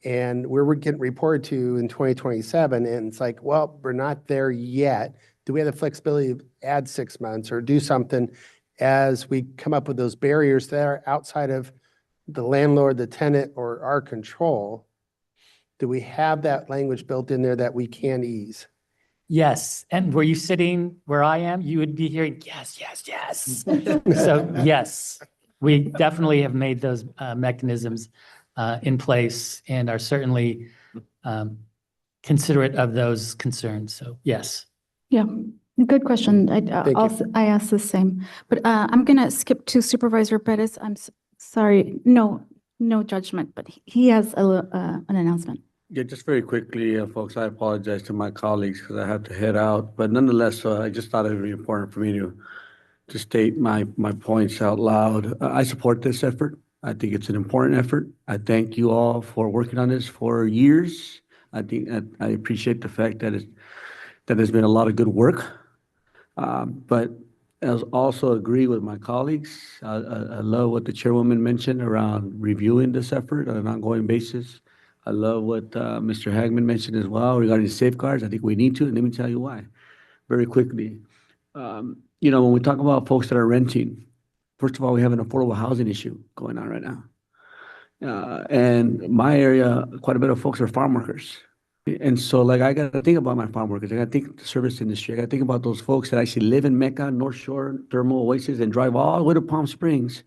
C: and we're getting reported to in 2027, and it's like, well, we're not there yet. Do we have the flexibility to add 6 months or do something as we come up with those barriers that are outside of the landlord, the tenant, or our control? Do we have that language built in there that we can ease?
J: Yes, and were you sitting where I am, you would be hearing, yes, yes, yes. So yes, we definitely have made those mechanisms in place and are certainly considerate of those concerns. So yes.
D: Yeah, good question. I asked the same, but I'm going to skip to Supervisor Perez. I'm sorry, no judgment, but he has an announcement.
P: Yeah, just very quickly, folks, I apologize to my colleagues because I have to head out, but nonetheless, I just thought it would be important for me to state my points out loud. I support this effort. I think it's an important effort. I thank you all for working on this for years. I think I appreciate the fact that there's been a lot of good work. But I also agree with my colleagues. I love what the chairwoman mentioned around reviewing this effort on an ongoing basis. I love what Mr. Hagman mentioned as well regarding safeguards. I think we need to, and let me tell you why. Very quickly, when we talk about folks that are renting, first of all, we have an affordable housing issue going on right now. And my area, quite a bit of folks are farm workers. And so, like, I got to think about my farm workers. I got to think the service industry. I got to think about those folks that actually live in Mecca, North Shore, Thermal Oasis, and drive all the way to Palm Springs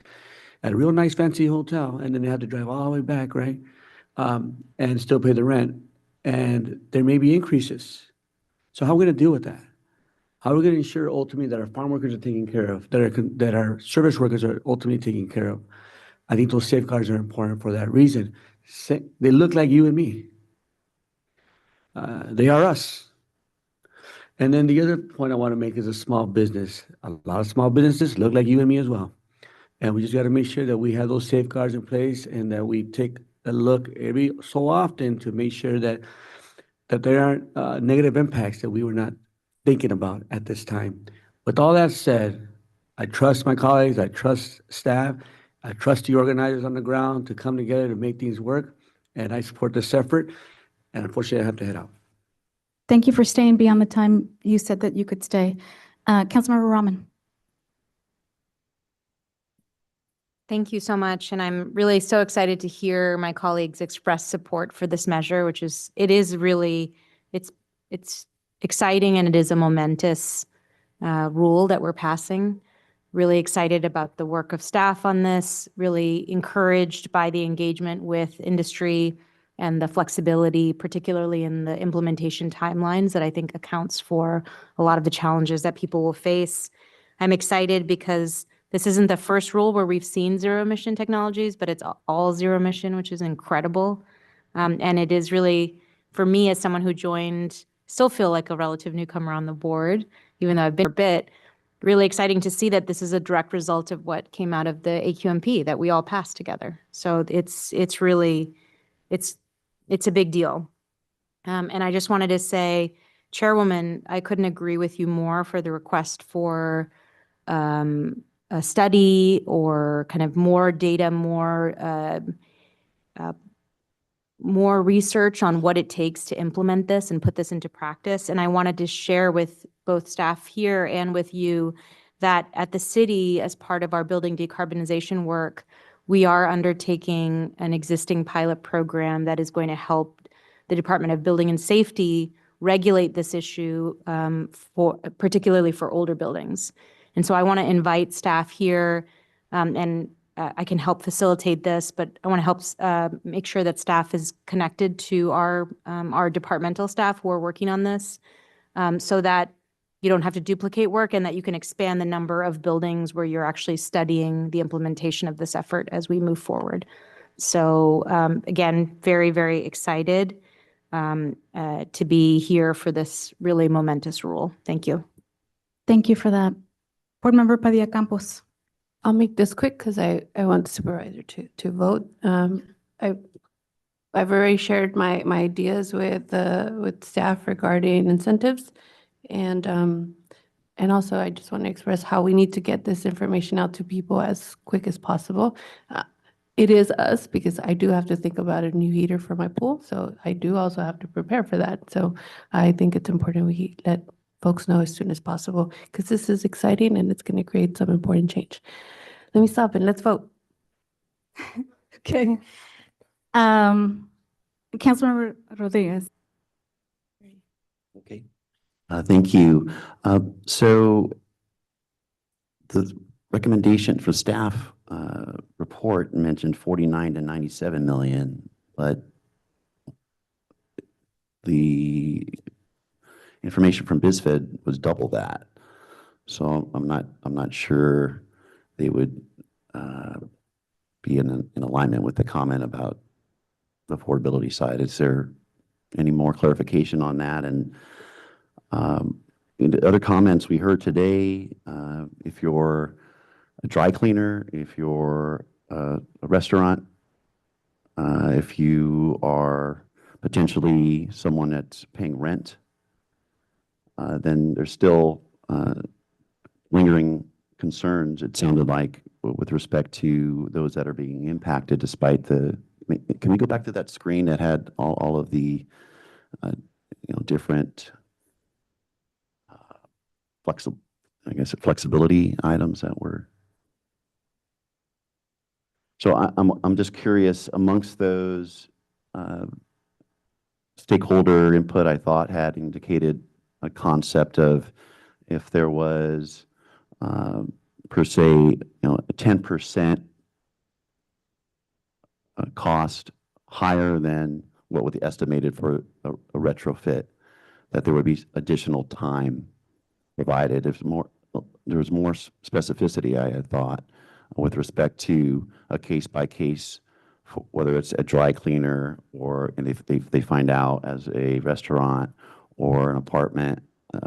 P: at a real nice fancy hotel. And then they have to drive all the way back, right? And still pay the rent. And there may be increases. So how are we going to deal with that? How are we going to ensure ultimately that our farm workers are taken care of, that our service workers are ultimately taken care of? I think those safeguards are important for that reason. They look like you and me. They are us. And then the other point I want to make is a small business. A lot of small businesses look like you and me as well. And we just got to make sure that we have those safeguards in place and that we take a look every so often to make sure that there aren't negative impacts that we were not thinking about at this time. With all that said, I trust my colleagues, I trust staff, I trust the organizers on the ground to come together to make things work, and I support this effort, and unfortunately I have to head out.
D: Thank you for staying beyond the time you said that you could stay. Councilmember Rahman.
B: Thank you so much, and I'm really so excited to hear my colleagues express support for this measure, which is, it's exciting and it is a momentous rule that we're passing. Really excited about the work of staff on this, really encouraged by the engagement with industry and the flexibility, particularly in the implementation timelines that I think accounts for a lot of the challenges that people will face. I'm excited because this isn't the first rule where we've seen zero emission technologies, but it's all zero emission, which is incredible. And it is really, for me as someone who joined, still feel like a relative newcomer on the board, even though I've been a bit, really exciting to see that this is a direct result of what came out of the AQMP that we all passed together. So it's really, it's a big deal. And I just wanted to say, Chairwoman, I couldn't agree with you more for the request for a study or kind of more data, more research on what it takes to implement this and put this into practice. And I wanted to share with both staff here and with you that at the city, as part of our building decarbonization work, we are undertaking an existing pilot program that is going to help the Department of Building and Safety regulate this issue, particularly for older buildings. And so I want to invite staff here, and I can help facilitate this, but I want to help make sure that staff is connected to our departmental staff who are working on this, so that you don't have to duplicate work and that you can expand the number of buildings where you're actually studying the implementation of this effort as we move forward. So again, very, very excited to be here for this really momentous rule. Thank you.
D: Thank you for that. Board Member Padilla Campos.
F: I'll make this quick because I want the supervisor to vote. I've already shared my ideas with staff regarding incentives, and also I just want to express how we need to get this information out to people as quick as possible. It is us, because I do have to think about a new heater for my pool, so I do also have to prepare for that. So I think it's important we let folks know as soon as possible, because this is exciting and it's going to create some important change. Let me stop and let's vote.
D: Okay. Councilmember Rodriguez.
Q: Okay. Thank you. So the recommendation for staff report mentioned 49 to 97 million, but the information from BizFed was double that. So I'm not sure they would be in alignment with the comment about the affordability side. Is there any more clarification on that? And in the other comments we heard today, if you're a dry cleaner, if you're a restaurant, if you are potentially someone that's paying rent, then there's still lingering concerns, it sounded like, with respect to those that are being impacted despite the, can we go back to that screen that had all of the, different flexibility items that were. So I'm just curious, amongst those stakeholder input, I thought had indicated a concept of if there was per se, a 10% cost higher than what would be estimated for a retrofit, that there would be additional time provided. There was more specificity, I had thought, with respect to a case-by-case, whether it's a dry cleaner or, and if they find out as a restaurant or an apartment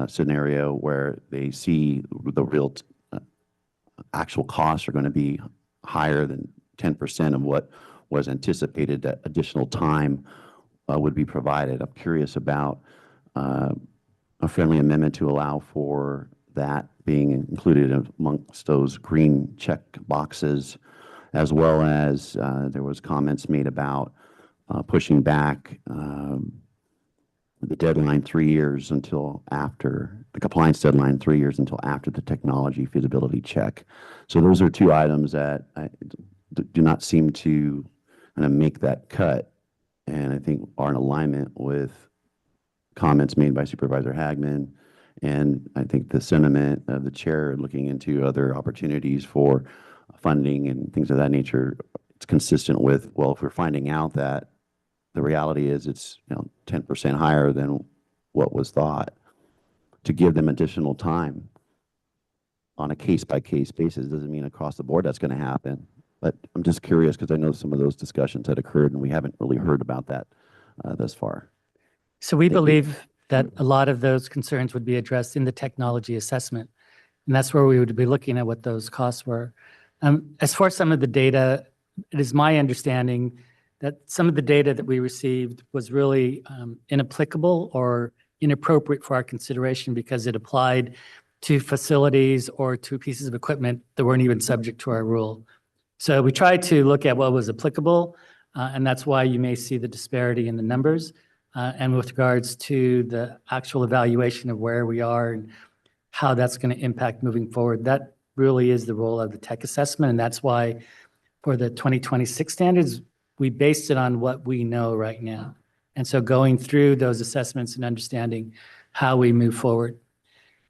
Q: scenario where they see the real actual costs are going to be higher than 10% of what was anticipated, that additional time would be provided. I'm curious about a friendly amendment to allow for that being included amongst those green check boxes, as well as there was comments made about pushing back the deadline 3 years until after, the compliance deadline 3 years until after the technology feasibility check. So those are two items that do not seem to kind of make that cut, and I think are in alignment with comments made by Supervisor Hagman, and I think the sentiment of the chair looking into other opportunities for funding and things of that nature. It's consistent with, well, if we're finding out that the reality is it's 10% higher than what was thought, to give them additional time on a case-by-case basis doesn't mean across the board that's going to happen. But I'm just curious because I know some of those discussions had occurred and we haven't really heard about that thus far.
J: So we believe that a lot of those concerns would be addressed in the technology assessment. And that's where we would be looking at what those costs were. As far as some of the data, it is my understanding that some of the data that we received was really inapplicable or inappropriate for our consideration because it applied to facilities or to pieces of equipment that weren't even subject to our rule. So we tried to look at what was applicable, and that's why you may see the disparity in the numbers. And with regards to the actual evaluation of where we are and how that's going to impact moving forward, that really is the role of the tech assessment. And that's why for the 2026 standards, we based it on what we know right now. And so going through those assessments and understanding how we move forward.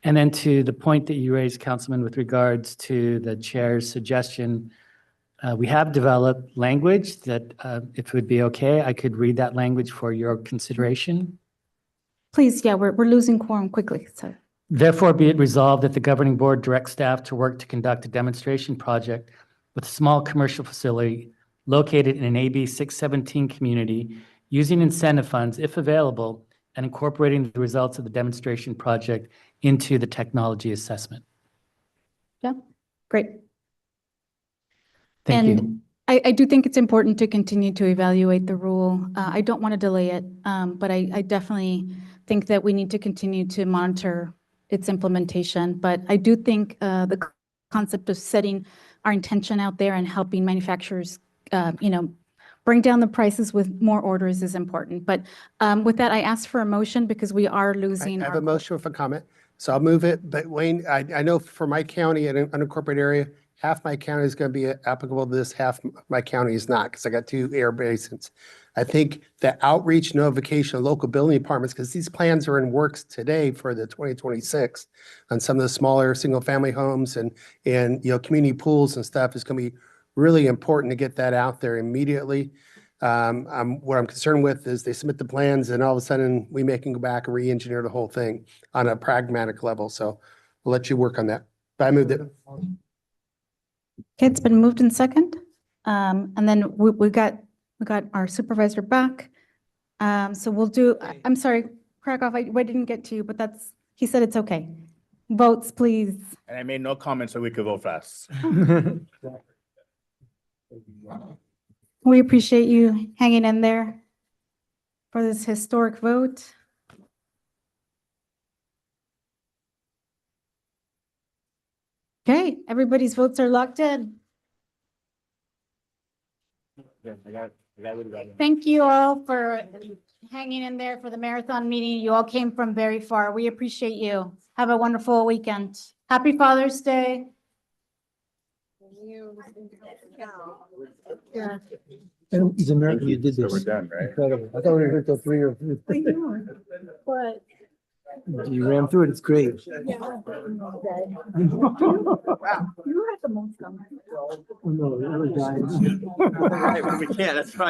J: And then to the point that you raised, Councilman, with regards to the chair's suggestion, we have developed language that, if it would be okay, I could read that language for your consideration.
D: Please, yeah, we're losing quorum quickly, so.
J: Therefore, be it resolved that the governing board directs staff to work to conduct a demonstration project with a small commercial facility located in an AB 617 community using incentive funds, if available, and incorporating the results of the demonstration project into the technology assessment.
D: Yeah, great.
J: Thank you.
D: And I do think it's important to continue to evaluate the rule. I don't want to delay it, but I definitely think that we need to continue to monitor its implementation. But I do think the concept of setting our intention out there and helping manufacturers, bring down the prices with more orders is important. But with that, I asked for a motion because we are losing.
C: I have a motion with a comment, so I'll move it. But Wayne, I know for my county and unincorporated area, half my county is going to be applicable to this, half my county is not, because I got 2 air basins. I think the outreach notification of local building departments, because these plans are in works today for the 2026 on some of the smaller single-family homes and community pools and stuff, is going to be really important to get that out there immediately. What I'm concerned with is they submit the plans and all of a sudden we make them go back and re-engineer the whole thing on a pragmatic level. So I'll let you work on that. But I moved it.
D: Okay, it's been moved in second. And then we got our supervisor back. So we'll do, I'm sorry, Krakow, I didn't get to you, but he said it's okay. Votes, please.
G: And I made no comment so we could vote fast.
D: We appreciate you hanging in there for this historic vote. Okay, everybody's votes are locked in. Thank you all for hanging in there for the marathon meeting. You all came from very far. We appreciate you. Have a wonderful weekend. Happy Father's Day. Yeah.
E: And he's American, you did this.
I: So we're done, right?
E: Incredible. I thought we were here till 3 or.
D: But
E: You ran through it, it's great.
D: wow, you had the most.
E: No, it was dying.
V: We can't, that's right.